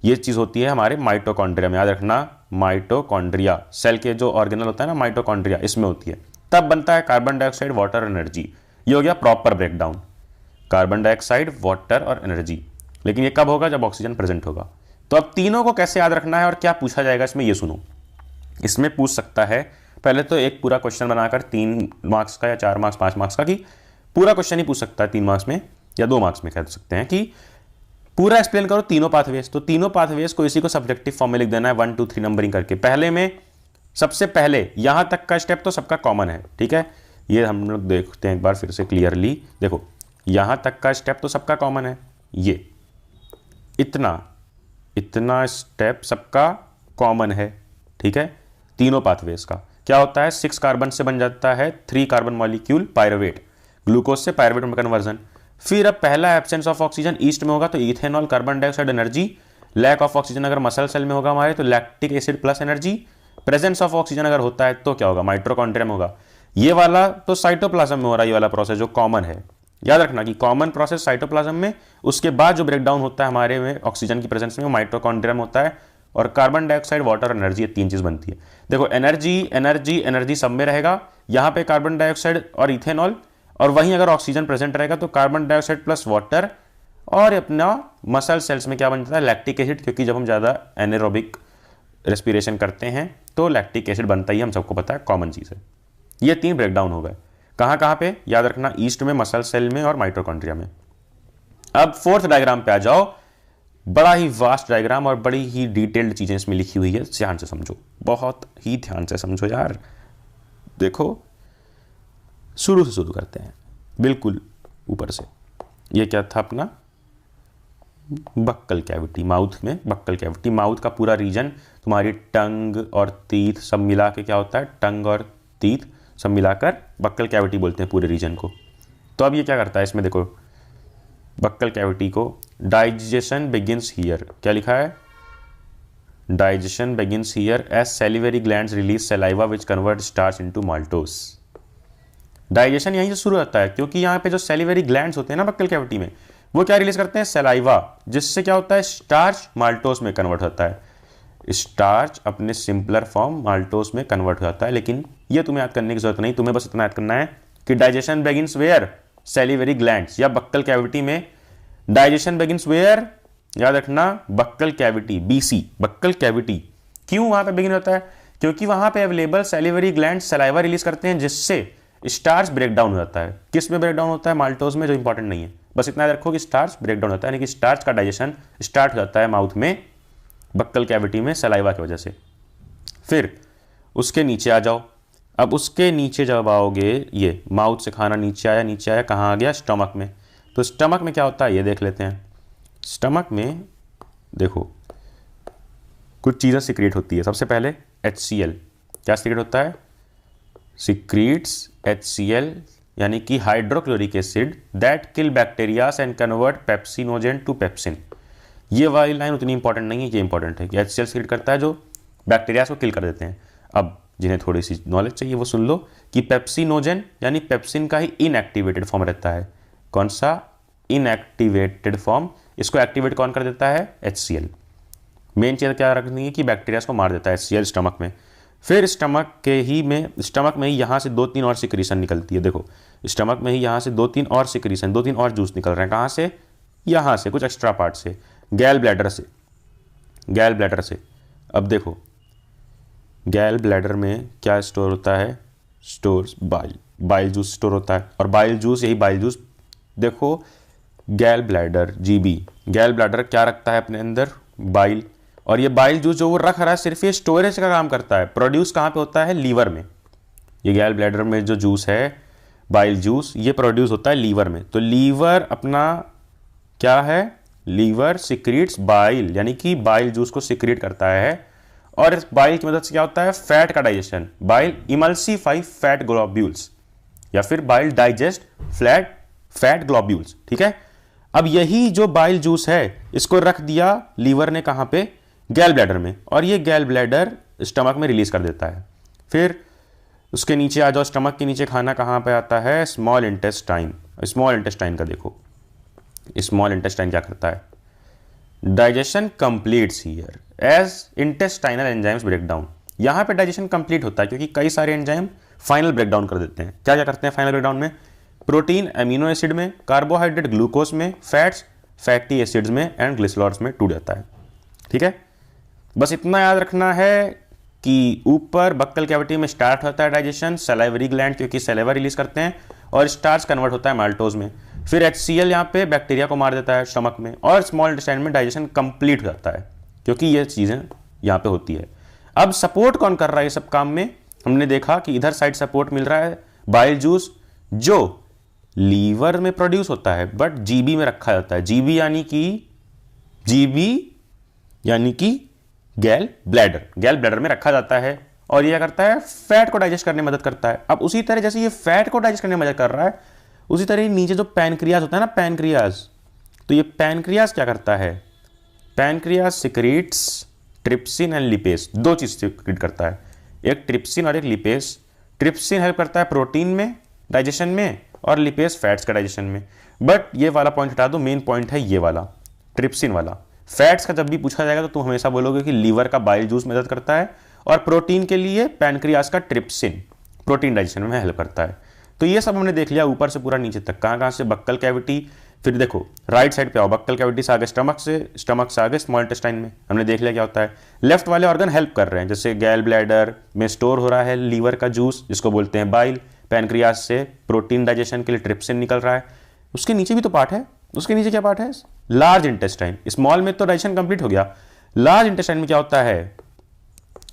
ये चीज होती है हमारे माइटोकॉन्ड्रिया में। याद रखना माइटोकॉन्ड्रिया, सेल के जो ऑर्गेनल होता है ना माइटोकॉन्ड्रिया, इसमें होती है। तब बनता है कार्बन डाइऑक्साइड, वाटर, एनर्जी। ये हो गया proper breakdown, carbon dioxide, water और एनर्जी। लेकिन ये कब होगा? जब ऑक्सीजन प्रेजेंट होगा। तो अब तीनों को कैसे याद रखना है और क्या पूछा जाएगा इसमें, ये सुनो। इसमें पूछ सकता है पहले तो एक पूरा क्वेश्चन बनाकर 3 मार्क्स का या 4 मार्क्स 5 मार्क्स का, कि पूरा क्वेश्चन ही पूछ सकता है 3 मार्क्स में या 2 मार्क्स में, कह सकते हैं कि पूरा एक्सप्लेन करो तीनों पाथवेज। तो तीनों पाथवेज को इसी को सब्जेक्टिव फॉर्म में लिख देना है 1 2 3 नंबरिंग करके। पहले में सबसे पहले यहां तक का स्टेप तो सबका कॉमन है, ठीक है। ये हम लोग देखते हैं एक बार फिर से क्लियरली। देखो यहां तक का स्टेप तो सबका कॉमन है, ये इतना स्टेप सबका कॉमन है, ठीक है। तीनों पाथवेज का क्या होता है? 6 कार्बन से बन जाता है 3 कार्बन मॉलिक्यूल पायरुवेट, ग्लूकोज से पायरुवेट में कन्वर्जन। फिर अब पहला एब्सेंस ऑफ ऑक्सीजन ईस्ट में होगा तो ethanol, carbon dioxide, energy, lack of oxygen अगर मसल सेल में होगा हमारे तो lactic acid plus energy, presence of oxygen अगर होता है तो क्या होगा, माइटोकॉन्ड्रिया में होगा। ये वाला तो साइटोप्लाज्म में हो रहा है, ये वाला प्रोसेस जो कॉमन है, याद रखना कि कॉमन प्रोसेस साइटोप्लाज्म में, उसके बाद जो ब्रेकडाउन होता है हमारे में ऑक्सीजन की प्रेजेंस में वो माइटोकॉन्ड्रिया में होता है, और कार्बन डाइऑक्साइड, वाटर, एनर्जी, ये 3 चीज बनती है। देखो एनर्जी एनर्जी एनर्जी सब में रहेगा, यहाँ पे कार्बन डाइऑक्साइड और इथेनॉल, और वहीं अगर ऑक्सीजन प्रेजेंट रहेगा तो कार्बन डाइऑक्साइड प्लस वाटर, और अपना मसल सेल्स में क्या बन जाता है, लैक्टिक एसिड, क्योंकि जब हम ज़्यादा एनेरोबिक रेस्पिरेशन करते हैं तो लैक्टिक एसिड बनता ही, हम सबको पता है, कॉमन चीज़ है। ये 3 ब्रेकडाउन हो गए, कहाँ कहाँ पे, याद रखना, ईस्ट में, मसल सेल में और माइटोकॉन्ड्रिया में। अब 4th डायग्राम पे आ जाओ, बड़ा ही वास्ट डायग्राम और बड़ी ही डिटेल्ड चीजें इसमें लिखी हुई है, ध्यान से समझो, बहुत ही ध्यान से समझो यार। देखो शुरू से शुरू करते हैं, बिल्कुल ऊपर से। ये क्या था अपना बक्कल कैविटी, माउथ में बक्कल कैविटी, माउथ का पूरा रीजन तुम्हारी टंग और टीथ सब मिला के क्या होता है, टंग और टीथ सब मिलाकर बक्कल कैविटी बोलते हैं पूरे रीजन को। तो अब ये क्या करता है, इसमें देखो बक्कल कैविटी को, डाइजेशन बिगिंस हियर, क्या लिखा है, digestion begins here as salivary glands release saliva which convert starch into maltose. Digestion यहीं से शुरू होता है, क्योंकि यहाँ पे जो सैलिवरी ग्लैंड्स होते हैं ना बक्कल कैविटी में, वो क्या रिलीज करते हैं, सलाइवा, जिससे क्या होता है, स्टार्च माल्टोस में कन्वर्ट होता है। स्टार्च अपने सिंपलर फॉर्म माल्टोस में कन्वर्ट हो जाता है। लेकिन ये तुम्हें याद करने की जरूरत नहीं, तुम्हें बस इतना याद करना है कि digestion begins where, salivary glands या बक्कल कैविटी में। डाइजेशन बिगिंस वेयर, याद रखना, buccal cavity, BC, buccal cavity. क्यों वहां पे बिगिन होता है, क्योंकि वहां पे available salivary gland saliva release करते हैं, जिससे स्टार्च ब्रेकडाउन हो जाता है। किस में ब्रेकडाउन होता है, माल्टोस में, जो इंपॉर्टेंट नहीं है, बस इतना याद रखो कि स्टार्च ब्रेकडाउन होता है, यानी कि स्टार्च का डाइजेशन स्टार्ट हो जाता है माउथ में, बक्कल कैविटी में, सलाइवा की वजह से। फिर उसके नीचे आ जाओ, अब उसके नीचे जब आओगे, ये माउथ से खाना नीचे आया, नीचे आया, कहाँ आ गया, स्टमक में। तो स्टमक में क्या होता है ये देख लेते हैं। स्टमक में देखो कुछ चीज़ें सीक्रेट होती है। सबसे पहले HCl, क्या सीक्रेट होता है, सीक्रेट्स HCl, यानी कि hydrochloric acid that kill bacterias and convert pepsinogen to pepsin. ये वाली लाइन उतनी इंपॉर्टेंट नहीं है, ये इंपॉर्टेंट है कि HCl सीक्रेट करता है जो बैक्टीरियाज को किल कर देते हैं। अब जिन्हें थोड़ी सी नॉलेज चाहिए वो सुन लो कि पेप्सिनोजेन यानी पेप्सिन का ही इनएक्टिवेटेड फॉर्म रहता है। कौन सा, इनएक्टिवेटेड फॉर्म। इसको एक्टिवेट कौन कर देता है, HCl। मेन चीज़ क्या रखनी है कि बैक्टीरियाज को मार देता है HCl स्टमक में। फिर स्टमक में ही यहाँ से 2-3 और सिक्रीशन निकलती है। देखो स्टमक में ही यहाँ से 2-3 और सिक्रीशन, 2-3 और जूस निकल रहे हैं। कहाँ से, यहाँ से, कुछ एक्स्ट्रा पार्ट से, गैल ब्लैडर से, गैल ब्लैडर से। अब देखो गैल ब्लैडर में क्या स्टोर होता है, स्टोर बाइल जूस स्टोर होता है। और बाइल जूस, यही बाइल जूस देखो, गैल ब्लैडर GB, गैल ब्लैडर क्या रखता है अपने अंदर, बाइल। और ये बाइल जूस जो वो रख रहा है सिर्फ ये स्टोरेज का काम करता है। प्रोड्यूस कहाँ पे होता है, लीवर में। ये गैल ब्लैडर में जो जूस है बाइल जूस, ये प्रोड्यूस होता है लीवर में। तो लीवर अपना क्या है, लीवर सिक्रीट्स बाइल, यानी कि बाइल जूस को सिक्रीट करता है। और इस बाइल की मदद से क्या होता है, फैट का digestion. Bile emulsify fat globules, या फिर बाइल डाइजेस्ट फैट ग्लोब्यूल्स, ठीक है। अब यही जो बाइल जूस है इसको रख दिया लीवर ने कहाँ पे, गैल ब्लैडर में, और ये गैल ब्लैडर स्टमक में रिलीज कर देता है। फिर उसके नीचे आ जाओ, स्टमक के नीचे खाना कहाँ पे आता है, स्मॉल इंटेस्टाइन। स्मॉल इंटेस्टाइन का देखो, स्मॉल इंटेस्टाइन क्या करता है, digestion completes here as intestinal enzymes breakdown. यहाँ पे डाइजेशन कंप्लीट होता है क्योंकि कई सारे एंजाइम फाइनल ब्रेकडाउन कर देते हैं। क्या क्या करते हैं फाइनल ब्रेकडाउन में, प्रोटीन अमीनो एसिड में, कार्बोहाइड्रेट ग्लूकोज में, फैट्स फैटी एसिड्स में, एंड ग्लिसरॉल्स में टूट जाता है, ठीक है। बस इतना याद रखना है कि ऊपर बक्कल कैविटी में स्टार्ट होता है डाइजेशन, सलाइवरी ग्लैंड क्योंकि सलाइवा रिलीज करते हैं, और स्टार्च कन्वर्ट होता है माल्टोज में। फिर HCl यहाँ पे बैक्टीरिया को मार देता है स्टमक में, और स्मॉल इंटेस्टाइन में डाइजेशन कंप्लीट हो जाता है क्योंकि ये चीज़ें यहाँ पे होती है। अब सपोर्ट कौन कर रहा है ये सब काम में, हमने देखा कि इधर साइड सपोर्ट मिल रहा है बाइल जूस जो लीवर में प्रोड्यूस होता है बट GB में रखा जाता है। GB यानी कि गैल ब्लैडर में रखा जाता है, और ये करता है फैट को डाइजेस्ट करने में मदद करता है। अब उसी तरह जैसे ये फैट को डाइजेस्ट करने में मदद कर रहा है, उसी तरह नीचे जो पैनक्रियाज होता है ना, पैनक्रियाज, तो ये पैनक्रियाज क्या करता है, pancreas secretes trypsin and lipase, दो चीज सिक्रीट करता है, एक ट्रिप्सिन और एक लिपेस। ट्रिप्सिन हेल्प करता है प्रोटीन में डाइजेशन में और लिपेस फैट्स का डाइजेशन में। बट ये वाला पॉइंट हटा दो, मेन पॉइंट है ये वाला ट्रिप्सिन वाला। फैट्स का जब भी पूछा जाएगा तो तुम हमेशा बोलोगे कि लीवर का बाइल जूस मदद करता है, और प्रोटीन के लिए पैनक्रियाज का ट्रिप्सिन प्रोटीन डाइजेशन में हेल्प करता है। तो ये सब हमने देख लिया ऊपर से पूरा नीचे तक, कहाँ कहाँ से बक्कल कैविटी। फिर देखो राइट साइड पे आओ, बक्कल कैविटी से आगे स्टमक से आगे स्मॉल इंटेस्टाइन में हमने देख लिया क्या होता है। लेफ्ट वाले ऑर्गन हेल्प कर रहे हैं, जैसे गैल ब्लैडर में स्टोर हो रहा है लीवर का जूस जिसको बोलते हैं बाइल, पैनक्रियाज से प्रोटीन डाइजेशन के लिए ट्रिप्सिन निकल रहा है। उसके नीचे भी तो पार्ट है, उसके नीचे क्या पार्ट है, लार्ज इंटेस्टाइन। स्मॉल में तो डाइजेशन कंप्लीट हो गया, लार्ज इंटेस्टाइन में क्या होता है,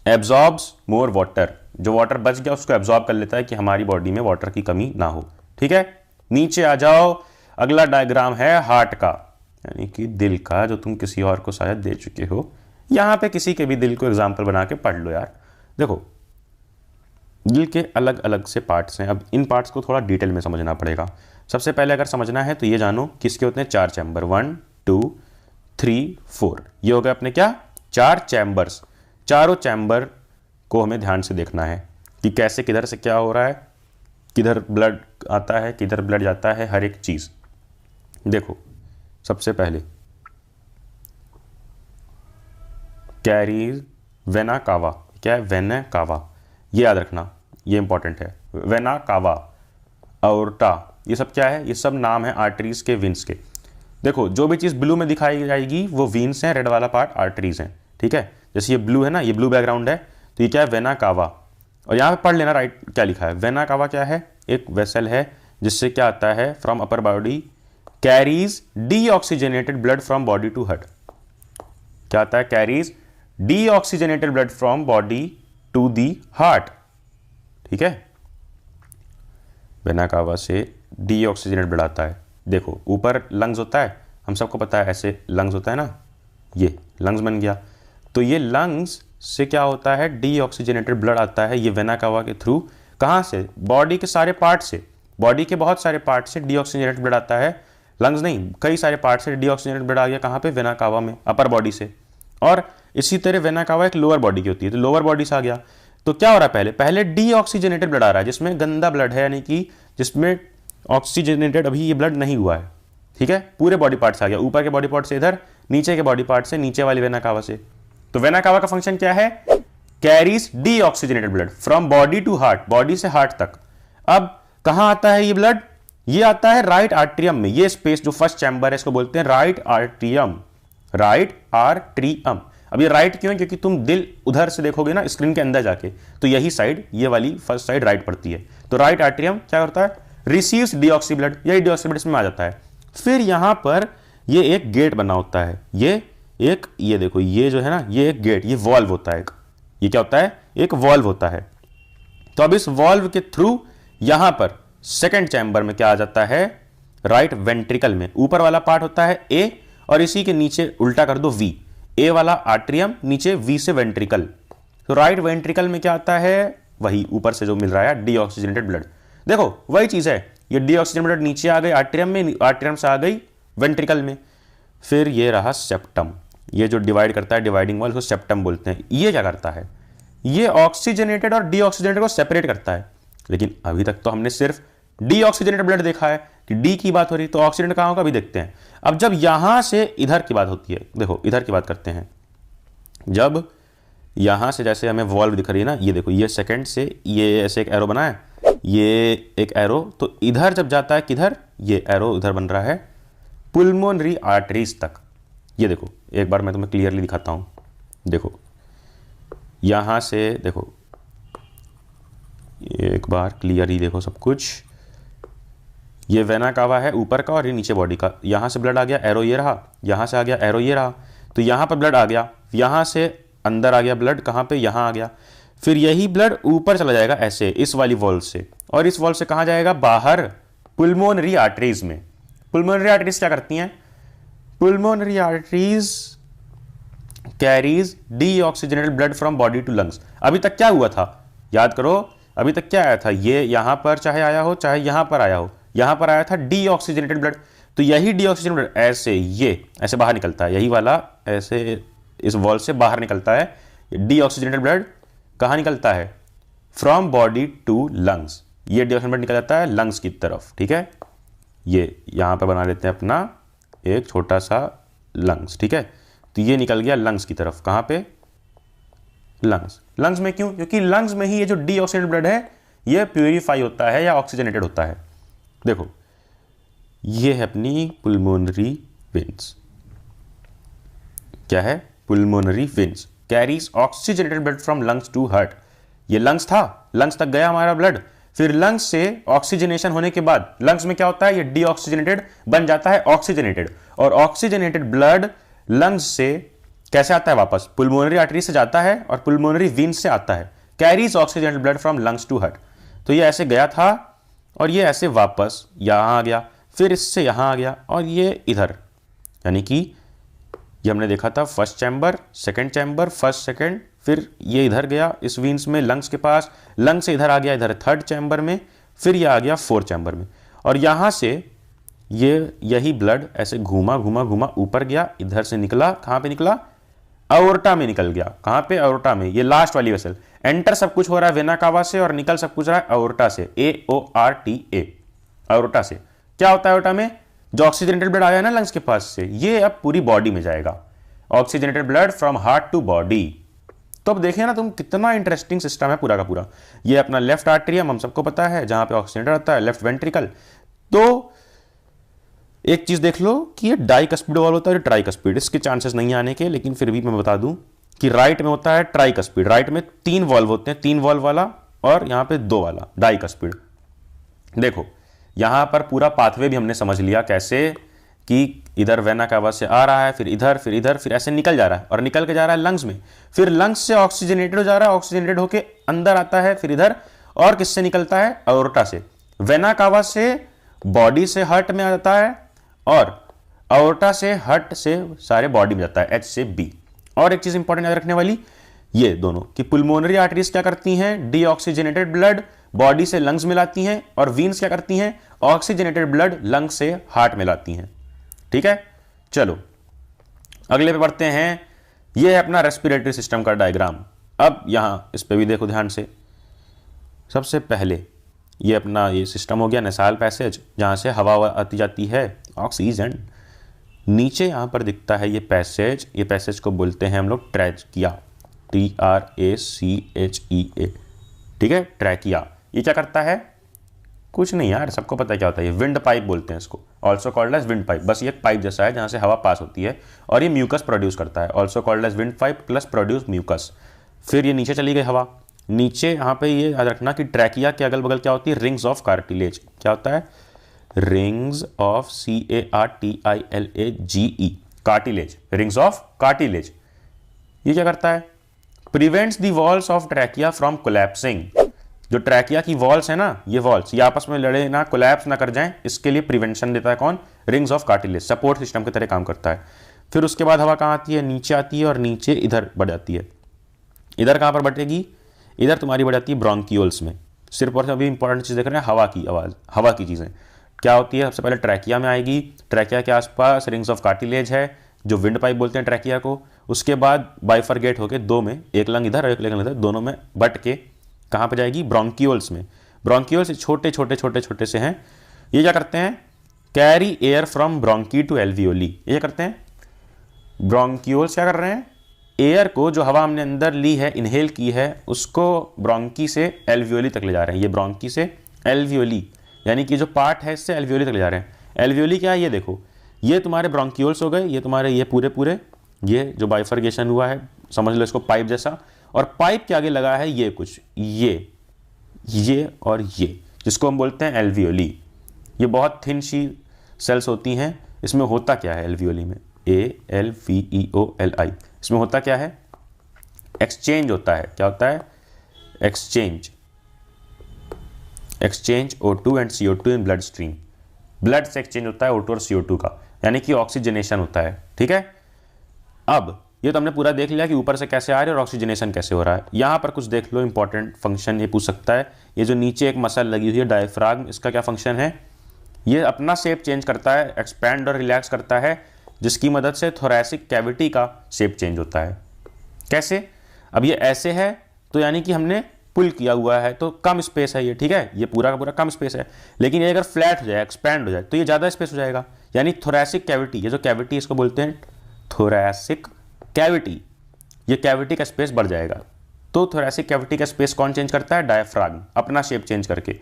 एब्जॉर्ब्स मोर वाटर, जो वाटर बच गया उसको एब्जॉर्ब कर लेता है कि हमारी बॉडी में वाटर की कमी ना हो। ठीक है, नीचे आ जाओ, अगला डायग्राम है हार्ट का, यानी कि दिल का, जो तुम किसी और को शायद दे चुके हो। यहां पे किसी के भी दिल को एग्जाम्पल बना के पढ़ लो यार। देखो दिल के अलग अलग से पार्ट्स हैं, अब इन पार्ट्स को थोड़ा डिटेल में समझना पड़ेगा। सबसे पहले अगर समझना है तो ये जानो किसके होते हैं, 4 चैम्बर, 1 2 3 4, ये हो गए अपने क्या 4 चैम्बर्स। चारों चैम्बर को हमें ध्यान से देखना है कि कैसे किधर से क्या हो रहा है, किधर ब्लड आता है किधर ब्लड जाता है, हर एक चीज। देखो सबसे पहले कैरीज वेना कावा, क्या है वेना कावा, ये याद रखना, ये इंपॉर्टेंट है। वेना कावा, अओर्टा, ये सब क्या है, ये सब नाम है आर्टरीज के, विंस के। देखो जो भी चीज ब्लू में दिखाई जाएगी वो विंस हैं, रेड वाला पार्ट आर्टरीज हैं। ठीक है, जैसे ये ब्लू है ना, ये ब्लू बैकग्राउंड है, तो ये क्या है वेना कावा। और यहाँ पे पढ़ लेना राइट क्या लिखा है, वेना कावा क्या है, एक वेसल है जिससे क्या आता है, from upper body carries deoxygenated blood from body to heart. क्या आता है, carries deoxygenated blood from body to the heart. ठीक है, वेना कावा से डीऑक्सीजनेटेड ब्लड आता है। देखो ऊपर लंग्स होता है, हम सबको पता है ऐसे लंग्स होता है ना, ये लंग्स बन गया, तो ये लंग्स से क्या होता है, डीऑक्सीजनेटेड ब्लड आता है ये वेना कावा के थ्रू। कहाँ से, बॉडी के सारे पार्ट से, बॉडी के बहुत सारे पार्ट से डीऑक्सीजनेटेड ब्लड आता है, लंग्स नहीं कई सारे पार्ट से डीऑक्सीजनेटेड ब्लड आ गया कहाँ पे, वेना कावा में, अपर बॉडी से। और इसी तरह वेना कावा एक लोअर बॉडी की होती है, तो लोअर बॉडी से आ गया। तो क्या हो रहा है, पहले डीऑक्सीजनेटेड ब्लड आ रहा है जिसमें गंदा ब्लड है, यानी कि जिसमें ऑक्सीजनेटेड अभी ये ब्लड नहीं हुआ है। ठीक है, पूरे बॉडी पार्ट से आ गया, ऊपर के बॉडी पार्ट से इधर, नीचे के बॉडी पार्ट से नीचे वाली वेना कावा से। तो वेना कावा का फंक्शन क्या है, carries deoxygenated blood from body to heart, body से हार्ट तक। अब कहां आता है ये ब्लड, ये आता है राइट आर्ट्रियम में, ये स्पेस जो फर्स्ट चैम्बर है इसको बोलते हैं राइट आर्ट्रियम, राइट आर्ट्रियम। अब ये राइट क्यों है, क्योंकि तुम दिल उधर से देखोगे ना स्क्रीन के अंदर जाके, तो यही साइड, ये वाली फर्स्ट साइड राइट पड़ती है। तो राइट आर्ट्रियम क्या करता है, रिसीव्स डीऑक्सी ब्लड, यही डीऑक्सी ब्लड इसमें आ जाता है। फिर यहां पर ये एक गेट बना होता है, ये देखो ये जो है ना, ये एक गेट, ये वॉल्व होता है एक, ये क्या होता है, एक वॉल्व होता है। तो अब इस वॉल्व के थ्रू यहां पर सेकंड चैम्बर में क्या आ जाता है, राइट वेंट्रिकल में। ऊपर वाला पार्ट होता है ए, और इसी के नीचे उल्टा कर दो वी, ए वाला आर्ट्रियम, नीचे वी से वेंट्रिकल। तो राइट वेंट्रिकल में क्या आता है, वही ऊपर से जो मिल रहा है डीऑक्सीजनेटेड ब्लड। देखो वही चीज है, ये डीऑक्सीजनेटेड ब्लड नीचे आ गई आर्ट्रियम में, आर्ट्रियम से आ गई वेंट्रिकल में। फिर ये रहा सेप्टम, ये जो डिवाइड करता है डिवाइडिंग वॉल, उसको सेप्टम बोलते हैं। ये क्या करता है, ये ऑक्सीजनेटेड और डीऑक्सीजनेटेड को सेपरेट करता है। लेकिन अभी तक तो हमने सिर्फ डीऑक्सीजनेटेड ब्लड देखा है कि डी की बात हो रही, तो ऑक्सीजनेटेड कहां होगा अभी देखते हैं। अब जब यहां से इधर की बात होती है, देखो इधर की बात करते हैं, जब यहां से जैसे हमें वॉल्व दिख रही है ना, ये देखो ये सेकंड से ये ऐसे एक एरो बना है, ये एक एरो, तो इधर जब जाता है किधर, ये एरो उधर बन रहा है पुल्मोनरी आर्टरीज तक। ये देखो एक बार मैं तुम्हें क्लियरली दिखाता हूं, देखो यहां से देखो, एक बार क्लियरली देखो सब कुछ, ये वेना कावा है ऊपर का और ये नीचे बॉडी का। यहां से ब्लड आ गया, एरो ये रहा, यहां से आ गया एरो ये रहा, तो यहां पर ब्लड आ गया, यहां से अंदर आ गया ब्लड, कहां पे, यहां आ गया। फिर यही ब्लड ऊपर चला जाएगा ऐसे इस वाली वॉल से, और इस वॉल से कहां जाएगा, बाहर पुल्मोनरी आर्टरीज में। पुल्मोनरी आर्टरीज क्या करती हैं, pulmonary arteries carries deoxygenated blood from body to lungs. अभी तक क्या हुआ था, याद करो, अभी तक क्या आया था, ये यहां पर चाहे आया हो चाहे यहां पर आया हो, यहां पर आया था डीऑक्सीजनेटेड ब्लड। तो यही डीऑक्सीजन ब्लड ऐसे ऐसे बाहर निकलता है, यही वाला ऐसे इस वॉल से बाहर निकलता है। डीऑक्सीजनेटेड ब्लड कहाँ निकलता है? From body to lungs. ये डीऑक्सीजन ब्लड निकल जाता है लंग्स की तरफ, ठीक है। ये यहाँ पर बना लेते हैं अपना एक छोटा सा लंग्स, ठीक है। तो ये निकल गया लंग्स की तरफ। कहाँ पे? लंग्स। लंग्स में क्यों? क्योंकि लंग्स में ही ये जो डीऑक्सीजनेटेड ब्लड है ये प्यूरिफाई होता है या ऑक्सीजनेटेड होता है। देखो ये है अपनी पुल्मोनरी वेन्स। क्या है? Pulmonary veins carries oxygenated blood from lungs to heart. ये लंग्स था, लंग्स तक गया हमारा ब्लड, फिर लंग्स से ऑक्सीजनेशन होने के बाद लंग्स में क्या होता है? ये डीऑक्सीजनेटेड बन जाता है ऑक्सीजनेटेड, और ऑक्सीजनेटेड ब्लड लंग्स से कैसे आता है वापस? पुल्मोनरी आर्टरी से जाता है और पुल्मोनरी वेन्स से आता है। Carries oxygenated blood from lungs to heart. तो ये ऐसे गया था और ये ऐसे वापस यहां आ गया, फिर इससे यहां आ गया और ये इधर, यानी कि ये हमने देखा था first chamber, second chamber, first second, फिर ये इधर गया इस वीन्स में लंग्स के पास, लंग से इधर आ गया इधर थर्ड चैम्बर में, फिर ये आ गया फोर्थ चैम्बर में, और यहाँ से यही ब्लड ऐसे घूमा घूमा घूमा ऊपर गया, इधर से निकला, कहाँ पे निकला? अओर्टा में निकल गया। कहाँ पे? अओर्टा में। ये लास्ट वाली वेसल। एंटर सब कुछ हो रहा है वेना कावा से और निकल सब कुछ रहा है अओर्टा से, AORTA, अओर्टा से। क्या होता है अओर्टा में? जो ऑक्सीजनेटेड ब्लड आया है ना लंग्स के पास से, ये अब पूरी बॉडी में जाएगा। Oxygenated blood from heart to body. तो अब देखिए ना तुम, कितना इंटरेस्टिंग सिस्टम है पूरा का पूरा। ये अपना लेफ्ट आर्टरियम हम सबको पता है, जहां पे ऑक्सीजनेटेड आता है, लेफ्ट वेंट्रिकल। तो एक चीज देख लो कि ये डाइकस्पिड वॉल्व होता है, ट्राइकस्पिड। इसके चांसेस नहीं आने के, लेकिन फिर भी मैं बता दूं कि राइट में होता है ट्राइकस्पिड। राइट में 3 वॉल्व होते हैं, 3 वॉल्व वाला और यहां पे 2 वाला डाइकस्पिड। देखो यहां पर पूरा पाथवे भी हमने समझ लिया कैसे, कि इधर वेना कावा से आ रहा है, फिर इधर, फिर इधर, फिर ऐसे निकल जा रहा है और निकल के जा रहा है लंग्स में, फिर लंग्स से ऑक्सीजनेटेड हो जा रहा है, ऑक्सीजनेटेड होके अंदर आता है, फिर इधर, और किससे निकलता है? अओर्टा से। वेना कावा से बॉडी से हार्ट में आ जाता है और अओर्टा से हार्ट से सारे बॉडी में जाता है, H से B। और एक चीज इंपॉर्टेंट याद रखने वाली, ये दोनों कि पुल्मोनरी आर्टरीज क्या करती हैं? डीऑक्सीजनेटेड ब्लड बॉडी से लंग्स में लाती हैं, और वीन्स क्या करती हैं? ऑक्सीजनेटेड ब्लड लंग्स से हार्ट में लाती हैं। ठीक है, चलो अगले पे बढ़ते हैं। ये है अपना रेस्पिरेटरी सिस्टम का डायग्राम। अब यहां इस पे भी देखो ध्यान से। सबसे पहले ये अपना ये सिस्टम हो गया नेसाल पैसेज, जहां से हवा आती जाती है ऑक्सीजन। नीचे यहां पर दिखता है ये पैसेज को बोलते हैं हम लोग ट्रैकिया, TRACHEA। ठीक है, ट्रैकिया। ये क्या करता है? कुछ नहीं यार, सबको पता है क्या होता है। ये विंड पाइप बोलते हैं इसको, also called as wind pipe. बस ये एक पाइप जैसा है जहां से हवा पास होती है और ये म्यूकस प्रोड्यूस करता है, also called as wind pipe plus produce mucus. फिर ये नीचे चली गई हवा। नीचे यहाँ पे ये याद रखना कि ट्रैकिया के अगल बगल क्या होती है? Rings of cartilage. क्या होता है? Rings of CARTILAGE, cartilage, rings of cartilage. ये क्या करता है? Prevents the walls of trachea from collapsing. जो ट्रैकिया की वॉल्स है ना, ये वॉल्स ये आपस में लड़े ना, कोलैप्स ना कर जाएं, इसके लिए प्रिवेंशन देता है कौन? Rings of cartilage. Support system की तरह काम करता है। फिर उसके बाद हवा कहाँ आती है? नीचे आती है और नीचे इधर बढ़ जाती है। इधर कहाँ पर बढ़ेगी? इधर तुम्हारी बढ़ जाती है ब्रोंकियोल्स में। सिर्फ और अभी इंपॉर्टेंट चीज़ देख रहे हैं, हवा की आवाज़, हवा की चीज़ें क्या होती है? सबसे पहले ट्रैकिया में आएगी। ट्रैकिया के आसपास रिंग्स ऑफ कार्टिलेज है, जो विंड पाइप बोलते हैं ट्रैकिया को। उसके बाद बाइफरगेट होकर 2 में, एक लंग इधर और एक लंग इधर, दोनों में बट के कहाँ पर जाएगी? ब्रोंकियोल्स में। ब्रोंकियोल्स छोटे छोटे छोटे छोटे से हैं। ये क्या करते हैं? Carry air from bronchi to alveoli. ये क्या करते हैं? ब्रोंकियोल्स क्या कर रहे हैं? एयर को, जो हवा हमने अंदर ली है, इनहेल की है, उसको ब्रोंकी से एल्वियोली तक ले जा रहे हैं। ये ब्रोंकी से एल्वियोली, यानी कि जो पार्ट है इससे एल्वियोली तक ले जा रहे हैं। एल्वियोली क्या है? ये देखो, ये तुम्हारे ब्रोंकियोल्स हो गए, ये तुम्हारे ये पूरे ये जो बाइफरगेशन हुआ है, समझ लो इसको पाइप जैसा। और पाइप के आगे लगा है ये कुछ, ये और ये, जिसको हम बोलते हैं एल्वियोली। ये बहुत थिन सी सेल्स होती हैं। इसमें होता क्या है एल्वियोली में? ALVEOLI। इसमें होता क्या है? एक्सचेंज होता है। क्या होता है? Exchange O2 and CO2 in blood stream. Blood से एक्सचेंज होता है O2 और CO2 का, यानी कि ऑक्सीजनेशन होता है। ठीक है, अब ये तो हमने पूरा देख लिया कि ऊपर से कैसे आ रहे हैं और ऑक्सीजनेशन कैसे हो रहा है। यहां पर कुछ देख लो, इंपॉर्टेंट फंक्शन ये पूछ सकता है। ये जो नीचे एक मसल लगी हुई है डायफ्राग्म, इसका क्या फंक्शन है? ये अपना शेप चेंज करता है, एक्सपैंड और रिलैक्स करता है, जिसकी मदद से थोरैसिक कैविटी का शेप चेंज होता है। कैसे? अब ये ऐसे है तो यानी कि हमने पुल किया हुआ है तो कम स्पेस है ये, ठीक है, ये पूरा का पूरा कम स्पेस है। लेकिन ये अगर फ्लैट हो जाए, एक्सपैंड हो जाए, तो ये ज़्यादा स्पेस हो जाएगा। यानी थोरैसिक कैविटी, ये जो कैविटी इसको बोलते हैं थोरैसिक कैविटी, ये कैविटी का स्पेस बढ़ जाएगा। तो थोरैसिक कैविटी का स्पेस कौन चेंज करता है? डायफ्राग्म, अपना शेप चेंज करके।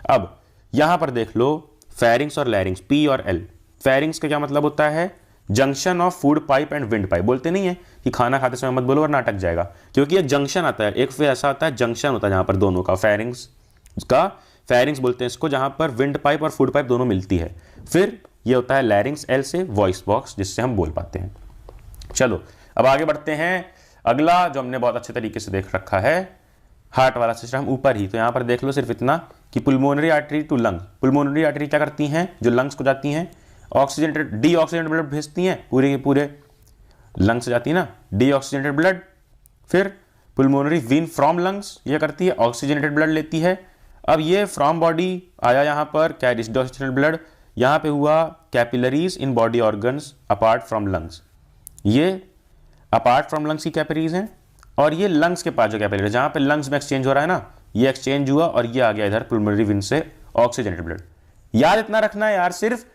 अब यहाँ पर देख लो फेरिंग्स और लैरिंग्स, पी और एल। फेरिंग्स का क्या मतलब होता है? Junction of food pipe and wind pipe. बोलते नहीं है कि खाना खाते समय मत बोलो वरना अटक जाएगा, क्योंकि एक जंक्शन आता है, एक फिर ऐसा आता है जंक्शन होता है जहाँ पर दोनों का, फेरिंग्स बोलते हैं इसको, जहाँ पर विंड पाइप और फूड पाइप दोनों मिलती है। फिर ये होता है लैरिंग्स, एल से वॉइस बॉक्स, जिससे हम बोल पाते हैं। चलो अब आगे बढ़ते हैं। अगला जो हमने बहुत अच्छे तरीके से देख रखा है, हार्ट वाला सिस्टम ऊपर ही। तो यहाँ पर देख लो सिर्फ इतना कि पुल्मोनरी आर्टरी टू लंग। पुल्मोनरी आर्टरी क्या करती हैं? जो लंग्स को जाती हैं, ऑक्सीजनेटेड डीऑक्सीजनेटेड ब्लड भेजती हैं, पूरे के पूरे लंग्स से जाती है ना डीऑक्सीजनेटेड ब्लड। फिर पुल्मोनरी वीन फ्रॉम लंग्स ये करती है, ऑक्सीजनेटेड ब्लड लेती है। अब ये फ्रॉम बॉडी आया यहाँ पर कैरिज डीऑक्सीजनेटेड ब्लड, यहाँ पे हुआ capillaries in body organs apart from lungs. ये अपार्ट फ्रॉम लंग्स की कैपिलरीज हैं, और ये लंग्स के पास जो कैपिलरी जहाँ पे लंग्स में एक्सचेंज हो रहा है ना, ये एक्सचेंज हुआ और ये आ गया इधर पुल्मोनरी विन से ऑक्सीजनेटेड ब्लड। याद इतना रखना है यार सिर्फ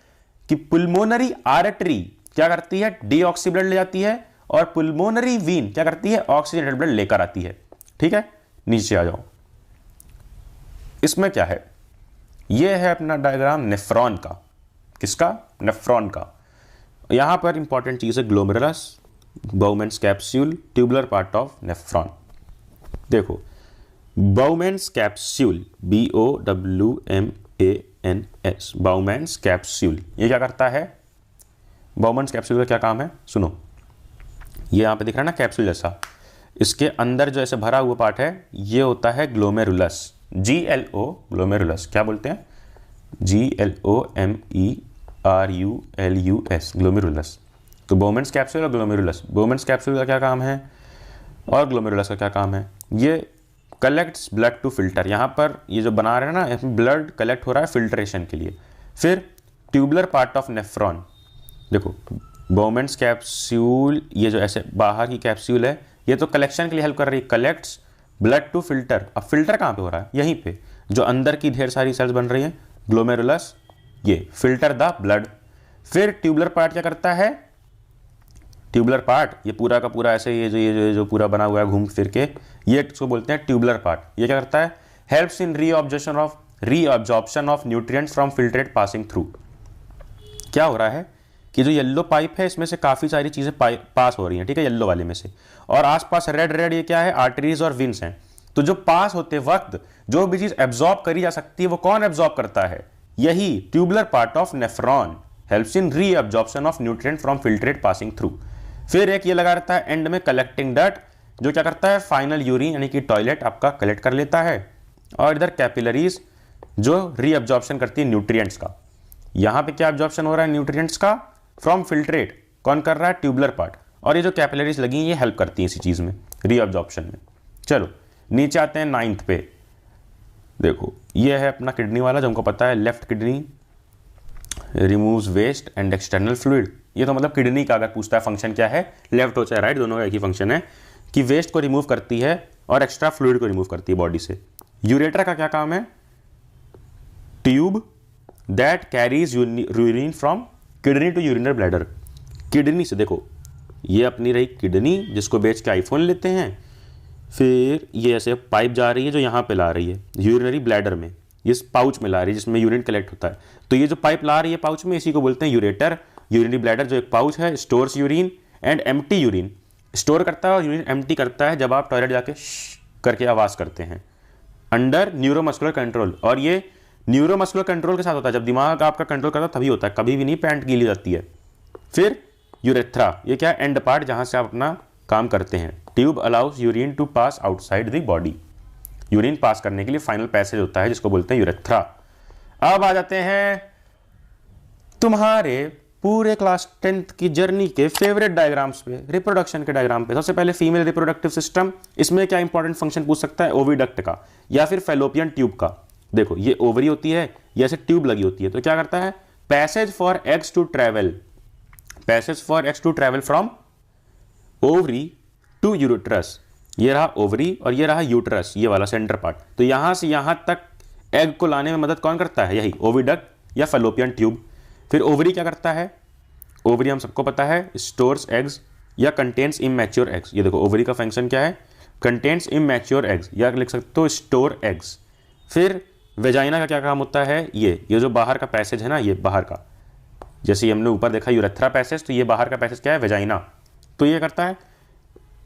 कि पुल्मोनरी आर्टरी क्या करती है? डीऑक्सी ब्लड ले जाती है, और पुल्मोनरी वीन क्या करती है? ऑक्सीजनेटेड ब्लड लेकर आती है। ठीक है, नीचे आ जाओ। इसमें क्या है? यह है अपना डायग्राम नेफ्रॉन का। किसका? नेफ्रॉन का। यहां पर इंपॉर्टेंट चीज है glomerulus, Bowman's capsule, tubular part of nephron. देखो Bowman's capsule, BOWMANS, Bowman's capsule, ये क्या करता है? बाउमेंस कैप्सूल का क्या काम है? सुनो, ये यहाँ पे दिख रहा है ना कैप्सूल जैसा, इसके अंदर जो ऐसे भरा हुआ पार्ट है ये होता है ग्लोमेरुलस, GLO, ग्लोमेरुलस। क्या बोलते हैं? GLOMERULUS, glomerulus. तो बाउमेंस कैप्सूल और ग्लोमेरुलस, बाउमेंस कैप्सूल का क्या काम है और ग्लोमेरुलस का क्या काम है? ये कलेक्ट्स ब्लड टू फिल्टर, यहाँ पर ये जो बना रहे हैं ना, इसमें ब्लड कलेक्ट हो रहा है फिल्ट्रेशन के लिए। फिर ट्यूबुलर पार्ट ऑफ नेफ्रॉन, देखो बाउमेंस कैप्सूल, ये जो ऐसे बाहर की कैप्सूल है, ये तो कलेक्शन के लिए हेल्प कर रही है, कलेक्ट्स ब्लड टू फिल्टर। अब फिल्टर कहाँ पे हो रहा है? यहीं पे, जो अंदर की ढेर सारी सेल्स बन रही हैं, ग्लोमेरुलस, ये फिल्टर द ब्लड। फिर ट्यूबुलर पार्ट क्या करता है? ट्यूबुलर पार्ट ये पूरा का पूरा ऐसे ये जो पूरा बना हुआ है घूम फिर के, ये इसको बोलते हैं ट्यूबुलर पार्ट। ये क्या करता है? Helps in reabsorption of nutrients from filtrate passing through. क्या हो रहा है कि जो येलो पाइप है इसमें से काफ़ी सारी चीज़ें पास हो रही हैं, ठीक है, येलो वाले में से, और आसपास रेड ये क्या है? आर्टरीज और विंस हैं। तो जो पास होते वक्त जो भी चीज़ एब्जॉर्ब करी जा सकती है वो कौन एब्जॉर्ब करता है? यही tubular part of nephron helps in reabsorption of nutrient from filtrate passing through. फिर एक ये लगा रहता है एंड में कलेक्टिंग डट, जो क्या करता है? फाइनल यूरिन यानी कि टॉयलेट आपका कलेक्ट कर लेता है। और इधर कैपिलरीज जो रीअब्जॉर्प्शन करती है न्यूट्रिएंट्स का। यहाँ पे क्या एब्जॉर्प्शन हो रहा है न्यूट्रिएंट्स का? From filtrate. कौन कर रहा है? Tubular part. और ये जो कैपिलरीज लगी हैं ये हेल्प करती हैं इसी चीज़ में, रीअब्जॉर्प्शन में। चलो नीचे आते हैं 9th पे। देखो ये है अपना किडनी वाला, जो हमको पता है left kidney removes waste and external fluid. ये तो मतलब किडनी का अगर पूछता है फंक्शन क्या है, लेफ्ट हो चाहे राइट, दोनों का एक ही फंक्शन है कि वेस्ट को रिमूव करती है और एक्स्ट्रा फ्लूइड को रिमूव करती है बॉडी से। यूरेटर का क्या काम है? Tube that carries urine from kidney to urinary bladder. Kidney से, देखो ये अपनी रही किडनी जिसको बेच के आईफोन लेते हैं, फिर ये ऐसे पाइप जा रही है जो यहाँ पे ला रही है यूरिनरी ब्लैडर में, इस पाउच में ला रही है जिसमें यूरिन कलेक्ट होता है। तो ये जो पाइप ला रही है पाउच में, इसी को बोलते हैं यूरेटर। यूरिनरी ब्लैडर जो एक पाउच है stores urine and empty urine, store करता है और यूरिन एम्प्टी करता है जब आप टॉयलेट जाके करके आवाज़ करते हैं, अंडर न्यूरोमस्कुलर कंट्रोल। और ये न्यूरोमस्कुलर कंट्रोल के साथ होता है, जब दिमाग आपका कंट्रोल करता है तभी होता है, कभी भी नहीं पैंट गीली जाती है। फिर यूरेथ्रा, ये क्या है? एंड पार्ट जहाँ से आप अपना काम करते हैं। Tube allows urine to pass outside the body, urine pass करने के लिए फाइनल पैसेज होता है जिसको बोलते हैं यूरेथ्रा। अब आ जाते हैं तुम्हारे पूरे क्लास 10th की जर्नी के फेवरेट डायग्राम्स पे, रिप्रोडक्शन के डायग्राम पे। सबसे पहले फीमेल रिप्रोडक्टिव सिस्टम, इसमें क्या इंपॉर्टेंट फंक्शन पूछ सकता है? ओविडक्ट का या फिर फैलोपियन ट्यूब का। देखो ये ओवरी होती है, ये ऐसे ट्यूब लगी होती है, तो क्या करता है? Passage for eggs to travel from ovary to uterus. ये रहा ओवरी और ये रहा यूट्रस, ये वाला सेंटर पार्ट। तो यहां से यहां तक एग को लाने में मदद कौन करता है? यही ओविडक्ट या फैलोपियन ट्यूब। फिर ओवरी क्या करता है? ओवरी हम सबको पता है स्टोर्स एग्स या कंटेन्स इमैच्योर एग्स। ये देखो ओवरी का फंक्शन क्या है? कंटेन्स इमैच्योर एग्स, या लिख सकते हो स्टोर एग्स। फिर वेजाइना का क्या काम होता है? ये जो बाहर का पैसेज है ना, ये बाहर का, जैसे हमने ऊपर देखा यूरेथ्रा पैसेज, तो ये बाहर का पैसेज क्या है? वेजाइना। तो ये करता है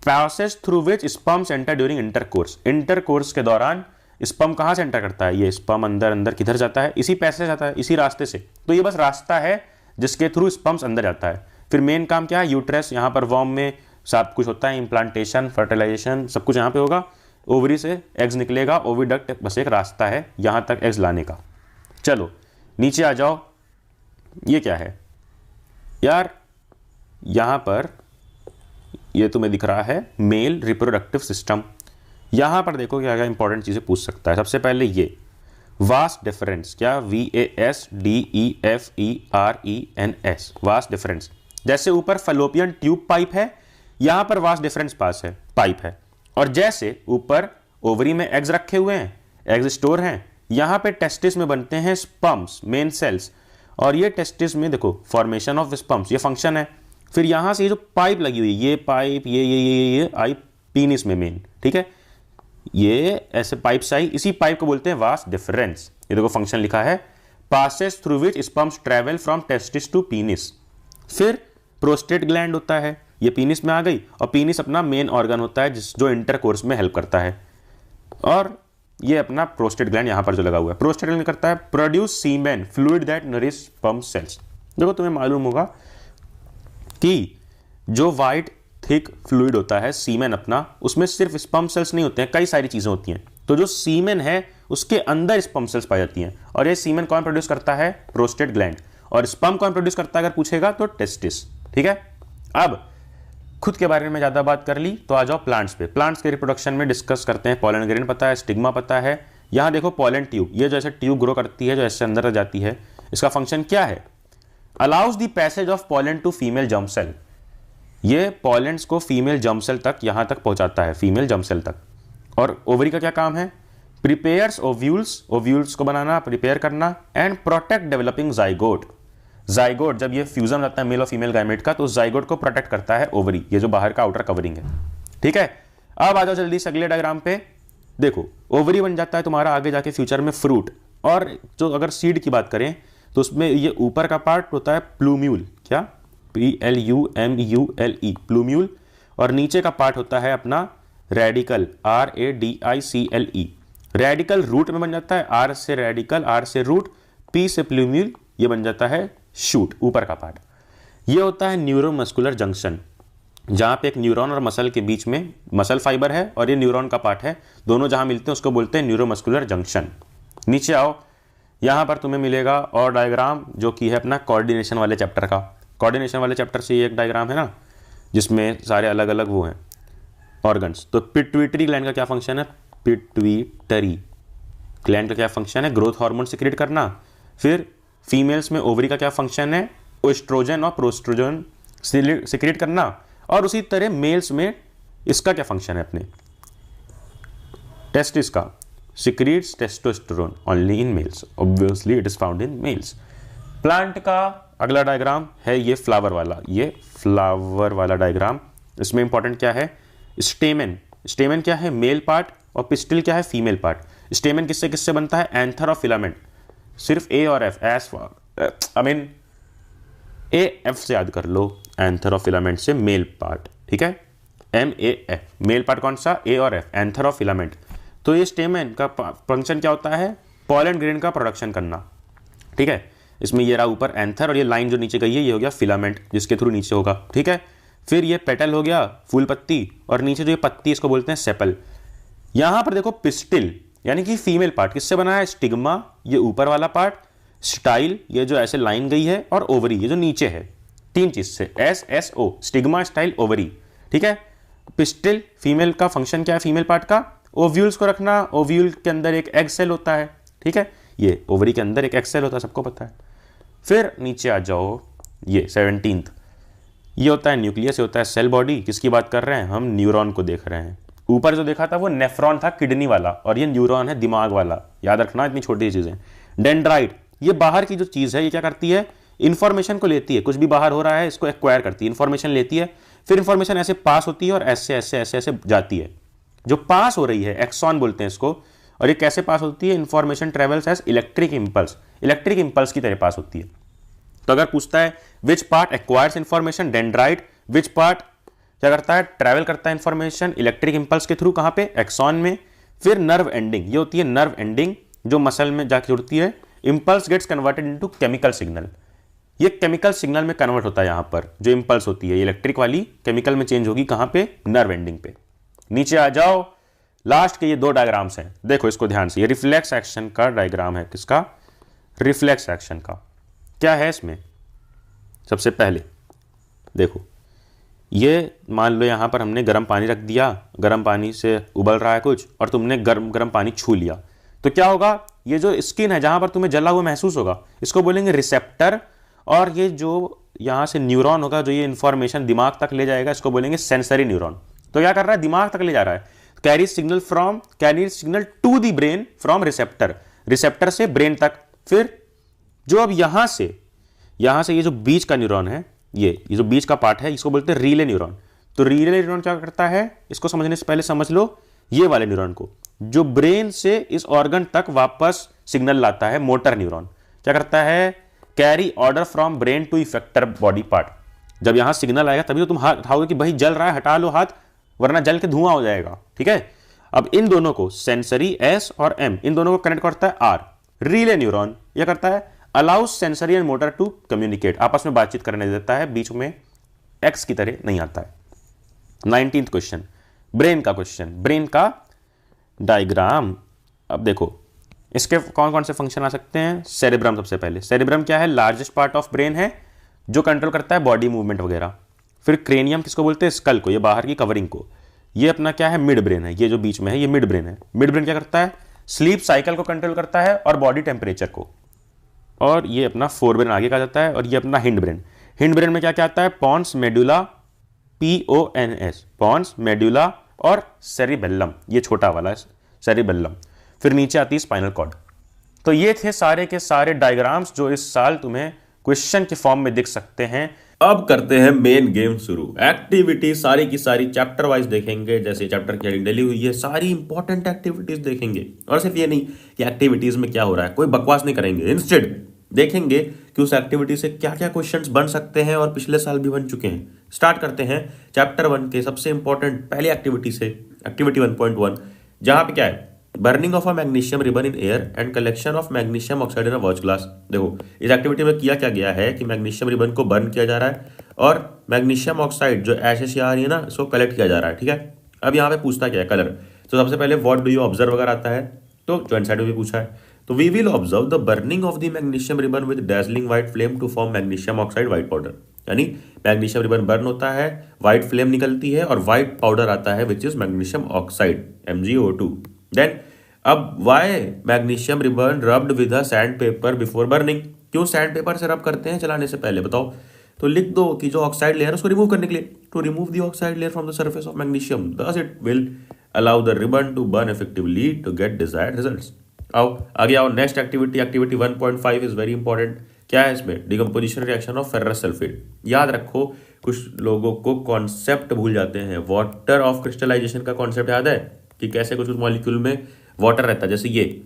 passage through which sperms enter during intercourse. Intercourse के दौरान स्पर्म कहाँ से एंटर करता है? ये स्पर्म अंदर अंदर किधर जाता है? इसी पैसेज जाता है, इसी रास्ते से। तो ये बस रास्ता है जिसके थ्रू स्पर्म्स अंदर जाता है। फिर मेन काम क्या है? यूट्रस, यहाँ पर वॉर्म में सब कुछ होता है, इम्प्लांटेशन, फर्टिलाइजेशन, सब कुछ यहाँ पे होगा। ओवरी से एग्स निकलेगा, ओविडक्ट बस एक रास्ता है यहाँ तक एग्स लाने का। चलो नीचे आ जाओ, ये क्या है यार? यहाँ पर ये तुम्हें दिख रहा है मेल रिप्रोडक्टिव सिस्टम। यहाँ पर देखो क्या क्या इंपॉर्टेंट चीज़ें पूछ सकता है। सबसे पहले ये वास्ट डिफरेंस, क्या? VASDEFERENS, vast difference. जैसे ऊपर फैलोपियन ट्यूब पाइप है, यहाँ पर वास्ट डिफरेंस पाइप है। और जैसे ऊपर ओवरी में एग्स रखे हुए हैं, एग्स स्टोर हैं, यहाँ पे टेस्टिस में बनते हैं स्पर्म्स, मेन सेल्स। और ये टेस्टिस में देखो फॉर्मेशन ऑफ स्पर्म्स, ये फंक्शन है। फिर यहाँ से ये जो पाइप लगी हुई है, ये पाइप, ये आई पीनिस में मेन, ठीक है, ये ऐसे पाइप्स आई, इसी पाइप को बोलते हैं वास्ट डिफरेंस। ये देखो फंक्शन लिखा है, passes through which sperms travel from testis to penis. फिर प्रोस्टेट ग्लैंड होता है, ये पीनिस में आ गई, और पीनिस अपना मेन ऑर्गन होता है जो इंटरकोर्स में हेल्प करता है। और ये अपना प्रोस्टेट ग्लैंड यहाँ पर जो लगा हुआ है, प्रोस्टेट ग्लैंड करता है produce semen fluid that nourish sperm cells. देखो तुम्हें मालूम होगा कि जो वाइट थिक फ्लूइड होता है सीमेन अपना, उसमें सिर्फ स्पर्म सेल्स नहीं होते हैं, कई सारी चीजें होती हैं। तो जो सीमेन है उसके अंदर स्पर्म सेल्स पाई जाती हैं, और ये सीमेन कौन प्रोड्यूस करता है? Prostate gland. और स्पर्म कौन प्रोड्यूस करता है अगर पूछेगा तो? टेस्टिस। ठीक है, अब खुद के बारे में ज़्यादा बात कर ली तो आ जाओ प्लांट्स पे। प्लांट्स के रिप्रोडक्शन में डिस्कस करते हैं। पॉलन ग्रेन पता है, स्टिग्मा पता है। यहाँ देखो पॉलन ट्यूब, ये जैसे ट्यूब ग्रो करती है जो ऐसे अंदर जाती है, इसका फंक्शन क्या है? Allows the passage of pollen to female germ cell. ये पॉलेंट्स को फीमेल जर्म सेल तक, यहाँ तक पहुँचाता है, फीमेल जर्म सेल तक। और ओवरी का क्या काम है? प्रिपेयर्स ओव्यूल्स, ओव्यूल्स को बनाना, प्रिपेयर करना, and protect developing zygote. Zygote जब ये फ्यूजन रहता है मेल और फीमेल गाइमेट का, तो जाइगोट को प्रोटेक्ट करता है ओवरी, ये जो बाहर का आउटर कवरिंग है। ठीक है, अब आ जाओ जल्दी से अगले डायग्राम पे। देखो ओवरी बन जाता है तुम्हारा आगे जाके फ्यूचर में फ्रूट। और जो अगर सीड की बात करें तो उसमें ये ऊपर का पार्ट होता है प्लूम्यूल, क्या? PLUMULE, plumule. और नीचे का पार्ट होता है अपना रेडिकल, RADICLE। रेडिकल रूट में बन जाता है, R से रेडिकल, R से रूट, P से प्लूम्यूल, ये बन जाता है शूट, ऊपर का पार्ट। ये होता है न्यूरोमस्कुलर जंक्शन, जहाँ पे एक न्यूरॉन और मसल के बीच में मसल फाइबर है और ये न्यूरॉन का पार्ट है, दोनों जहाँ मिलते हैं उसको बोलते हैं न्यूरोमस्कुलर जंक्शन। नीचे आओ, यहाँ पर तुम्हें मिलेगा और डायग्राम जो कि है अपना कोऑर्डिनेशन वाले चैप्टर का। कोऑर्डिनेशन वाले चैप्टर से ये एक डायग्राम है ना, जिसमें सारे अलग अलग वो हैं ऑर्गन्स। तो पिट्यूटरी ग्लैंड का क्या फंक्शन है? पिट्यूटरी ग्लैंड का क्या फंक्शन है? ग्रोथ हार्मोन सिक्रेट करना। फिर फीमेल्स में ओवरी का क्या फंक्शन है? एस्ट्रोजन और प्रोस्ट्रोजन सिक्रेट करना। और उसी तरह मेल्स में इसका क्या फंक्शन है? अपने टेस्टिस का secretes testosterone only in males, obviously it is found in males. Plant का अगला डायग्राम है ये फ्लावर वाला, ये फ्लावर वाला डायग्राम। इसमें इंपॉर्टेंट क्या है? स्टेमन। स्टेमन क्या है? मेल पार्ट, और पिस्टिल क्या है? Female part. स्टेमन किससे किससे बनता है? एंथर और फिलामेंट। सिर्फ ए और F, S I mean AF से याद कर लो, एंथर और फिलामेंट से मेल पार्ट। ठीक है, MAF, मेल पार्ट कौन सा? A और F, एंथर और फिलामेंट। तो ये स्टेमन का फंक्शन क्या होता है? पॉलन ग्रेन का प्रोडक्शन करना। ठीक है, इसमें ये रहा ऊपर एंथर, और ये लाइन जो नीचे गई है ये हो गया फिलामेंट, जिसके थ्रू नीचे होगा। ठीक है, फिर ये पेटल हो गया, फूल पत्ती, और नीचे जो ये पत्ती इसको बोलते हैं सेपल। यहां पर देखो पिस्टिल यानी कि फीमेल पार्ट किससे बना है? स्टिग्मा, ये ऊपर वाला पार्ट, स्टाइल, ये जो ऐसे लाइन गई है, और ओवरी, ये जो नीचे है, तीन चीज से, SSO, स्टिग्मा, स्टाइल, ओवरी। ठीक है, पिस्टिल फीमेल का फंक्शन क्या है? फीमेल पार्ट का ओव्यूल्स को रखना। ओव्यूल के अंदर एक एग सेल होता है। ठीक है, ये ओवरी के अंदर एक एग सेल होता है, सबको पता है। फिर नीचे आ जाओ, ये 17th, ये होता है न्यूक्लियस, ये होता है सेल बॉडी। किसकी बात कर रहे हैं हम? न्यूरॉन को देख रहे हैं। ऊपर जो देखा था वो नेफ्रॉन था, किडनी वाला, और ये न्यूरॉन है, दिमाग वाला। याद रखना इतनी छोटी चीजें। डेंड्राइट, ये बाहर की जो चीज है, ये क्या करती है? इंफॉर्मेशन को लेती है। कुछ भी बाहर हो रहा है इसको एक्वायर करती है, इंफॉर्मेशन लेती है, फिर इंफॉर्मेशन ऐसे पास होती है और ऐसे ऐसे ऐसे ऐसे जाती है। जो पास हो रही है एक्सॉन बोलते हैं इसको। और ये कैसे पास होती है? Information travels as electric impulse, electric impulse की तरह पास होती है। तो अगर पूछता है which part acquires information, dendrite. Which part क्या करता है? ट्रैवल करता है इंफॉर्मेशन इलेक्ट्रिक इंपल्स के थ्रू। कहां पे? एक्सॉन में। फिर नर्व एंडिंग, ये होती है नर्व एंडिंग, जो मसल में जाके जुड़ती है। Impulse gets converted into chemical signal, ये केमिकल सिग्नल में कन्वर्ट होता है। यहां पर जो इंपल्स होती है इलेक्ट्रिक वाली, केमिकल में चेंज होगी। कहां पे? नर्व एंडिंग पे। नीचे आ जाओ, लास्ट के ये दो डायग्राम्स हैं, देखो इसको ध्यान से। ये रिफ्लेक्स एक्शन का डायग्राम है। किसका? रिफ्लेक्स एक्शन का। क्या है इसमें? सबसे पहले देखो, ये मान लो यहां पर हमने गर्म पानी रख दिया, गर्म पानी से उबल रहा है कुछ, और तुमने गर्म गर्म पानी छू लिया, तो क्या होगा? ये जो स्किन है जहां पर तुम्हें जला हुआ महसूस होगा, इसको बोलेंगे रिसेप्टर। और ये जो यहां से न्यूरॉन होगा जो ये इंफॉर्मेशन दिमाग तक ले जाएगा, इसको बोलेंगे सेंसरी न्यूरॉन। तो क्या कर रहा है? दिमाग तक ले जा रहा है। Carry signal to the brain from receptor, receptor से ब्रेन तक। फिर जो अब यहां से ये जो बीच का न्यूरॉन है, ये जो बीच का पार्ट है, इसको बोलते हैं रीले न्यूरॉन। तो रीले न्यूरॉन क्या करता है? इसको समझने से पहले समझ लो ये वाले न्यूरॉन को, जो ब्रेन से इस ऑर्गन तक वापस सिग्नल लाता है। मोटर न्यूरॉन क्या करता है? Carry order from brain to effector body part. जब यहां सिग्नल आएगा तभी तो तुम हाथ उठाओगे कि भाई जल रहा है, हटा लो हाथ, वरना जल के धुआं हो जाएगा। ठीक है, अब इन दोनों को, सेंसरी एस और एम, इन दोनों को कनेक्ट करता है आर, रीले न्यूरॉन। यह करता है allows sensory and motor to communicate, आपस में बातचीत करने देता है, बीच में एक्स की तरह नहीं आता है। 19th क्वेश्चन, ब्रेन का क्वेश्चन, ब्रेन का डायग्राम। अब देखो इसके कौन कौन से फंक्शन आ सकते हैं। सेरेब्रम, सबसे पहले सेरेब्रम क्या है? लार्जेस्ट पार्ट ऑफ ब्रेन है, जो कंट्रोल करता है बॉडी मूवमेंट वगैरह। फिर क्रेनियम किसको बोलते हैं? स्कल को, ये बाहर की कवरिंग को। ये अपना क्या है? मिड ब्रेन है, ये जो बीच में है ये मिड ब्रेन है। मिड ब्रेन क्या करता है? स्लीप साइकिल को कंट्रोल करता है और बॉडी टेम्परेचर को। और ये अपना फोर ब्रेन आगे का जाता है, और ये अपना हिंड ब्रेन। हिंड ब्रेन में क्या क्या आता है? Pons, medulla, PONS, pons, medulla और सेरिबेल्लम, ये छोटा वाला है सेरिबेल्लम। फिर नीचे आती है स्पाइनल कॉर्ड। तो ये थे सारे के सारे डायग्राम्स जो इस साल तुम्हें क्वेश्चन के फॉर्म में दिख सकते हैं। अब करते हैं मेन गेम शुरू। एक्टिविटी सारी की सारी चैप्टर वाइज देखेंगे, जैसे चैप्टर की हेडिंग डली हुई है, सारी इंपॉर्टेंट एक्टिविटीज देखेंगे। और सिर्फ ये नहीं कि एक्टिविटीज में क्या हो रहा है, कोई बकवास नहीं करेंगे, इंस्टेड देखेंगे कि उस एक्टिविटी से क्या क्या क्वेश्चंस बन सकते हैं और पिछले साल भी बन चुके हैं। स्टार्ट करते हैं चैप्टर 1 के सबसे इंपॉर्टेंट पहली एक्टिविटी से, एक्टिविटी 1.1, जहां पे क्या है? Burning of a magnesium ribbon in air and collection of magnesium oxide in a watch glass. देखो इस एक्टिविटी में किया क्या गया है कि मैग्नीशियम रिबन को बर्न किया जा रहा है और मैग्नीशियम ऑक्साइड जो एशेस आ रही है ना, इसको कलेक्ट किया जा रहा है। ठीक है, अब यहाँ पे पूछता क्या है? कलर। तो सबसे पहले व्हाट डू यू ऑब्जर्व वगैरह आता है, तो जो एनसाइड में भी पूछा है। तो we will observe the burning of the magnesium ribbon with dazzling white flame to form magnesium oxide white powder. यानी मैग्नीशियम रिबन बर्न होता है, व्हाइट फ्लेम निकलती है और व्हाइट पाउडर आता है which is magnesium oxide, MgO2। Then अब why magnesium ribbon rubbed with a sand paper before burning. क्यों सैंड पेपर से रब करते हैं चलाने से पहले, बताओ? तो लिख दो कि जो ऑक्साइड लेयर उसको रिमूव करने के लिए, to remove the oxide layer from the surface of magnesium, thus it will allow the ribbon to burn effectively to get desired results. आओ आगे आओ, next activity, activity 1.5 is very important. क्या है इसमें? Decomposition reaction of ferrous sulphate. याद रखो, कुछ लोगों को कॉन्सेप्ट भूल जाते हैं। वाटर ऑफ क्रिस्टलाइजेशन का कॉन्सेप्ट याद है कि कैसे कुछ मॉलिक्यूल में वाटर रहता है, जैसे ये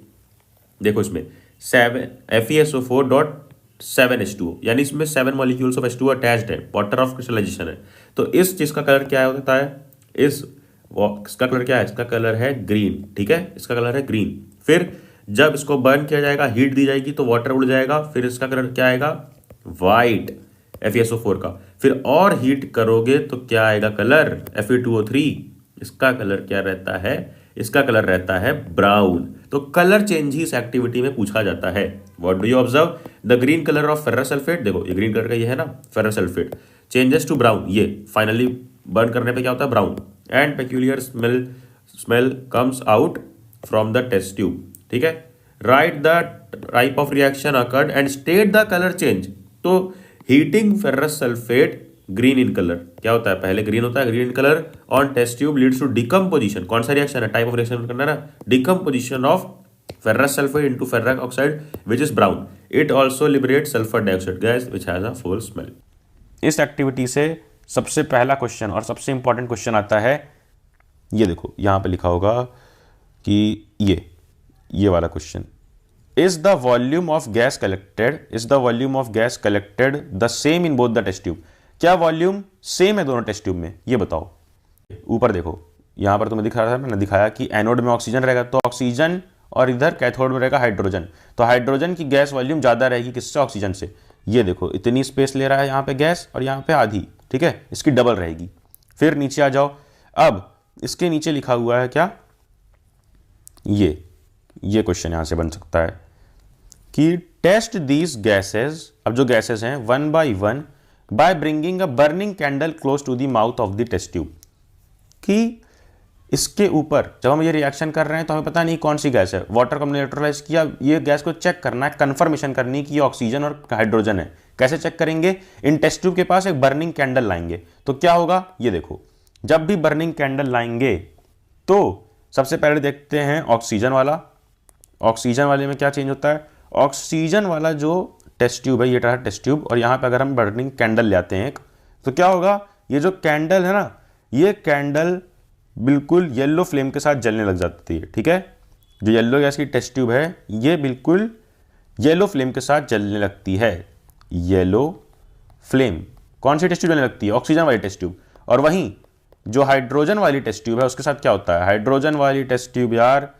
देखो इसमें 7 FeSO4.7H2O, यानी इसमें 7 मॉलिक्यूल्स ऑफ H2O अटैच्ड है, वाटर ऑफ क्रिस्टलाइजेशन है। तो इस चीज का कलर क्या होता है? इसका कलर क्या है? इसका कलर है ग्रीन। ठीक है, इसका कलर है ग्रीन। फिर जब इसको बर्न किया जाएगा, हीट दी जाएगी, तो वाटर उड़ जाएगा, फिर इसका कलर क्या आएगा? व्हाइट, FeSO4 का। फिर और हीट करोगे तो क्या आएगा कलर? Fe2O3। इसका कलर क्या रहता है? इसका कलर रहता है ब्राउन। तो कलर चेंज ही इस एक्टिविटी में पूछा जाता है। What do you observe? The green colour of ferrous sulphate, देखो ये ग्रीन कलर का ये है ना ferrous sulphate, changes to brown, ये फाइनली बर्न करने पे क्या होता है? Brown. And peculiar smell comes out from the test tube. ठीक है, write the type of reaction occurred and state the colour change. तो heating ferrous sulphate green in colour, क्या होता है, पहले ग्रीन होता है, green in colour on test tube leads to decomposition. कौन सा रिएक्शन है, टाइप ऑफ रिएक्शन करना है ना, decomposition of ferrous sulfate into ferric oxide which is brown. It also liberates sulfur dioxide gas which has a foul smell. इस activity से सबसे पहला क्वेश्चन और सबसे इंपॉर्टेंट क्वेश्चन आता है, ये देखो यहां पे लिखा होगा कि ये वाला question, is the volume of gas collected the same in both the test tube. क्या वॉल्यूम सेम है दोनों टेस्ट ट्यूब में, ये बताओ। ऊपर देखो, यहां पर तुम्हें दिखा रहा था, मैंने दिखाया कि एनोड में ऑक्सीजन रहेगा तो ऑक्सीजन, और इधर कैथोड में रहेगा हाइड्रोजन। तो हाइड्रोजन की गैस वॉल्यूम ज्यादा रहेगी किससे, ऑक्सीजन से। ये देखो इतनी स्पेस ले रहा है यहाँ पे गैस, और यहाँ पे आधी, ठीक है, इसकी डबल रहेगी। फिर नीचे आ जाओ, अब इसके नीचे लिखा हुआ है क्या, ये क्वेश्चन यहां से बन सकता है कि टेस्ट दीज गैसेज, अब जो गैसेज हैं one by one by bringing a burning candle close to the mouth of the test tube. कि इसके ऊपर जब हम ये रिएक्शन कर रहे हैं तो हमें पता नहीं कौन सी गैस है, वाटर को हमने न्यूट्रलाइज किया, ये गैस को चेक करना है, कंफर्मेशन करनी कि ये ऑक्सीजन और हाइड्रोजन है। कैसे चेक करेंगे, इन टेस्ट ट्यूब के पास एक बर्निंग कैंडल लाएंगे। तो क्या होगा, ये देखो, जब भी बर्निंग कैंडल लाएंगे तो सबसे पहले देखते हैं ऑक्सीजन वाला। ऑक्सीजन वाले में क्या चेंज होता है, ऑक्सीजन वाला जो टेस्ट ट्यूब है, ये रहा टेस्ट ट्यूब, और यहाँ पे अगर हम बर्निंग कैंडल ले आते हैं तो क्या होगा, ये जो कैंडल है ना, ये कैंडल बिल्कुल येलो फ्लेम के साथ जलने लग जाती है। ठीक है, जो येलो गैस की टेस्ट ट्यूब है ये बिल्कुल येलो फ्लेम के साथ जलने लगती है। येलो फ्लेम, कौन सी टेस्ट ट्यूब जलने लगती है, ऑक्सीजन वाली टेस्ट ट्यूब। और वहीं जो हाइड्रोजन वाली टेस्ट ट्यूब है उसके साथ क्या होता है, हाइड्रोजन वाली टेस्ट ट्यूब यार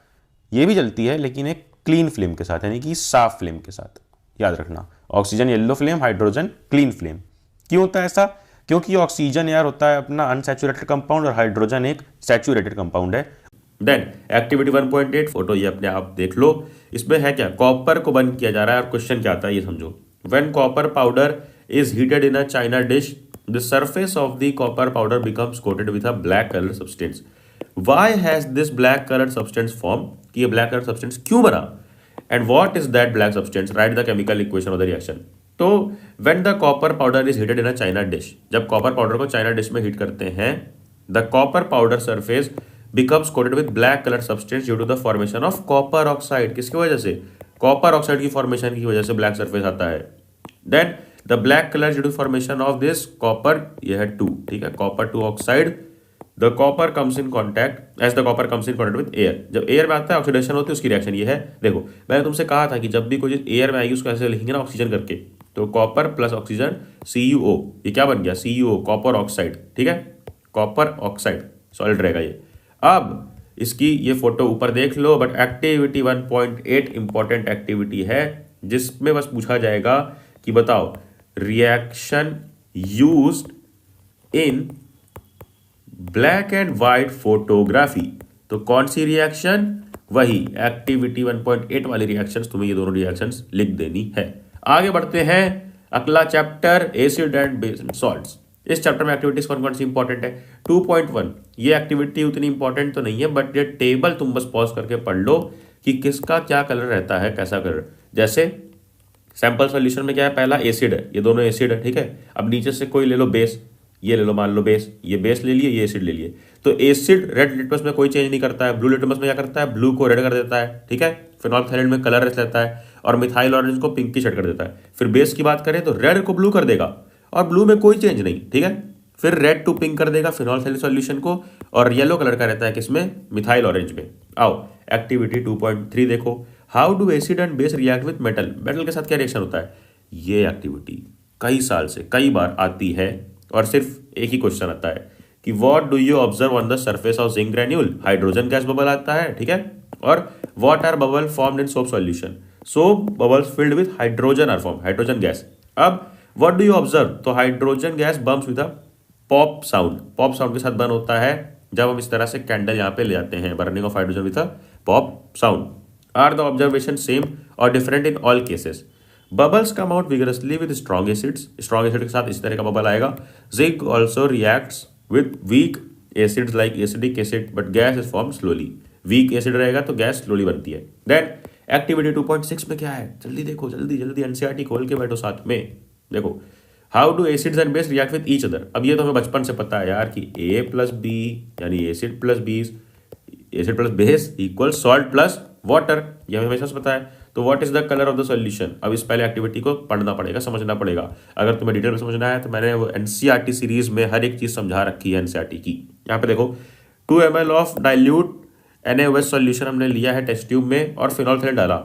ये भी जलती है लेकिन एक क्लीन फ्लेम के साथ, यानी कि साफ फ्लेम के साथ। याद रखना, oxygen yellow flame, hydrogen clean flame. क्यों होता है ऐसा, क्योंकि ऑक्सीजन यार होता है अपना अनसैचुरेटेड कंपाउंड और हाइड्रोजन एक सैचुरेटेड कंपाउंड है। देन एक्टिविटी 1.8 फोटो ये अपने आप देख लो। इसमें है क्या, कॉपर को बर्न किया जा रहा है और क्वेश्चन क्या आता है ये समझो। When copper powder is heated in a china dish the surface of the copper powder becomes coated with a black colour substance. Why has this black colour substance form, कि ये ब्लैक कलर सब्सटेंस क्यों बना, and what is that black substance, write the chemical equation of the reaction. तो when the copper powder is heated in a china dish, जब copper powder को china dish में heat करते हैं, the copper powder surface becomes coated with black color substance due to the formation of copper oxide। किसकी वजह से, copper oxide की formation की वजह से ब्लैक सरफेस आता है। Then the black colour due to formation of this copper, ये है 2, ठीक है, copper 2 oxide. The copper comes in contact, as the copper comes in contact with air, जब एयर में आता है ऑक्सीडेशन होती है, उसकी रिएक्शन ये है। देखो मैंने तुमसे कहा था कि जब भी कोई चीज एयर में आएगी उसको ऐसे लिखेंगे ना ऑक्सीजन करके, तो कॉपर प्लस ऑक्सीजन CuO, ये क्या बन गया CuO, कॉपर ऑक्साइड। ठीक है, कॉपर ऑक्साइड सॉलिड रहेगा ये। अब इसकी ये फोटो ऊपर देख लो, बट एक्टिविटी 1.8 इंपॉर्टेंट एक्टिविटी है जिसमें बस पूछा जाएगा कि बताओ reaction used in black and white photography. तो कौन सी रिएक्शन, वही एक्टिविटी 1.8 वाली रिएक्शंस, तुम्हें ये दोनों रिएक्शंस लिख देनी है। आगे बढ़ते हैं, अगला chapter acid and base and salts. इस चैप्टर में एक्टिविटीज कौन कौन सी इंपॉर्टेंट है। 2.1 ये एक्टिविटी उतनी इंपॉर्टेंट तो नहीं है, बट ये टेबल तुम बस पॉज करके पढ़ लो कि किसका क्या कलर रहता है, कैसा कलर। जैसे सैंपल सॉल्यूशन में क्या है, पहला एसिड है, ये दोनों एसिड है, ठीक है। अब नीचे से कोई ले लो बेस, ये ले लो, मान लो बेस, ये बेस ले लिए, ये एसिड ले लिए। तो एसिड रेड लिटमस में कोई चेंज नहीं करता है, ब्लू लिटमस में क्या करता है, ब्लू को रेड कर देता है, ठीक है। फिनोल्फथालीन में कलर रहता है और मिथाइल ऑरेंज को पिंकी शेड कर देता है। फिर बेस की बात करें तो रेड को ब्लू कर देगा और ब्लू में कोई चेंज नहीं, ठीक है। फिर रेड टू पिंक कर देगा फिनोल्फथालीन सॉल्यूशन को, और येलो कलर का रहता है किसमें, मिथाइल ऑरेंज में। आओ एक्टिविटी 2.3 देखो, how do acid and base react with metal, metal के साथ क्या रिएक्शन होता है। ये एक्टिविटी कई साल से कई बार आती है और सिर्फ एक ही क्वेश्चन आता है कि what do you observe on the surface of zinc granule, hydrogen gas bubble आता है, ठीक है। और what are bubble formed in soap solution, soap bubbles filled with hydrogen are form, hydrogen gas. अब व्हाट डू यू ऑब्जर्व, तो hydrogen gas burns with a pop sound, pop sound के साथ burn होता है जब हम इस तरह से कैंडल यहाँ पे ले आते हैं, burning of hydrogen with a pop sound. Are the observation same और different in all cases. Bubbles come out vigorously with strong acids, strong acid के साथ इस तरह का बबल आएगा। Zinc also reacts with weak acids like acidic acid, but gas is form slowly. Weak acid रहेगा तो gas slowly बनती है। देन एक्टिविटी 2.6 में क्या है, जल्दी देखो, जल्दी जल्दी एनसीईआरटी खोल के बैठो साथ में। देखो, how do acids and base react with each other. अब ये तो हमें बचपन से पता है यार कि ए प्लस बी यानी acid plus base equal salt plus water, ये हमें हमेशा से पता है। तो what is the colour of the solution, अब इस पहले एक्टिविटी को पढ़ना पड़ेगा, समझना पड़ेगा। अगर तुम्हें डिटेल में समझना है तो मैंने वो एनसीईआरटी सीरीज में हर एक चीज समझा रखी है एनसीईआरटी की। यहाँ पे देखो 2 ml of dilute NaOH solution हमने लिया है टेस्ट ट्यूब में और फिनोल्फथालीन डाला,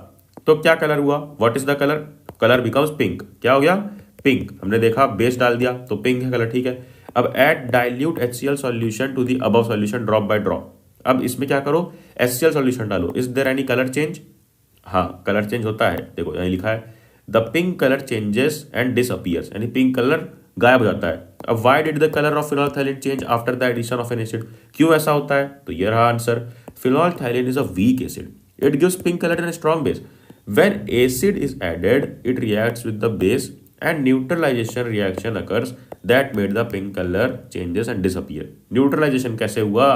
तो क्या कलर हुआ, what is the colour, colour becomes pink. क्या हो गया, पिंक। हमने देखा बेस डाल दिया तो पिंक है कलर, ठीक है। अब add dilute HCl solution to the above solution drop by drop. अब इसमें क्या करो, HCl सॉल्यूशन डालो। Is there any colour change, हाँ कलर चेंज होता है। देखो यहाँ लिखा है the pink colour changes and disappears, यानी पिंक कलर गायब हो जाता है। अब why did the colour of phenolphthalein change after the addition of an acid, क्यों ऐसा होता है, तो ये रहा answer. Phenolphthalein is a weak acid, it gives pink colour and strong base. When acid is added, it reacts with the base and neutralization reaction occurs that made the pink color changes and disappear. Neutralization कैसे हुआ,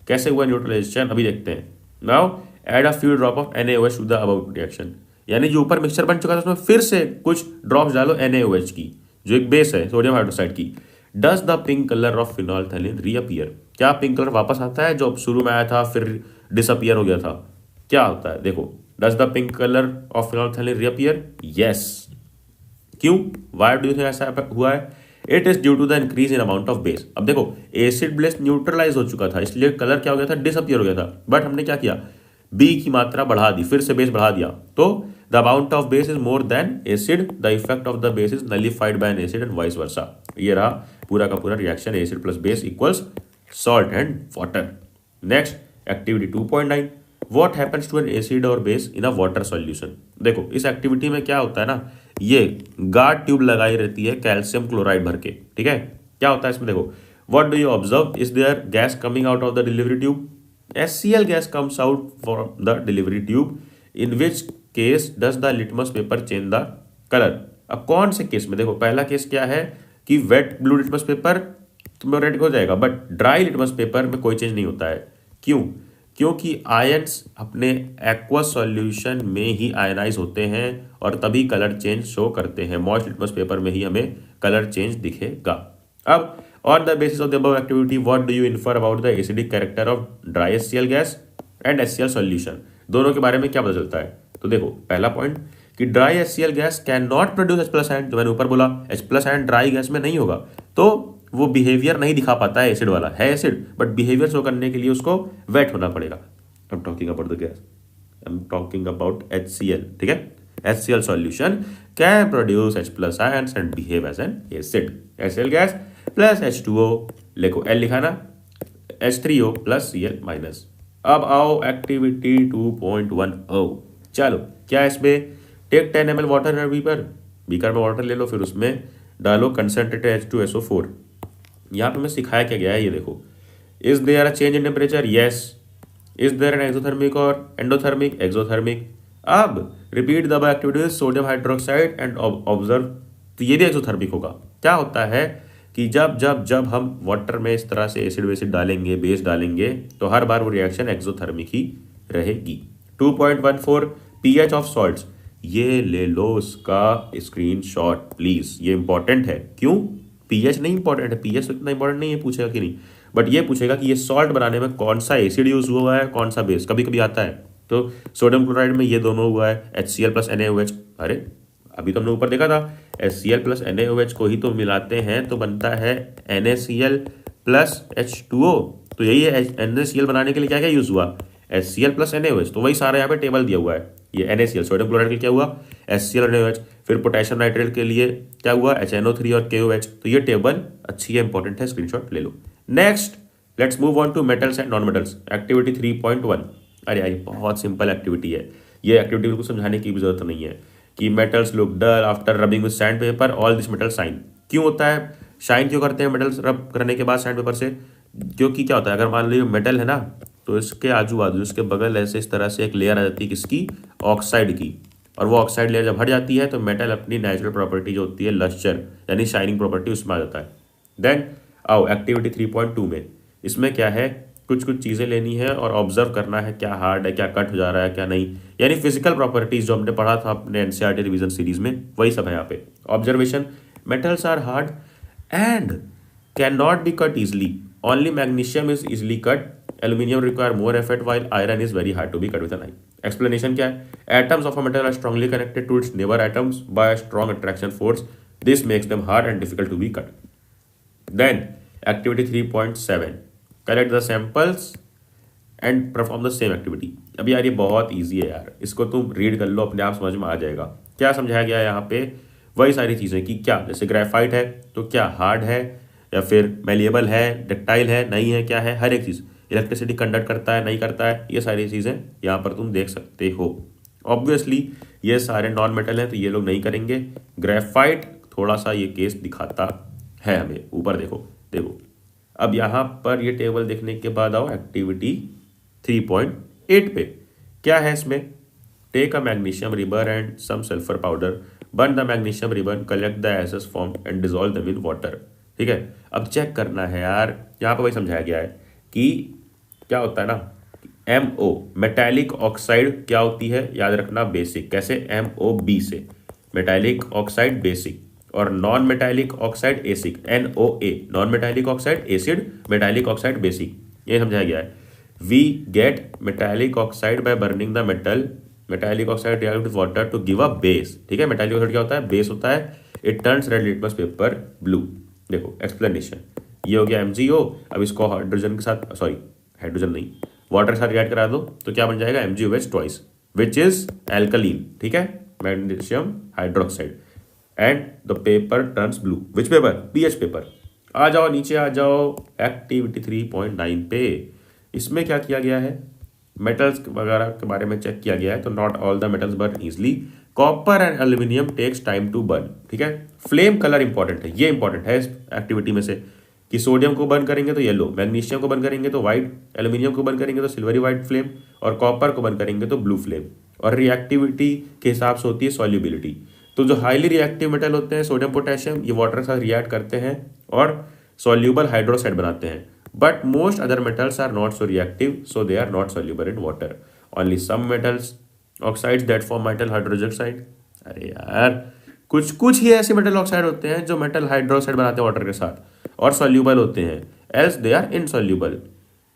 कैसे हुआ neutralization, अभी देखते हैं। Now add a few drop of NaOH to the above reaction, यानी जो ऊपर मिक्सचर बन चुका था उसमें फिर से कुछ ड्रॉप्स डालो NaOH की, जो एक बेस है सोडियम हाइड्रोक्साइड की। Does the pink color of phenolphthalein reappear, क्या पिंक कलर वापस आता है जो शुरू में आया था फिर डिसअपियर हो गया था, क्या होता है, देखो Does the pink color of phenolphthalein reappear? Yes. क्यों? Why do you think ऐसा हुआ है? It is due to the increase in amount of base. अब देखो एसिड बेस न्यूट्रलाइज हो चुका था, इसलिए कलर क्या हो गया था, डिसअपियर हो गया था। बट हमने क्या किया, बी की मात्रा बढ़ा दी, फिर से बेस बढ़ा दिया, तो the amount of base is more than acid, the effect of the base is nullified by an acid and vice versa. ये रहा पूरा का पूरा reaction, acid plus base equals salt and water. Next activity 2.9, What happens to an acid or base in a water solution। देखो इस activity में क्या होता है ना, ये गार्ड ट्यूब लगाई रहती है कैल्शियम क्लोराइड भर के, ठीक है। क्या होता है इसमें, देखो what do you observe, is there gas coming out of the delivery tube, HCl gas comes out from the delivery tube, in which case does the litmus paper change the colour. अब कौन से case में, देखो पहला case क्या है कि wait blue litmus paper तुम्हें रेड हो जाएगा, बट ड्राई लिटमस पेपर में कोई चेंज नहीं होता है। क्यों, क्योंकि आयंस अपने एक्वस सॉल्यूशन में ही आयनाइज होते हैं और तभी कलर चेंज शो करते हैं। मॉइस्ट लिटमस पेपर में ही हमें कलर चेंज दिखेगा। अब on the basis of the above activity what do you infer about the acidic character of dry HCl gas and HCl solution, दोनों के बारे में क्या पता चलता है। तो देखो पहला पॉइंट कि dry HCl gas can not produce H+ ion, जो मैंने ऊपर बोला H+ आयन ड्राई गैस में नहीं होगा, तो वो बिहेवियर नहीं दिखा पाता है, एसिड वाला है एसिड, बट बिहेवियर शो करने के लिए उसको वेट होना पड़ेगा। I am talking about the gas, I am talking about HCl, ठीक है। HCl solution can produce H+ ions and behave as an acid. HCl gas plus H2O, लिखो L लिखा ना, H3O प्लस Cl माइनस। अब आओ activity 2.10, चलो क्या इसमें, take 10 ml water in beaker में वाटर ले लो, फिर उसमें डालो कंसनट्रेटेड H2SO4। यहाँ पे मैं सिखाया क्या गया है, ये देखो, is there a change in temperature, yes. Is there an exothermic और एंडोथर्मिक, एक्सोथर्मिक। अब repeat the above activities sodium hydroxide and observe, तो ये भी एक्सोथर्मिक होगा। क्या होता है कि जब जब जब हम वाटर में इस तरह से एसिड वेसिड डालेंगे, बेस डालेंगे, तो हर बार वो रिएक्शन एक्सोथर्मिक ही रहेगी। 2.14 pH ऑफ सॉल्ट्स, ये ले लो उसका स्क्रीनशॉट प्लीज, ये इंपॉर्टेंट है। क्यों, पीएच नहीं इंपॉर्टेंट है, पीएच तो इतना इंपॉर्टेंट नहीं है, पूछेगा कि नहीं, बट ये पूछेगा कि ये सॉल्ट बनाने में कौन सा एसिड यूज हुआ है, कौन सा बेस, कभी कभी आता है। तो सोडियम क्लोराइड में ये दोनों हुआ है, HCl प्लस NaOH। अरे अभी तो हमने ऊपर देखा था HCl प्लस NaOH को ही तो मिलाते हैं तो बनता है NaCl प्लस H2O। तो यही है NaCl बनाने के लिए क्या क्या यूज हुआ, HCl प्लस NaOH, तो वही सारा यहाँ पे टेबल दिया हुआ है। ये NaCl सोडियम क्लोराइड के लिए क्या हुआ, HCl और NaOH, फिर पोटेशियम नाइट्रेट के लिए क्या हुआ, HNO3 और KOH। तो ये टेबल अच्छी है, इंपॉर्टेंट है, स्क्रीनशॉट ले लो। Next let's move on to metals and non metals, activity 3.1। अरे यार बहुत सिंपल एक्टिविटी है, ये एक्टिविटी बिल्कुल समझाने की भी जरूरत नहीं है कि metals look dull after rubbing with sand paper, all this metal shine. क्यों होता है, शाइन क्यों करते हैं मेटल्स रब करने के बाद सैंड पेपर से, क्योंकि क्या होता है, अगर मान लीजिए मेटल है ना, तो इसके आजू बाजू इसके बगल ऐसे इस तरह से एक लेयर आ जाती है किसकी, ऑक्साइड की, और वो ऑक्साइड लेयर जब हट जाती है तो मेटल अपनी नेचुरल प्रॉपर्टी जो होती है लस्टर यानी शाइनिंग प्रॉपर्टी उसमें आ जाता है। देन आओ एक्टिविटी 3.2 में, इसमें क्या है कुछ कुछ चीज़ें लेनी है और ऑब्जर्व करना है क्या हार्ड है, क्या कट हो जा रहा है, क्या नहीं, यानी फिजिकल प्रॉपर्टीज जो हमने पढ़ा था अपने एनसीईआरटी रिवीजन सीरीज में, वही सब है यहाँ पे। Observation, metals are hard and can not be cut easily, only magnesium is easily cut, aluminium require more effort while iron is very hard to be cut with an knife. Explanation क्या है, atoms of a metal are strongly connected to its neighbour atoms by a strong attraction force, this makes them hard and difficult to be cut. Then activity 3.7, collect the samples and perform the same activity. अब यार ये बहुत easy है यार, इसको तुम read कर लो, अपने आप समझ में आ जाएगा क्या समझाया गया है यहाँ पे। वही सारी चीज़ें कि क्या, जैसे ग्रेफाइट है तो क्या हार्ड है या फिर मेलिएबल है, डक्टाइल है, नहीं है, क्या है, हर एक चीज़, इलेक्ट्रिसिटी कंडक्ट करता है, नहीं करता है, ये सारी चीज़ें यहाँ पर तुम देख सकते हो। ऑब्वियसली ये सारे नॉन मेटल हैं तो ये लोग नहीं करेंगे। ग्रेफाइट थोड़ा सा ये केस दिखाता है हमें, ऊपर देखो देखो। अब यहाँ पर ये टेबल देखने के बाद आओ एक्टिविटी 3.8 पे, क्या है इसमें, take a magnesium ribbon and some sulphur powder, burn the magnesium ribbon, collect the ashes form and dissolve them in water. ठीक है, अब चेक करना है यार, यहाँ पर वही समझाया गया है कि क्या होता है ना, MO मेटालिक ऑक्साइड क्या होती है, याद रखना बेसिक, कैसे, MOB से मेटालिक ऑक्साइड बेसिक, और non metallic oxide acid NOA, non metallic oxide acid, metallic oxide basic, ये समझाया गया है। We get metallic oxide by burning the metallic oxide react with water to give a base. ठीक है, metallic oxide क्या होता है, बेस होता है, it turns red litmus paper blue. देखो एक्सप्लेनेशन, ये हो गया MgO, अब इसको हाइड्रोजन के साथ, सॉरी हाइड्रोजन नहीं, वाटर के साथ रिएक्ट करा दो तो क्या बन जाएगा, MgOH twice, which is alkaline. ठीक है, magnesium hydroxide, and the paper turns blue, which paper, pH paper. आ जाओ नीचे आ जाओ एक्टिविटी 3.9 पे, इसमें क्या किया गया है, मेटल्स वगैरह के बारे में चेक किया गया है। तो not all the metals burn easily, copper and aluminium takes time to burn. ठीक है, फ्लेम कलर इंपॉर्टेंट है, ये इंपॉर्टेंट है इस एक्टिविटी में से, कि सोडियम को बर्न करेंगे तो येलो, मैग्नीशियम को बर्न करेंगे तो व्हाइट, एल्यूमिनियम को बर्न करेंगे तो सिल्वरी व्हाइट फ्लेम, और कॉपर को बर्न करेंगे तो ब्लू फ्लेम। और रिएक्टिविटी के हिसाब से होती है सॉल्युबिलिटी। तो जो हाईली रिएक्टिव मेटल होते हैं सोडियम पोटेशियम, ये वाटर के साथ रिएक्ट करते हैं और सॉल्यूबल हाइड्रोक्साइड बनाते हैं, but most other metals are not so reactive, so they are not soluble in water. Only some metals oxides that form metal hydroxide, अरे यार कुछ कुछ ही ऐसे मेटल ऑक्साइड होते हैं जो मेटल हाइड्रोक्साइड बनाते हैं वाटर के साथ और सॉल्यूबल होते हैं, else they are insoluble.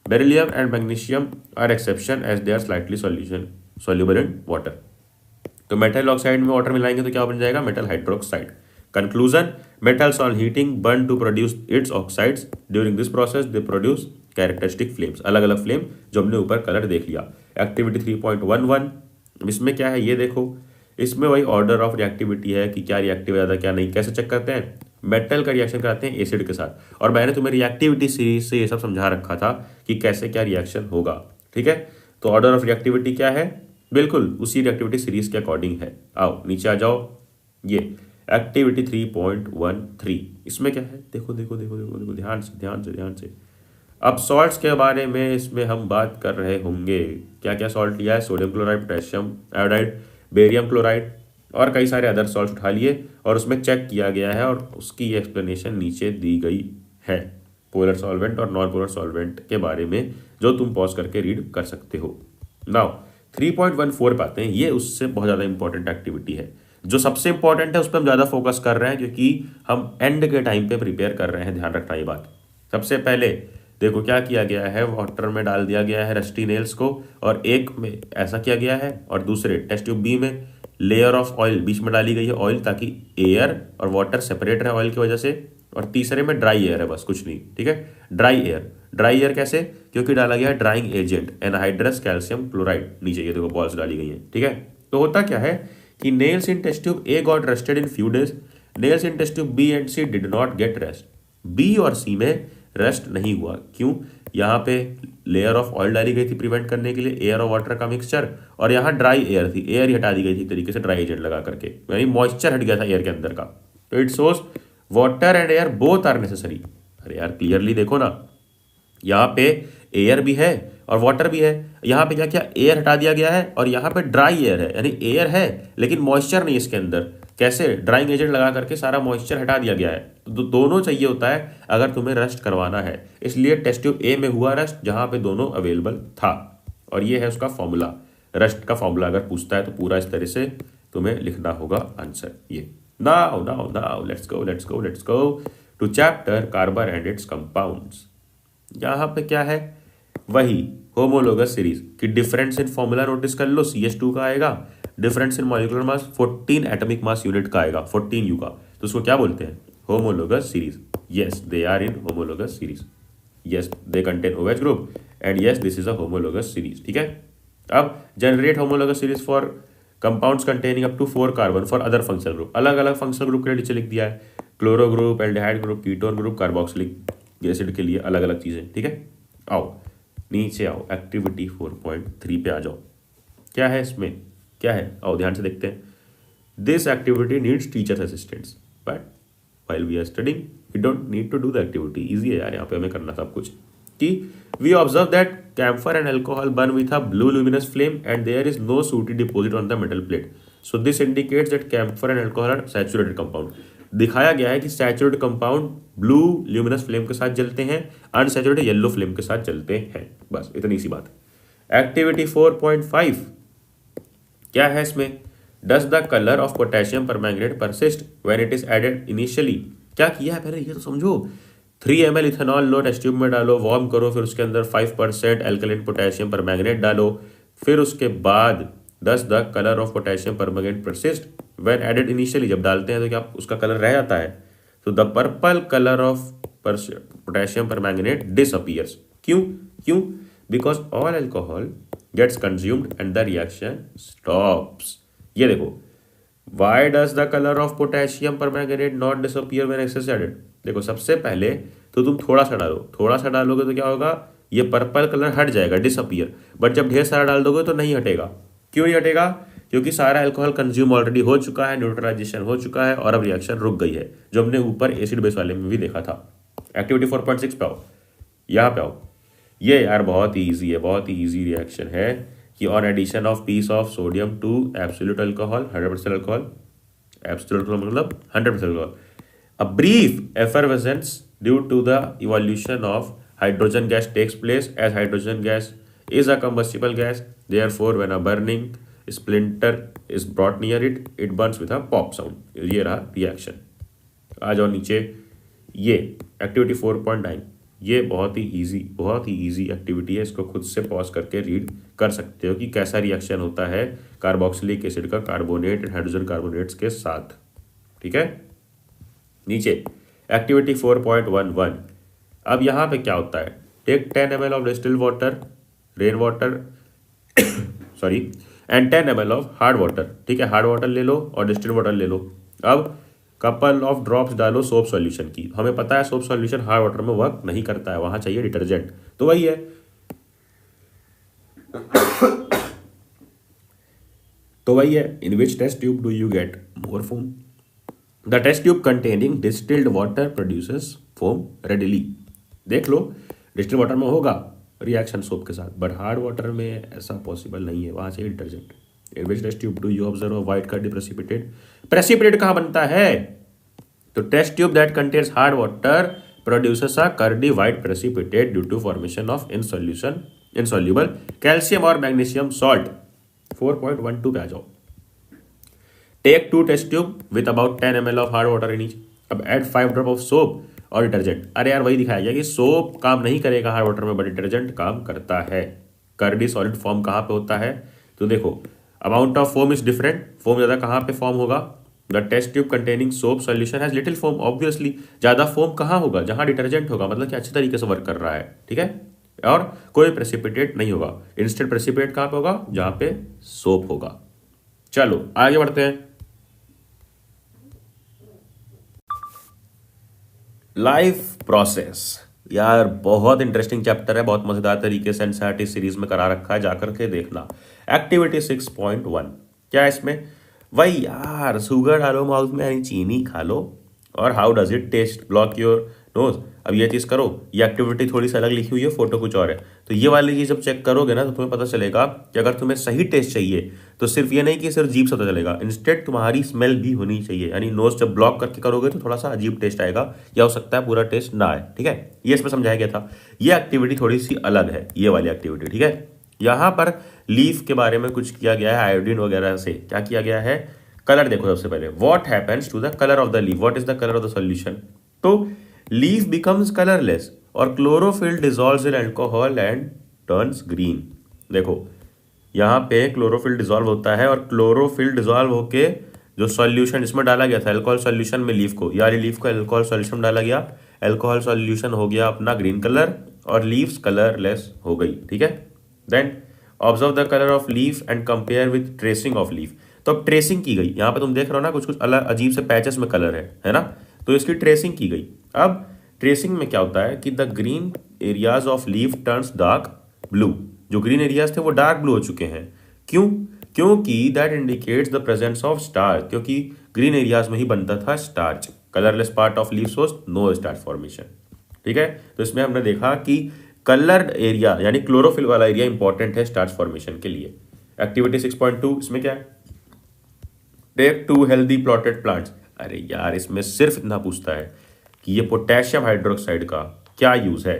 Beryllium and magnesium are exception as they are slightly soluble in water. तो मेटल ऑक्साइड में वाटर मिलाएंगे तो क्या बन जाएगा, metal hydroxide. Conclusion, metals on heating burn to produce its oxides, during this process they produce characteristic flames, अलग अलग flame जो हमने ऊपर कलर देख लिया। एक्टिविटी 3.11, इसमें क्या है ये देखो, इसमें वही ऑर्डर ऑफ रिएक्टिविटी है कि क्या रिएक्टिव ज़्यादा क्या नहीं। कैसे चेक करते हैं, मेटल का रिएक्शन कराते हैं एसिड के साथ, और मैंने तुम्हें रिएक्टिविटी सीरीज से ये सब समझा रखा था कि कैसे क्या रिएक्शन होगा। ठीक है, तो ऑर्डर ऑफ रिएक्टिविटी क्या है, बिल्कुल उसी रिएक्टिविटी सीरीज के अकॉर्डिंग है। आओ नीचे आ जाओ, ये एक्टिविटी 3.13, इसमें क्या है, देखो देखो देखो देखो देखो, ध्यान से ध्यान से ध्यान से। अब सॉल्ट्स के बारे में इसमें हम बात कर रहे होंगे, क्या क्या सॉल्ट लिया है, sodium chloride, potassium iodide, barium chloride और कई सारे अदर सॉल्ट उठा लिए और उसमें चेक किया गया है, और उसकी एक्सप्लेनेशन नीचे दी गई है, पोलर सॉल्वेंट और नॉन पोलर सॉल्वेंट के बारे में, जो तुम पॉज करके रीड कर सकते हो। नाउ 3.14 पाते हैं, ये उससे बहुत ज़्यादा इंपॉर्टेंट एक्टिविटी है, जो सबसे इंपॉर्टेंट है उस पर हम ज़्यादा फोकस कर रहे हैं क्योंकि हम एंड के टाइम पे प्रिपेयर कर रहे हैं, ध्यान रखना ये बात। सबसे पहले देखो क्या किया गया है, वाटर में डाल दिया गया है रस्टी नेल्स को, और एक में ऐसा किया गया है और दूसरे टेस्ट ट्यूब बी में लेयर ऑफ ऑयल बीच में डाली गई है ऑयल, ताकि एयर और वाटर सेपरेट रहे ऑयल की वजह से, और तीसरे में ड्राई एयर है, बस कुछ नहीं। ठीक है, ड्राई एयर कैसे, क्योंकि डाला गया है drying agent anhydrous calcium chloride, नीचे ये देखो बॉल्स डाली गई हैं। ठीक है, तो होता क्या है कि nails in test tube A got rusted in few days, nails in test tube B and C did not get rust. B और सी में रेस्ट नहीं हुआ, क्यों, यहाँ पे लेयर ऑफ ऑयल डाली गई थी प्रिवेंट करने के लिए, एयर और वाटर का मिक्सचर, और यहाँ ड्राई एयर थी, एयर ही हटा दी गई थी तरीके से ड्राई एजेंट लगा करके, यानी मॉइस्चर हट गया था एयर के अंदर का। तो it shows water and air both are necessary. अरे यार क्लियरली देखो ना, यहाँ पे एयर भी है और वाटर भी है, यहाँ पे क्या क्या एयर हटा दिया गया है और यहाँ पे ड्राई एयर है, यानी एयर है लेकिन मॉइस्चर नहीं इसके अंदर, कैसे, ड्राइंग एजेंट लगा करके सारा मॉइस्चर हटा दिया गया है। तो दोनों चाहिए होता है अगर तुम्हें रस्ट करवाना है, इसलिए टेस्ट ट्यूब ए में हुआ रस्ट जहां पे दोनों अवेलेबल था। और ये है उसका फॉर्मूला, रस्ट का फॉर्मूला अगर पूछता है तो पूरा इस तरह से तुम्हें लिखना होगा आंसर। ये now now now let's go to chapter carbon and its compounds. यहाँ पे क्या है, वही होमोलोगस सीरीज की डिफरेंस इन फॉर्मूला नोटिस कर लो, CH2 का आएगा, difference in molecular mass 14 atomic mass unit का आएगा, 14U का, तो उसको क्या बोलते हैं, homologous series. Yes they are in homologous series, yes they contain OH group and yes this is a homologous series. ठीक है, अब generate homologous series for compounds containing up to 4 carbon for other functional group. अलग अलग functional group के लिए नीचे लिख दिया है, chloro group, aldehyde group, ketone group, carboxylic acid के लिए अलग अलग चीजें। ठीक है, आओ नीचे आओ, एक्टिविटी 4.3 पे आ जाओ। क्या है इसमें, क्या है, आओ ध्यान से देखते हैं। This activity needs teacher's assistance but while we are studying we don't need to do the activity. Easy है यार, यहाँ पे हमें करना सब कुछ। कि we observe that camphor and alcohol burn with a blue luminous flame and there is no sooty deposit on the metal plate, so this indicates that camphor and alcohol are saturated compound. दिखाया गया है कि saturated compound blue luminous flame के साथ जलते हैं, unsaturated yellow flame के साथ जलते हैं। बस इतनी सी बात। एक्टिविटी 4.5 क्या है इसमें, does the colour of potassium permanganate persist when it is added initially. क्या किया है पहले ये तो समझो। 3 ml इथेनॉल लो, टेस्ट ट्यूब में डालो, वार्म करो, फिर उसके अंदर 5% एल्कलाइन पोटेशियम परमैंगनेट डालो, फिर उसके बाद does the colour of potassium permanganate persist when added initially. जब डालते हैं तो क्या उसका कलर रह जाता है, तो the purple colour of potassium permanganate disappears. क्यों because all alcohol gets consumed and the reaction stops. ये देखो, why does the colour of potassium permanganate not disappear when excess added. देखो सबसे पहले तो तुम थोड़ा सा डालो, थोड़ा सा डालोगे तो क्या होगा, ये पर्पल कलर हट जाएगा, डिसअपीयर। बट जब ढेर सारा डाल दोगे तो नहीं हटेगा। क्यों नहीं हटेगा, क्योंकि सारा अल्कोहल कंज्यूम ऑलरेडी हो चुका है, न्यूट्रलाइजेशन हो चुका है और अब रिएक्शन रुक गई है, जो हमने ऊपर एसिड बेस वाले में भी देखा था। एक्टिविटी 4.6 पे आओ, यहाँ पे आओ। ये यार बहुत ही ईजी है, बहुत ही ईजी रिएक्शन है कि on addition of piece of sodium to absolute alcohol, 100% alcohol, absolute alcohol मतलब 100% alcohol, a brief effervescence due to the evolution of hydrogen gas takes place, as hydrogen gas is a combustible gas, therefore when a burning splinter is brought near it, it burns with a pop sound। ये रहा reaction. आ जाओ नीचे, ये activity 4.9, ये बहुत ही easy activity है। इसको खुद से पॉज करके रीड कर सकते हो कि कैसा रिएक्शन होता है कार्बोक्सिलिक एसिड का कार्बोनेट एंड हाइड्रोजन कार्बोनेट्स के साथ। ठीक है, नीचे एक्टिविटी 4.11। अब यहाँ पे क्या होता है, take 10 ml of distilled water, rain water sorry and 10 ml of hard water. ठीक है, हार्ड वाटर ले लो और डिस्टिल्ड वाटर ले लो। अब कपल ऑफ ड्रॉप्स डालो सोप सॉल्यूशन की। हमें पता है सोप सॉल्यूशन हार्ड वाटर में वर्क नहीं करता है, वहां चाहिए डिटर्जेंट, तो वही है in which test tube do you get more foam. The test tube containing distilled water produces foam readily. देख लो डिस्टिल्ड वाटर में होगा रिएक्शन सोप के साथ, बट हार्ड वाटर में ऐसा पॉसिबल नहीं है, वहां चाहिए detergent. In which test tube do you observe white curdy precipitate. Precipitate कहाँ बनता है, तो test tube that contains hard water produces a curdy white precipitate due to formation of insoluble calcium और मैग्नीशियम सॉल्ट। 4.12 पे आ जाओ। Take 2 test tube with about 10 ml of hard water in each. अब add 5 drop of soap और detergent. अरे यार वही दिखाया गया कि सोप काम नहीं करेगा हार्ड वाटर में, बट डिटर्जेंट काम करता है। कर्डी सॉलिड फॉर्म कहाँ पे होता है, तो देखो amount of foam is different, foam ज्यादा कहाँ पे फॉर्म होगा, the test tube containing soap solution has little foam. Obviously ज्यादा फोम कहाँ होगा, जहां डिटर्जेंट होगा, मतलब कि अच्छे तरीके से वर्क कर रहा है। ठीक है, और कोई प्रेसिपिटेट नहीं होगा। इंस्टेंट प्रेसिपिटेट कहाँ पे होगा, जहां पे सोप होगा। चलो आगे बढ़ते हैं। लाइफ प्रोसेस यार बहुत इंटरेस्टिंग चैप्टर है, बहुत मजेदार तरीके से एनसीईआरटी सीरीज में करा रखा है, जाकर के देखना। एक्टिविटी 6.1 क्या है इसमें, वही यार शुगर डालो माउथ में यानी चीनी खा लो, और how does it taste, block your nose. अब ये चीज़ करो, ये एक्टिविटी थोड़ी सी अलग लिखी हुई है, फोटो कुछ और है, तो ये वाली चीज़ जब चेक करोगे ना तो तुम्हें पता चलेगा कि अगर तुम्हें सही टेस्ट चाहिए तो सिर्फ ये नहीं कि सिर्फ जीभ से पता चलेगा, इंस्टेड तुम्हारी स्मेल भी होनी चाहिए, यानी नोज जब ब्लॉक करके करोगे तो थोड़ा सा अजीब टेस्ट आएगा, या हो सकता है पूरा टेस्ट ना आए। ठीक है, ये इसमें समझाया गया था। ये एक्टिविटी थोड़ी सी अलग है, ये वाली एक्टिविटी। ठीक है, यहाँ पर लीफ के बारे में कुछ किया गया है आयोडीन वगैरह से। क्या किया गया है? कलर देखो सबसे पहले, what happens to the colour of the leaf, what is the colour of the solution. तो लीफ बिकम्स कलरलेस और chlorophyll dissolves in alcohol and turns green. देखो यहाँ पे क्लोरोफिल डिसॉल्व होता है और क्लोरोफिल डिसॉल्व होके जो सॉल्यूशन इसमें डाला गया था अल्कोहल सॉल्यूशन में, लीफ को, यानी लीफ को अल्कोहल सॉल्यूशन डाला गया, अल्कोहल सॉल्यूशन हो गया अपना ग्रीन कलर और लीव्स कलरलेस हो गई। ठीक है, then observe the colour of leaf and compare with tracing of leaf. तो अब ट्रेसिंग की गई, यहाँ पे तुम देख रहे हो ना कुछ कुछ अलग अजीब से पैचेस में कलर है ना, तो इसकी ट्रेसिंग की गई। अब ट्रेसिंग में क्या होता है कि the green areas of leaf turns dark blue, जो ग्रीन एरियाज थे वो डार्क ब्लू हो चुके हैं। क्यों? क्योंकि that indicates the presence of starch, क्योंकि ग्रीन एरियाज में ही बनता था starch. Colourless part of leaves was no starch formation. ठीक है, तो इसमें हमने देखा कि कलर्ड एरिया यानी क्लोरोफिल वाला एरिया इंपॉर्टेंट है स्टार्च फॉर्मेशन के लिए। एक्टिविटी 6.2 इसमें क्या है? Take 2 healthy potted plants. अरे यार, इसमें सिर्फ इतना पूछता है कि ये पोटेशियम हाइड्रोक्साइड का क्या यूज है।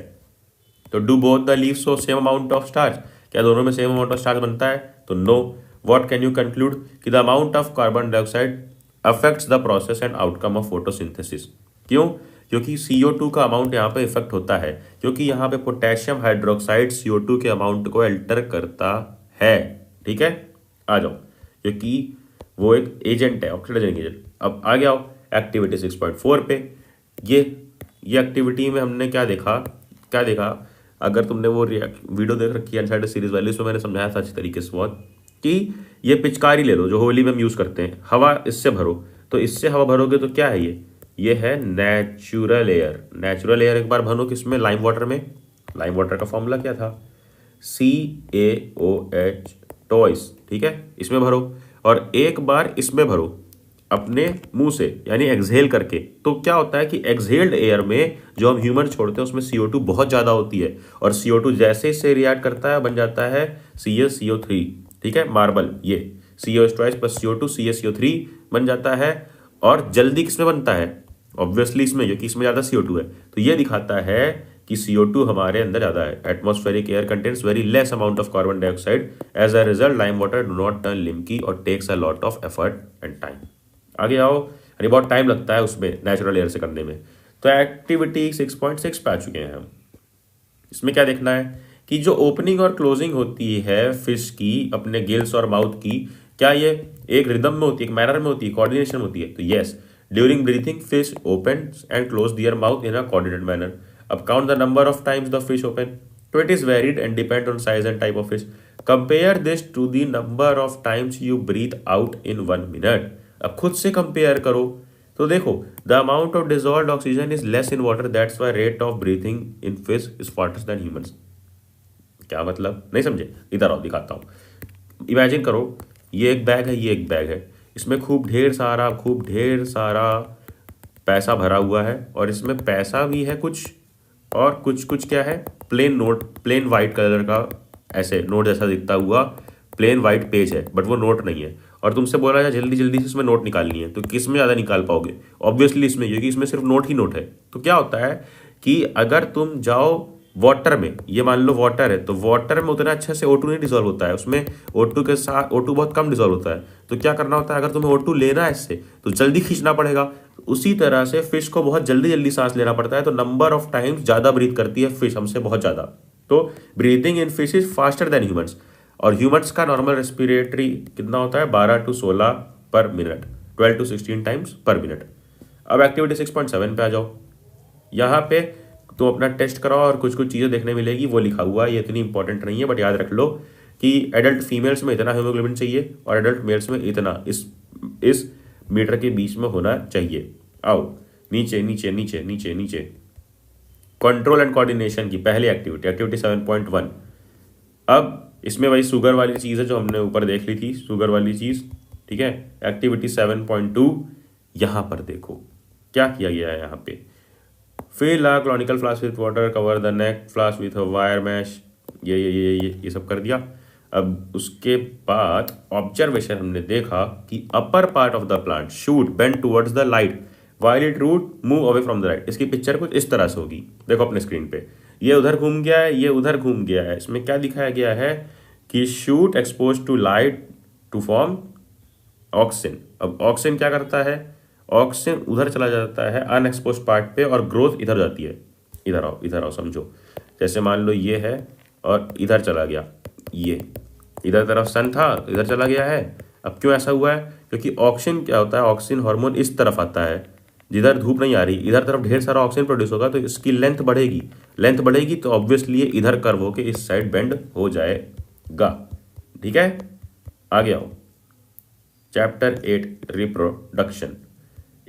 तो do both the leaves show same amount of starch, क्या दोनों में सेम अमाउंट ऑफ स्टार्च बनता है? तो no. What can you conclude कि the amount of carbon dioxide affects the process and outcome of photosynthesis. क्यों? क्योंकि CO2 का अमाउंट यहाँ पे इफेक्ट होता है, क्योंकि यहाँ पे पोटेशियम हाइड्रोक्साइड CO2 के अमाउंट को अल्टर करता है। ठीक है, आ जाओ, क्योंकि वो एक एजेंट है, ऑक्सीडाइजिंग एजेंट। अब आ गया एक्टिविटी 6.4 पे। ये एक्टिविटी में हमने क्या देखा, अगर तुमने वो वीडियो देख रखी है अनसाइडेड सीरीज वाली, उसमें मैंने समझाया था अच्छी तरीके से बहुत कि ये पिचकारी ले लो जो होली में हम यूज करते हैं, हवा इससे भरो, तो इससे हवा भरोगे तो क्या है ये है नेचुरल एयर। नेचुरल एयर एक बार भरो किसमें? लाइम वाटर में। लाइम वाटर का फॉर्मूला क्या था? CaOH twice. ठीक है, इसमें भरो और एक बार इसमें भरो अपने मुंह से, यानी एक्सहेल करके। तो क्या होता है कि एक्सहेल्ड एयर में जो हम ह्यूमन छोड़ते हैं उसमें CO2 बहुत ज्यादा होती है, और CO2 जैसे इससे रिएक्ट करता है बन जाता है CaCO3। ठीक है, मार्बल, ये CaOH प्लस CO2 CaCO3 बन जाता है। और जल्दी किसमें बनता है? ऑब्वियसली इसमें, क्योंकि इसमें ज्यादा CO2 है। तो ये दिखाता है कि CO2 हमारे अंदर ज्यादा है। Atmospheric air contains very less amount of carbon dioxide, as a result lime water do not turn लिम्की और takes a lot of effort and time. आगे आओ, अरे बहुत टाइम लगता है उसमें नेचुरल एयर से करने में। तो एक्टिविटी 6.6 पे आ चुके हैं हम। इसमें क्या देखना है कि जो ओपनिंग और क्लोजिंग होती है फिश की अपने गिल्स और माउथ की, क्या ये एक रिदम में होती है, एक मैनर में होती है, कोऑर्डिनेशन में होती है? तो yes, during breathing fish opens and close their mouth in a coordinated manner. अब count the number of times the fish open, तो it is varied and depend on size and type of fish. Compare this to the number of times you breathe out in 1 minute. अब खुद से compare करो तो देखो, the amount of dissolved oxygen is less in water, that's why rate of breathing in fish is faster than humans. क्या मतलब? नहीं समझे? इधर आओ दिखाता हूं। इमेजिन करो ये एक बैग है, ये एक बैग है, इसमें खूब ढेर सारा पैसा भरा हुआ है, और इसमें पैसा भी है कुछ, और कुछ क्या है? Plain note, plain white colour का ऐसे नोट जैसा दिखता हुआ प्लेन वाइट पेज है, बट वो नोट नहीं है। और तुमसे बोला जाए जल्दी जल्दी से इसमें नोट निकालनी है, तो किस में ज़्यादा निकाल पाओगे? ऑब्वियसली इसमें, क्योंकि इसमें सिर्फ नोट ही नोट है। तो क्या होता है कि अगर तुम जाओ वाटर में, ये मान लो वाटर है, तो वाटर में उतना अच्छे से O2 नहीं डिजॉल्व होता है, उसमें O2 के साथ O2 बहुत कम डिजॉल्व होता है। तो क्या करना होता है, अगर तुम्हें O2 लेना है इससे तो जल्दी खींचना पड़ेगा। उसी तरह से फिश को बहुत जल्दी जल्दी सांस लेना पड़ता है, तो नंबर ऑफ टाइम्स ज़्यादा ब्रीथ करती है फिश हमसे, बहुत ज़्यादा। तो breathing in fish is faster than humans. और ह्यूमंस का नॉर्मल रेस्पिरेटरी कितना होता है? 12 to 16 पर मिनट, 12 to 16 टाइम्स पर मिनट। अब एक्टिविटी 6.7 पे आ जाओ। यहाँ पे तुम अपना टेस्ट कराओ और कुछ चीज़ें देखने मिलेगी, वो लिखा हुआ है, ये इतनी इंपॉर्टेंट नहीं है, बट याद रख लो कि एडल्ट फीमेल्स में इतना हीमोग्लोबिन चाहिए और एडल्ट मेल्स में इतना, इस मीटर के बीच में होना चाहिए। आओ नीचे नीचे नीचे नीचे नीचे। कंट्रोल एंड कोऑर्डिनेशन की पहली एक्टिविटी 7.1। अब इसमें वही शुगर वाली चीज़ है जो हमने ऊपर देख ली थी, शुगर वाली चीज़। ठीक है, एक्टिविटी 7.2 यहाँ पर देखो क्या किया गया है। यहाँ पे fill a conical flask with water, cover the neck flask with a wire mesh, ये सब कर दिया। अब उसके बाद ऑब्जर्वेशन हमने देखा कि upper part of the plant shoot bend towards the light while it root move away from the light. इसकी पिक्चर कुछ इस तरह से होगी, देखो अपने स्क्रीन पे, ये उधर घूम गया है, ये उधर घूम गया है। इसमें क्या दिखाया गया है कि shoot expose to light to form auxin. अब ऑक्सिन क्या करता है, ऑक्सिन उधर चला जाता है अनएक्सपोज पार्ट पे और ग्रोथ इधर जाती है। इधर आओ समझो, जैसे मान लो ये है और इधर चला गया, ये इधर तरफ सन था, इधर चला गया है। अब क्यों ऐसा हुआ है, क्योंकि ऑक्सिन क्या होता है, ऑक्सिन हार्मोन इस तरफ आता है जिधर धूप नहीं आ रही, इधर तरफ ढेर सारा ऑक्सीजन प्रोड्यूस होगा तो इसकी लेंथ बढ़ेगी तो ऑब्वियसली ये इधर कर्व होके इस साइड बेंड हो जाएगा। ठीक है, आगे आओ, चैप्टर 8 रिप्रोडक्शन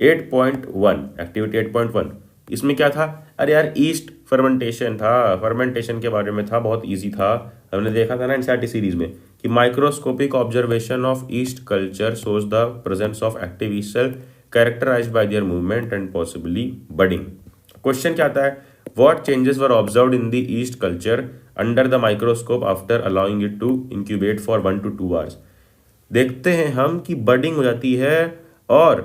8.1 एक्टिविटी 8.1। इसमें क्या था, अरे यार ईस्ट फर्मेंटेशन था, फर्मेंटेशन के बारे में था, बहुत इजी था। हमने देखा था ना एनसीईआरटी सीरीज में कि microscopic observation of yeast culture shows the presence of active yeast cell characterized by their movement and possibly budding। Question क्या आता है, what changes were observed in the yeast culture under the microscope after allowing it to incubate for 1 to 2 hours। देखते हैं हम कि budding हो जाती है और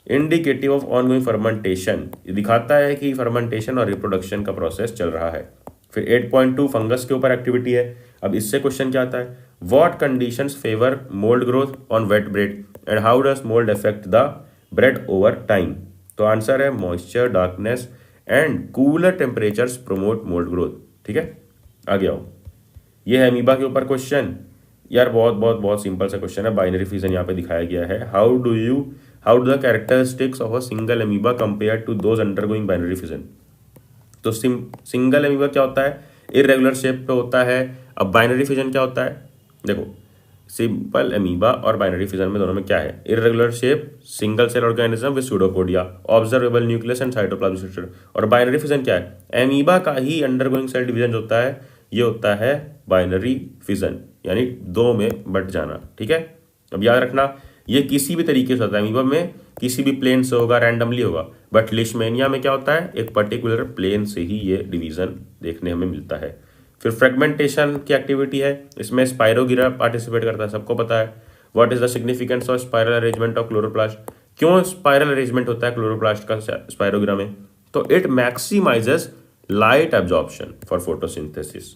इंडिकेटिव ऑफ ऑनगोइंग फर्मेंटेशन, ये दिखाता है कि फर्मेंटेशन और रिप्रोडक्शन का प्रोसेस चल रहा है। फिर 8.2 फंगस के ऊपर एक्टिविटी है। अब इससे क्वेश्चन क्या आता है, what conditions favour mould growth on wet bread and how does mould affect the bread over time. तो आंसर है moisture, darkness and cooler temperatures promote mould growth. ठीक है, आगे आओ, ये है अमीबा के ऊपर क्वेश्चन। यार बहुत सिंपल सा क्वेश्चन है, बाइनरी फिजन यहाँ पे दिखाया गया है। How do the characteristics of a single amoeba compare to those undergoing binary fission. तो सिंगल अमीबा क्या होता है, इरेगुलर शेप पे होता है। अब बाइनरी फिजन क्या होता है, देखो सिंपल अमीबा और बाइनरी फिजन में दोनों में क्या है, irregular shape, single cell organism with pseudopodia, observable nucleus and cytoplasm structure. और बाइनरी फिजन क्या है, अमीबा का ही अंडरगोइंग सेल डिवीजन होता है, ये होता है बाइनरी फिजन, यानी दो में बट जाना। ठीक है, अब याद रखना ये किसी भी तरीके से होता है, अमीबा में किसी भी प्लेन से होगा, रैंडमली होगा, बट लिशमेनिया में क्या होता है, एक पर्टिकुलर प्लेन से ही ये डिवीजन देखने हमें मिलता है। फिर फ्रेगमेंटेशन की एक्टिविटी है, इसमें स्पाइरोगिरा पार्टिसिपेट करता है, सबको पता है। What is the significance of spiral arrangement of chloroplast, क्यों स्पाइरल अरेंजमेंट होता है क्लोरोप्लास्ट का स्पाइरोगिरा में, तो it maximizes light absorption for photosynthesis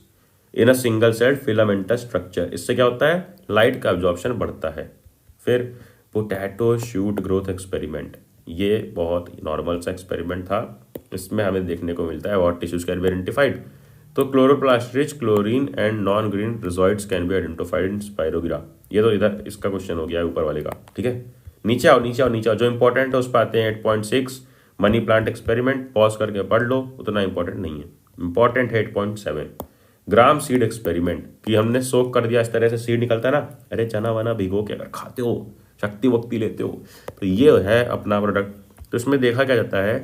in a single celled filamentous structure. इससे क्या होता है, लाइट का एब्जॉर्प्शन बढ़ता है। फिर पोटैटो शूट ग्रोथ एक्सपेरिमेंट, ये बहुत नॉर्मल सा एक्सपेरिमेंट था, इसमें हमें देखने को मिलता है what tissues can be identified. तो chloroplast rich chlorine and non green rhizoids can be identified in spirogyra. ये तो इधर इसका क्वेश्चन हो गया ऊपर वाले का। ठीक है, नीचे आओ, जो इंपॉर्टेंट है उस पर आते हैं। 8.6 मनी प्लांट एक्सपेरिमेंट, पॉज करके पढ़ लो, उतना इंपॉर्टेंट नहीं है। इंपॉर्टेंट है 8.7 ग्राम सीड एक्सपेरिमेंट, कि हमने सोक कर दिया, इस तरह से सीड निकलता है ना, अरे चना वना भिगो के अगर खाते हो, शक्ति वक्ति लेते हो, तो ये है अपना प्रोडक्ट। तो इसमें देखा क्या जाता है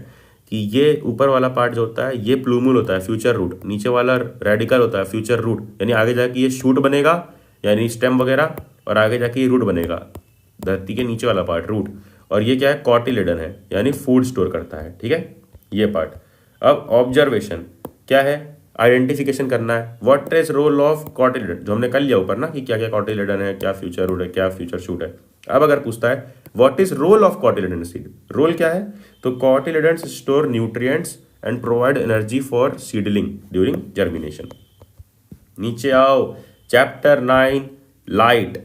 कि ये ऊपर वाला पार्ट जो होता है ये प्लूमुल होता है, फ्यूचर रूट, नीचे वाला रेडिकल होता है फ्यूचर रूट, यानी आगे जाके ये शूट बनेगा यानी स्टेम वगैरह, और आगे जाके ये रूट बनेगा, धरती के नीचे वाला पार्ट रूट। और ये क्या है, कॉटिलेडन है, यानी फूड स्टोर करता है। ठीक है, ये पार्ट। अब ऑब्जर्वेशन क्या है, आइडेंटिफिकेशन करना है, what is role of cotyledon, जो हमने कर लिया ऊपर ना कि क्या क्या कॉटिलेडन है, क्या फ्यूचर रूट है, क्या फ्यूचर शूट है। अब अगर पूछता है what is role of cotyledon seed, role क्या है, तो cotyledons store nutrients and provide energy for seedling during germination. नीचे आओ, chapter 9 light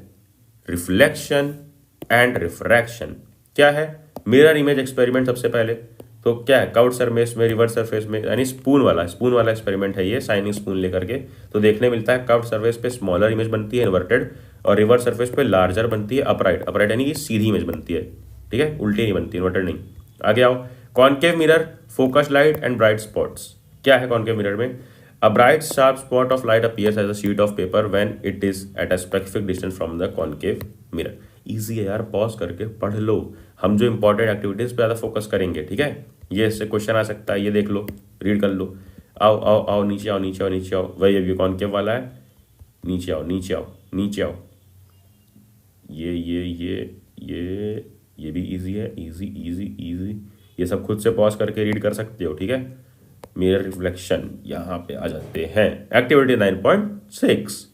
reflection and refraction. क्या है, मिरर इमेज एक्सपेरिमेंट। सबसे पहले तो क्या है, कर्व्ड सरफेस में, रिवर्स सरफेस में, यानी स्पून वाला एक्सपेरिमेंट है ये, साइनिंग स्पून लेकर के। तो देखने मिलता है कर्व्ड सरफेस पे स्मॉलर इमेज बनती है इन्वर्टेड, और रिवर्स सरफेस पे लार्जर बनती है अपराइट यानी कि सीधी इमेज बनती है। ठीक है, उल्टी नहीं बनती, इन्वर्टेड नहीं। आगे आओ, concave mirror, focus light and bright spots. क्या है कॉनकेव मिरर में, a bright sharp spot of light appears as a sheet of paper when it is at a specific distance from the concave mirror. Easy है यार, pause करके पढ़ लो, हम जो important activities पे ज़्यादा फोकस करेंगे। ठीक है, ये इससे क्वेश्चन आ सकता है, ये देख लो, रीड कर लो। आओ नीचे आओ, वही अभी कॉनकेव वाला है, नीचे आओ। ये भी इजी है, इजी। ये सब खुद से पॉज करके रीड कर सकते हो। ठीक है, मिरर रिफ्लेक्शन, यहाँ पे आ जाते हैं। एक्टिविटी 9.6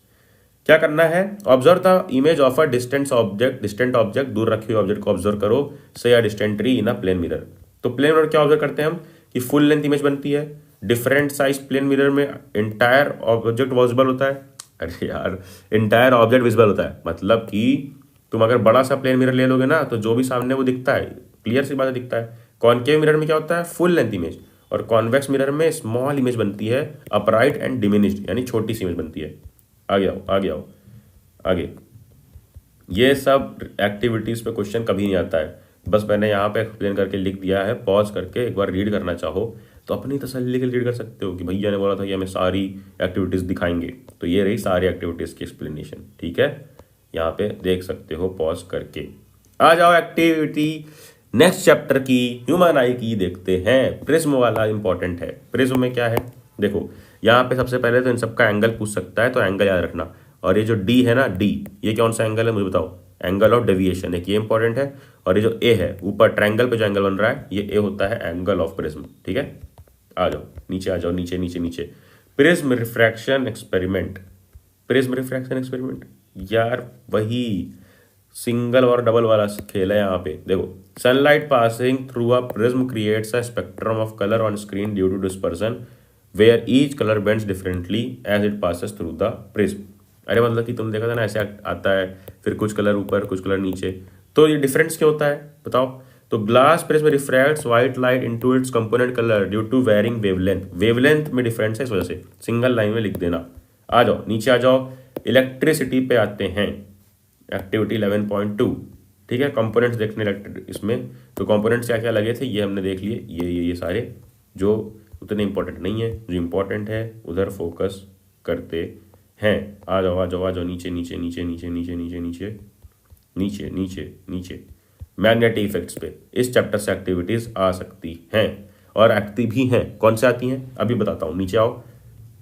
क्या करना है? Observe the image of a distant object, दूर रखी हुई ऑब्जेक्ट को ऑब्जर्व करो, से या distant tree in a plane mirror. तो प्लेन मिरर क्या ऑब्जर्व करते हैं हम कि फुल लेंथ इमेज बनती है, डिफरेंट साइज प्लेन मिरर में इंटायर ऑब्जेक्ट विजिबल होता है। अरे यार, इंटायर ऑब्जेक्ट विजिबल होता है मतलब कि तुम अगर बड़ा सा प्लेन मिरर ले लोगे ना तो जो भी सामने वो दिखता है, क्लियर सी बात दिखता है। कॉनकेव मिरर में क्या होता है? फुल लेंथ इमेज, और कॉन्वेक्स मिरर में स्मॉल इमेज बनती है, अपराइट एंड डिमिनिश्ड, यानी छोटी सी इमेज बनती है। आगे। ये सब एक्टिविटीज पे क्वेश्चन कभी नहीं आता है, बस मैंने यहाँ पे एक्सप्लेन करके लिख दिया है। पॉज करके एक बार रीड करना चाहो तो अपनी तसल्ली के लिए रीड कर सकते हो कि भैया ने बोला था कि हमें सारी एक्टिविटीज दिखाएंगे, तो ये रही सारी एक्टिविटीज की एक्सप्लेनेशन। ठीक है, यहाँ पे देख सकते हो पॉज करके। आ जाओ एक्टिविटी नेक्स्ट चैप्टर की, ह्यूमन आई की देखते हैं। प्रिज्म वाला इंपॉर्टेंट है। प्रिज्म में क्या है देखो, यहाँ पे सबसे पहले तो इन सबका एंगल पूछ सकता है, तो एंगल याद रखना। और ये जो डी है ना, डी, ये कौन सा एंगल है मुझे बताओ? एंगल ऑफ डेविएशन, एक ये इंपॉर्टेंट है। और ये जो ए है ऊपर ट्रायंगल पे जो एंगल बन रहा है, ये ए होता है एंगल ऑफ प्रिज्म। ठीक है, आ जाओ नीचे, आ जाओ नीचे। प्रिज्म रिफ्रैक्शन एक्सपेरिमेंट, यार वही सिंगल और डबल वाला खेल है। यहाँ पे देखो, sunlight passing through a prism creates a spectrum of colour on screen due to dispersion where each colour bends differently as it passes through the prism. अरे मतलब कि तुम देखा था ना, ऐसे आता है, फिर कुछ कलर ऊपर कुछ कलर नीचे, तो ये डिफरेंस क्यों होता है बताओ? तो glass prism refracts white light into its component colour due to varying wavelength में डिफरेंस है, इस वजह से। सिंगल लाइन में लिख देना। आ जाओ नीचे, आ जाओ इलेक्ट्रिसिटी पे आते हैं। एक्टिविटी 11.2, ठीक है, कंपोनेंट्स देखने इसमें। तो कंपोनेंट्स क्या क्या लगे थे ये हमने देख लिए, ये सारे जो उतने इंपॉर्टेंट नहीं है, जो इंपॉर्टेंट है उधर फोकस करते हैं। आ जाओ नीचे मैग्नेटिक इफेक्ट्स पे इस चैप्टर से एक्टिविटीज आ सकती हैं और आती भी हैं। कौन से आती हैं अभी बताता हूँ। नीचे आओ,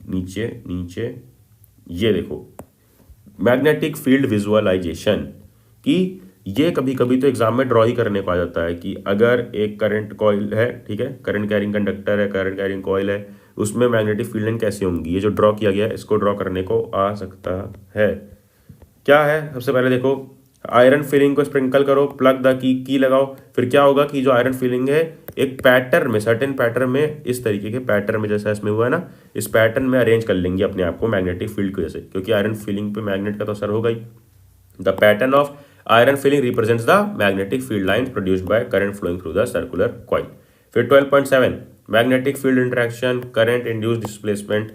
नीचे ये देखो, मैग्नेटिक फील्ड विजुअलाइजेशन, कि ये कभी कभी तो एग्जाम में ड्रॉ ही करने को आ जाता है कि अगर एक करंट कॉइल है, ठीक है, करंट कैरिंग कंडक्टर है, करंट कैरिंग कॉइल है, उसमें मैग्नेटिक फील्ड लाइन कैसे होंगी, ये जो ड्रॉ किया गया है इसको ड्रॉ करने को आ सकता है। क्या है? सबसे पहले देखो, आयरन फिलिंग को स्प्रिंकल करो, प्लग द की लगाओ, फिर क्या होगा कि जो आयरन फिलिंग है एक पैटर्न में, सर्टेन पैटर्न में, इस तरीके के पैटर्न में जैसा इसमें हुआ है ना, इस पैटर्न में अरेंज कर लेंगे अपने आप को मैग्नेटिक फील्ड की वजह से, क्योंकि आयरन फिलिंग पे मैग्नेट का तो असर होगा ही। The pattern of iron filing represents the magnetic field line produced by current flowing through the circular coil. फिर 12.7 magnetic field interaction, current induced displacement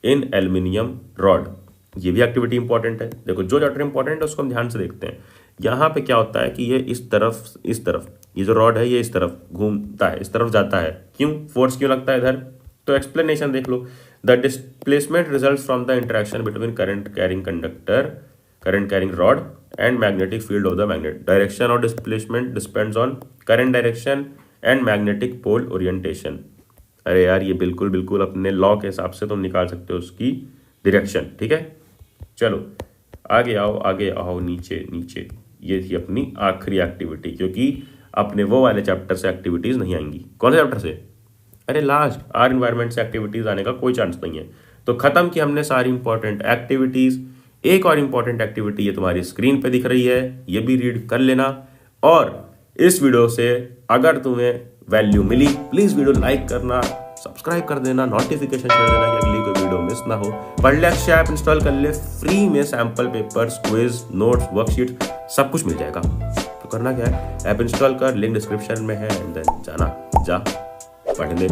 in aluminium rod. ये भी एक्टिविटी इंपॉर्टेंट है। देखो, जो चैप्टर इंपॉर्टेंट है उसको हम ध्यान से देखते हैं। यहाँ पे क्या होता है कि ये इस तरफ ये जो रॉड है ये इस तरफ घूमता है, इस तरफ जाता है। क्यों? फोर्स क्यों लगता है इधर? तो एक्सप्लेनेशन देख लो। The displacement results from the interaction between current carrying conductor, current carrying rod and magnetic field of the magnet. Direction of displacement depends on current direction and magnetic pole orientation. अरे यार, ये बिल्कुल अपने law के हिसाब से तुम निकाल सकते हो उसकी डायरेक्शन। ठीक है, चलो आगे आओ नीचे। ये थी अपनी आखिरी एक्टिविटी, क्योंकि अपने वो वाले चैप्टर से एक्टिविटीज नहीं आएंगी। कौन से चैप्टर से? अरे लास्ट, आर एनवायरनमेंट से एक्टिविटीज आने का कोई चांस नहीं है। तो खत्म की हमने सारी इंपॉर्टेंट एक्टिविटीज। एक और इंपॉर्टेंट एक्टिविटी ये तुम्हारी स्क्रीन पे दिख रही है, ये भी रीड कर लेना। और इस वीडियो से अगर तुम्हें वैल्यू मिली, प्लीज वीडियो लाइक करना, सब्सक्राइब कर देना, नोटिफिकेशन कर देना कि अगली कोई वीडियो मिस ना हो। पढ़ ले अक्षय ऐप इंस्टॉल कर ले, फ्री में sample papers, quiz, notes, worksheet सब कुछ मिल जाएगा। तो करना क्या है, ऐप इंस्टॉल कर, लिंक डिस्क्रिप्शन में है, एंड देन जा पढ़ ले।